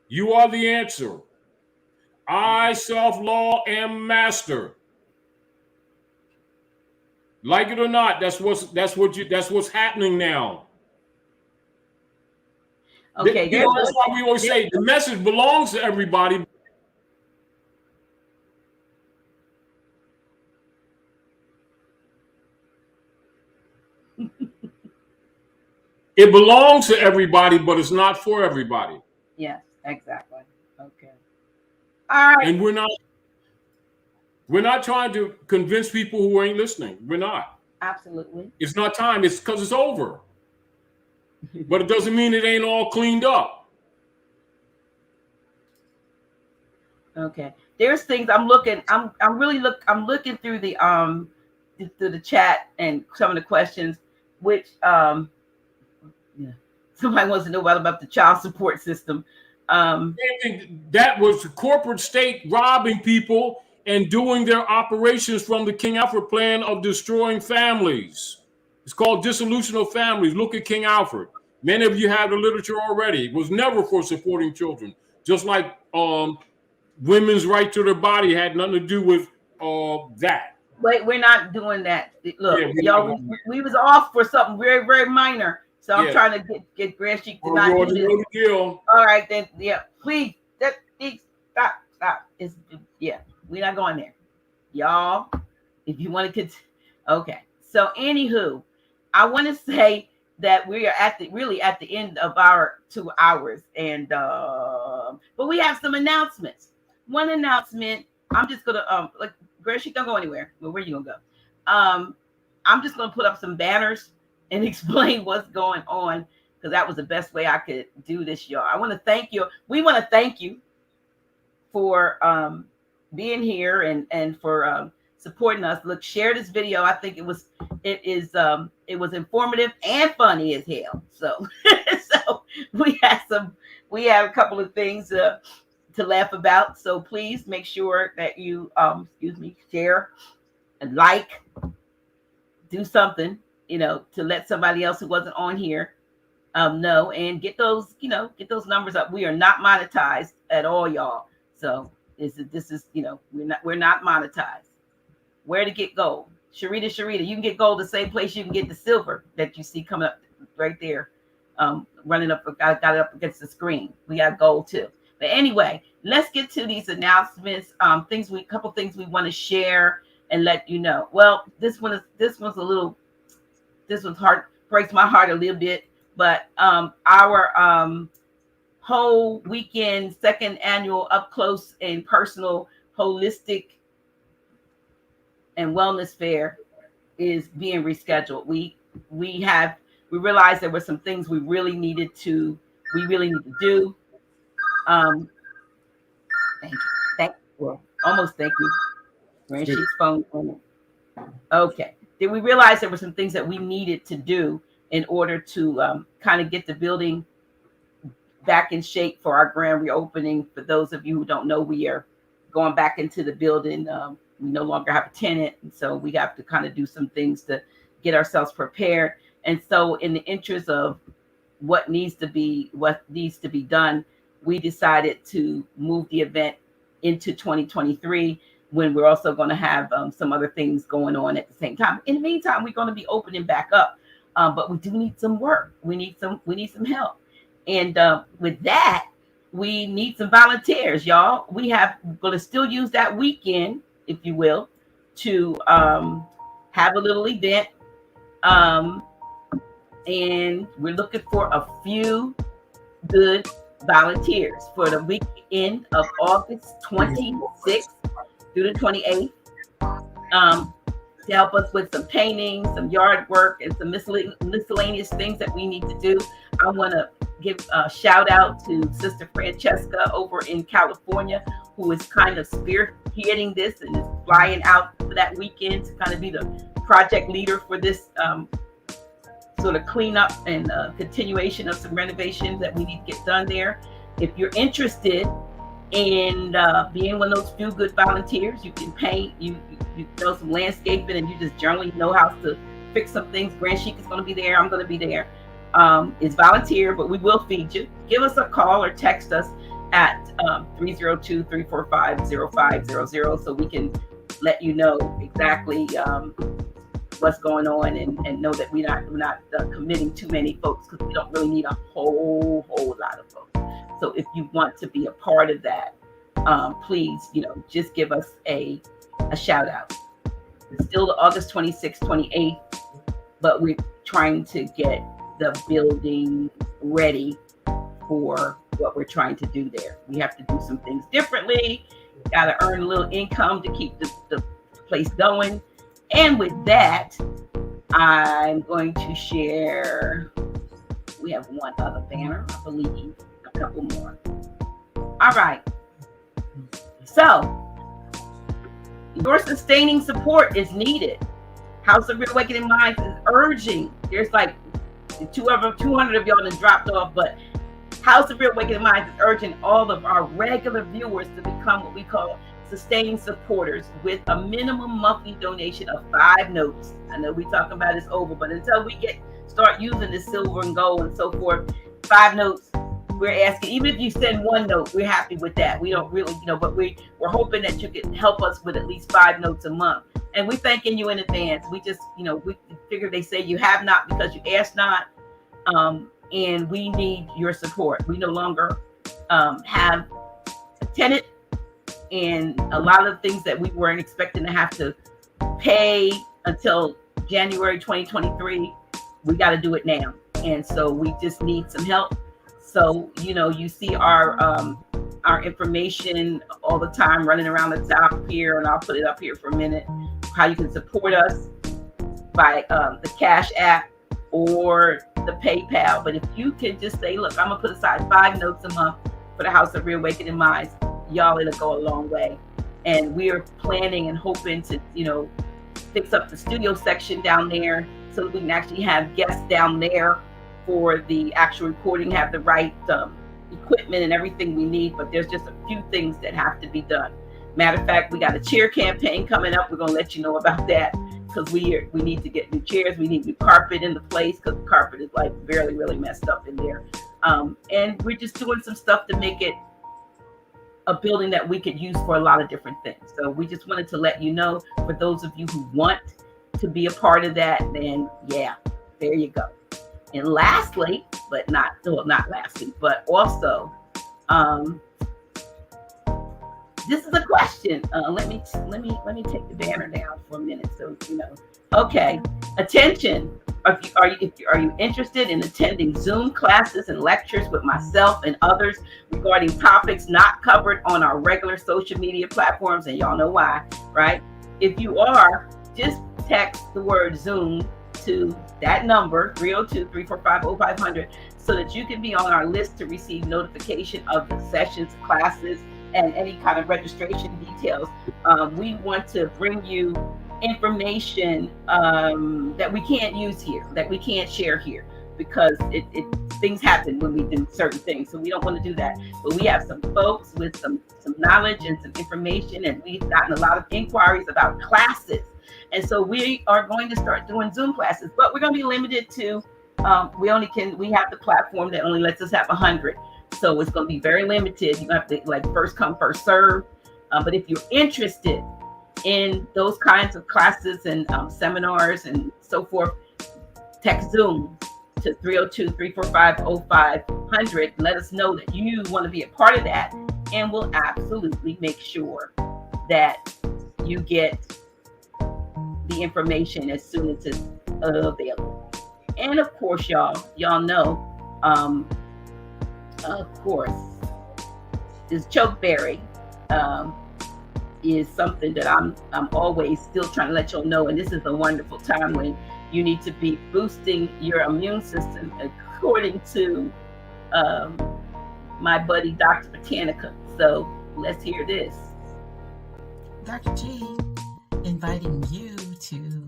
You are the answer. I, self-law, am master. Like it or not, that's what's happening now. Okay, You know, that's why we always say the message belongs to everybody. It belongs to everybody, but it's not for everybody. Yes, exactly. Okay. All right. And we're not trying to convince people who ain't listening. We're not. Absolutely. It's not time. It's because it's over. But it doesn't mean it ain't all cleaned up. Okay. There's things I'm looking. I'm looking through the chat and some of the questions, which yeah. Somebody wants to know about the child support system. That was the corporate state robbing people and doing their operations from the King Alfred plan of destroying families. It's called dissolution of families. Look at King Alfred. Many of you have the literature already. It was never for supporting children. Just like women's right to their body had nothing to do with that. Wait, we're not doing that. Look, Yeah, y'all, we was off for something very, very minor. So I'm trying to get Grand Sheik to not do this. All right, then, yeah, please, stop. We're not going there, y'all. If you want to okay. So, anywho, I want to say that we are really at the end of our 2 hours, and but we have some announcements. One announcement, I'm just gonna like Grand Sheik, don't go anywhere. Well, where you gonna go? I'm just gonna put up some banners and explain what's going on, because that was the best way I could do this, y'all. I want to thank you. We want to thank you for being here and for supporting us. Look, share this video. I think it was informative and funny as hell. So so we have a couple of things to laugh about. So please make sure that you share and like, do something, to let somebody else who wasn't on here know, and get those numbers up. We are not monetized at all, y'all. So this is we're not monetized. Where to get gold? Sharita, you can get gold the same place you can get the silver that you see coming up right there. Running up, I got it up against the screen. We got gold too. But anyway, let's get to these announcements. Couple things we want to share and let you know. Well, this one's hard, breaks my heart a little bit, but our whole weekend, second annual up close and personal holistic and wellness fair is being rescheduled. We realized there were some things we really need to do. Thank you. Grand Sheik's phone. Okay. Then we realized there were some things that we needed to do in order to kind of get the building back in shape for our grand reopening. For those of you who don't know, we are going back into the building. We no longer have a tenant, and so we have to kind of do some things to get ourselves prepared. And so, in the interest of what needs to be done, we decided to move the event into 2023, when we're also going to have some other things going on at the same time. In the meantime, we're going to be opening back up, but we do need some work. We need some help, and with that, we need some volunteers, y'all. We're going to still use that weekend, if you will, to have a little event, and we're looking for a few good volunteers for the weekend of August 26th through the 28th, to help us with some painting, some yard work, and some miscellaneous things that we need to do. I want to give a shout out to Sister Francesca over in California, who is kind of spearheading this and is flying out for that weekend to kind of be the project leader for this sort of cleanup and continuation of some renovations that we need to get done there. If you're interested in being one of those few good volunteers, you can paint, you know some landscaping, and you just generally know how to fix some things. Grand Sheik is going to be there. I'm going to be there. It's volunteer, but we will feed you. Give us a call or text us at 302-345-0500 so we can let you know exactly what's going on, and know that we're not committing too many folks, because we don't really need a whole lot of folks. So if you want to be a part of that, please, just give us a shout out. It's still the August 26th, 28th, but we're trying to get the building ready for what we're trying to do there. We have to do some things differently. Got to earn a little income to keep the place going. And with that, I'm going to share. We have one other banner, I believe, a couple more. All right. So, your sustaining support is needed. House of Reawakening Minds is urging. There's like 200 of y'all that dropped off, but House of Reawakening Minds is urging all of our regular viewers to become what we call sustaining supporters with a minimum monthly donation of 5 notes. I know we talking about this over, but until we start using the silver and gold and so forth, 5 notes. We're asking, even if you send 1 note, we're happy with that. We don't really, but we're hoping that you can help us with at least 5 notes a month. And we're thanking you in advance. We just, we figure they say you have not because you asked not. And we need your support. We no longer have a tenant, and a lot of things that we weren't expecting to have to pay until January 2023, we got to do it now. And so we just need some help. So, you see our information all the time running around the top here, and I'll put it up here for a minute, how you can support us by the Cash App or the PayPal. But if you can just say, look, I'm going to put aside 5 notes a month for the House of Reawakening Minds, y'all, it'll go a long way. And we are planning and hoping to, fix up the studio section down there so that we can actually have guests down there for the actual recording, have the right equipment and everything we need. But there's just a few things that have to be done. Matter of fact, we got a chair campaign coming up. We're going to let you know about that, because we need to get new chairs. We need new carpet in the place, because the carpet is like really, really messed up in there. And we're just doing some stuff to make it a building that we could use for a lot of different things. So we just wanted to let you know, for those of you who want to be a part of that, then yeah, there you go. And lastly, but not lastly, but also, this is a question. Let me take the banner down for a minute, so Okay, attention. Are you interested in attending Zoom classes and lectures with myself and others regarding topics not covered on our regular social media platforms? And y'all know why, right? If you are, just text the word Zoom to that number, 302-345-0500, so that you can be on our list to receive notification of the sessions, classes, and any kind of registration details. We want to bring you information that we can't use here, that we can't share here, because things happen when we do certain things. So we don't want to do that. But we have some folks with some knowledge and some information, and we've gotten a lot of inquiries about classes. And so we are going to start doing Zoom classes, but we're going to be limited to, we have the platform that only lets us have 100. So it's going to be very limited. You have to first come, first serve. But if you're interested in those kinds of classes and seminars and so forth, text Zoom to 302-345-0500. Let us know that you want to be a part of that, and we'll absolutely make sure that you get the information as soon as it's available. And of course, y'all know, of course, this chokeberry is something that I'm always still trying to let y'all know. And this is a wonderful time when you need to be boosting your immune system, according to my buddy, Dr. Botanica. So let's hear this. Dr. G, inviting you to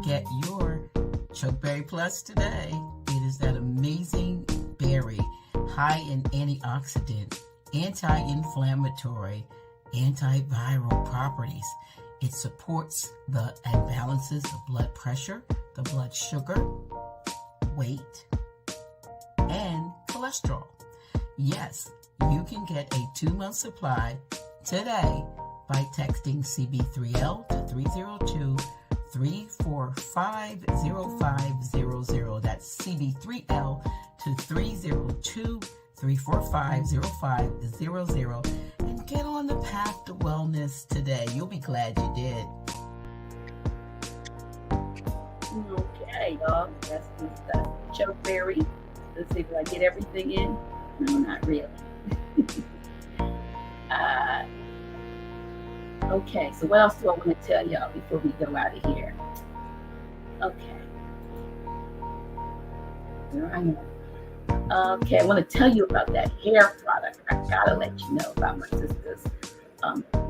get your Chokeberry Plus today. It is that amazing berry, high in antioxidant, anti-inflammatory, antiviral properties. It supports and balances the blood pressure, the blood sugar, weight, and cholesterol. Yes, you can get a 2-month supply today by texting CB3L to 3450500. That's CB3L to 302-345-0500. And get on the path to wellness today. You'll be glad you did. Okay, y'all. That's chokeberry. Let's see if I get everything in. No, not really. Okay, so what else do I want to tell y'all before we go out of here? Okay. Where I am. Okay, I want to tell you about that hair product. I gotta let you know about my sister's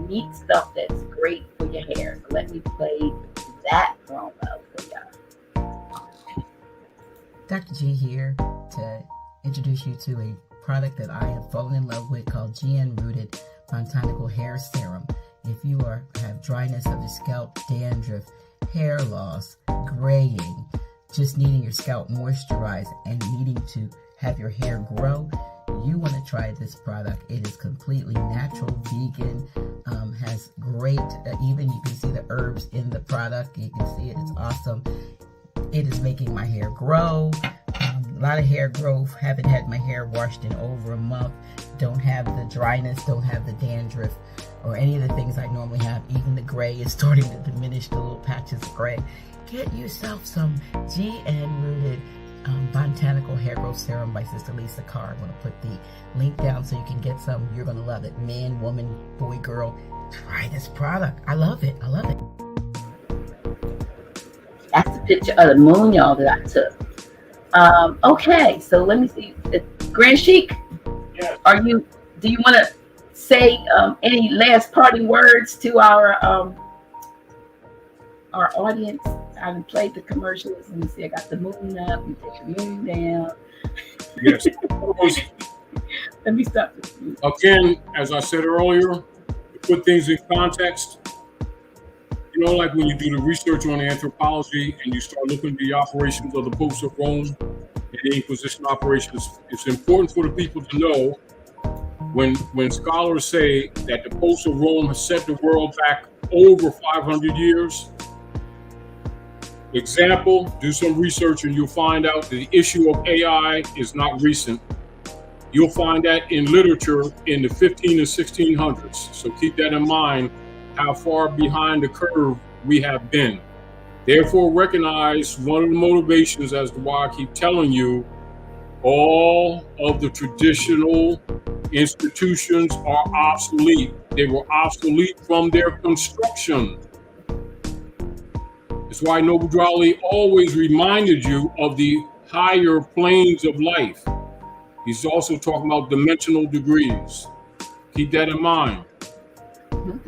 neat stuff that's great for your hair. So let me play that promo for y'all. Dr. G here to introduce you to a product that I have fallen in love with called GN Rooted Botanical Hair Serum. If you have dryness of the scalp, dandruff, hair loss, graying, just needing your scalp moisturized and needing to have your hair grow, you want to try this product. It is completely natural, vegan, has great, even you can see the herbs in the product. You can see it, it's awesome. It is making my hair grow. A lot of hair growth. Haven't had my hair washed in over a month. Don't have the dryness, don't have the dandruff or any of the things I normally have. Even the gray is starting to diminish, the little patches of gray. Get yourself some GN Rooted Botanical Hair Growth Serum by Sister Lisa Carr. I'm going to put the link down so you can get some. You're going to love it. Man, woman, boy, girl, try this product. I love it. I love it. That's the picture of the moon, y'all, that I took. Okay, so let me see. Grand Sheik, Yes. Do you want to say any last parting words to our audience? I haven't played the commercials. Let me see. I got the moon up. Let me take the moon down. Yes. Let me stop this. Again, as I said earlier, to put things in context, you know, like when you do the research on anthropology and you start looking at the operations of the Popes of Rome and the Inquisition operations, it's important for the people to know when scholars say that the Popes of Rome has set the world back over 500 years. Example, do some research and you'll find out the issue of AI is not recent. You'll find that in literature in the 15 and 1600s. So keep that in mind, how far behind the curve we have been. Therefore, recognize one of the motivations as to why I keep telling you all of the traditional institutions are obsolete. They were obsolete from their construction. That's why Noble Drawley always reminded you of the higher planes of life. He's also talking about dimensional degrees. Keep that in mind.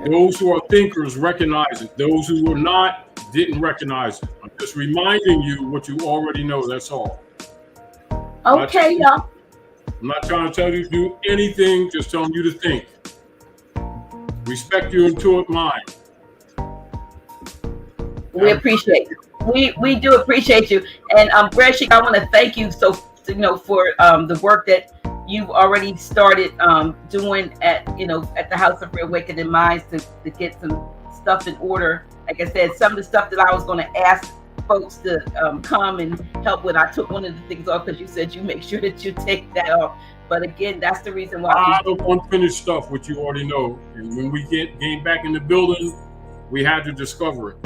Those who are thinkers recognize it. Those who are not didn't recognize it. I'm just reminding you what you already know. That's all. Okay, y'all. I'm not trying to tell you to do anything, just telling you to think. Respect your intuitive mind. We appreciate you. We do appreciate you. And Grand Sheik, I want to thank you for the work that you've already started doing at the House of Reawakening Minds to get some stuff in order. Like I said, some of the stuff that I was going to ask folks to come and help with, I took one of the things off because you said you make sure that you take that off. But again, that's the reason why. I don't unfinished stuff, which you already know. And when we came back in the building, we had to discover it.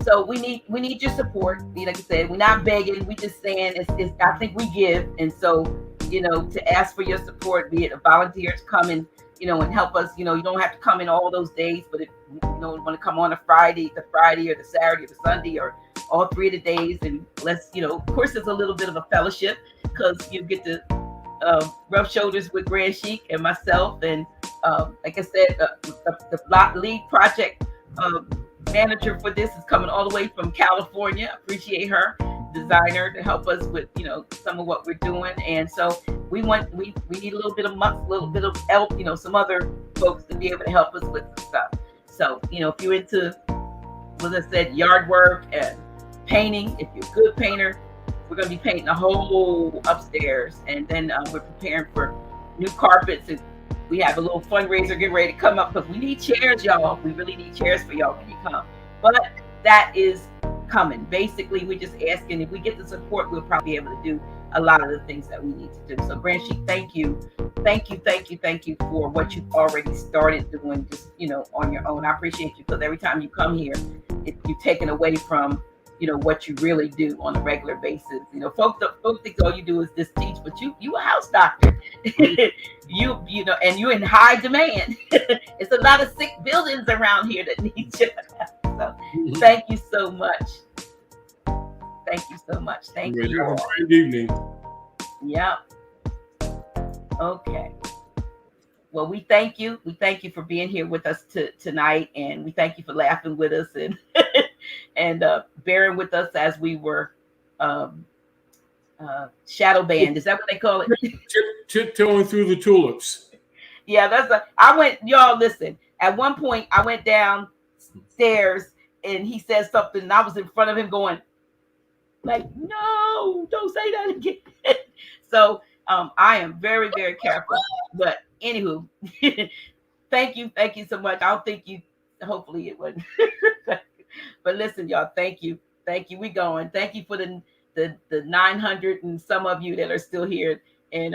So we need your support. Like I said, we're not begging. We just saying it's I think we give. And so, to ask for your support, be it volunteers come and help us. You don't have to come in all those days, but if you want to come on a Friday or the Saturday or the Sunday or all 3 of the days, and let's, of course, there's a little bit of a fellowship because you get to rub shoulders with Grand Sheik and myself. And like I said, the lead project manager for this is coming all the way from California. Appreciate her, designer, to help us with some of what we're doing. And so we need a little bit of help, some other folks to be able to help us with some stuff. So if you're into, as I said, yard work and painting, if you're a good painter, we're going to be painting a whole upstairs, and then we're preparing for new carpets, and we have a little fundraiser getting ready to come up because we need chairs, y'all. We really need chairs for y'all when you come. but that is coming. Basically, we're just asking if we get the support, we'll probably be able to do a lot of the things that we need to do. So, Grand Sheik, thank you for what you've already started doing, just on your own. I appreciate you, because every time you come here, you're taken away from what you really do on a regular basis. Folks think all you do is just teach, but you a house doctor. And you're in high demand. It's a lot of sick buildings around here that need you. So thank you so much. Thank you so much. Thank you. Have a great evening. Yep. Okay. Well, we thank you. We thank you for being here with us tonight, and we thank you for laughing with us and bearing with us as we were shadow banned. Is that what they call it? Tiptoeing through the tulips. Yeah, y'all listen. At one point, I went downstairs and he said something, and I was in front of him going, like, no, don't say that again. So I am very, very careful. But anywho, thank you so much. I don't think hopefully it wouldn't. But listen, y'all, thank you. We going. Thank you for the 900 and some of you that are still here, and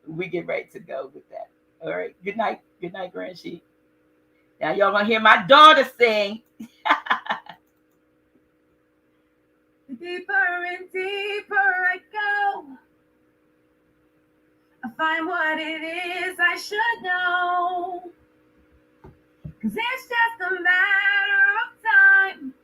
we get ready to go with that. All right. Good night, Grand Sheik. Now y'all gonna hear my daughter sing. Deeper and deeper I go, I find what it is I should know. 'Cause it's just a matter of time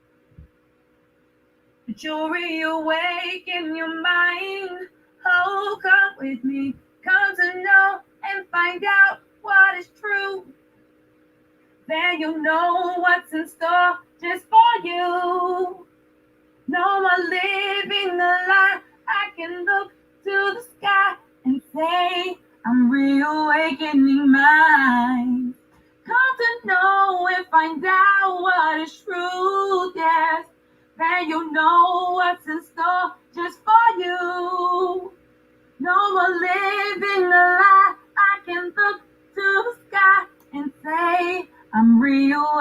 that you'll reawaken your mind. Oh, come with me, come to know and find out what is true. Then you'll know what's in store just for you. No more living the life. I can look to the sky and say, I'm reawakening mine. Come to know and find out what is true, yes. Then you'll know what's in store just for you. No more living the life. I can look to the sky and say, I'm real.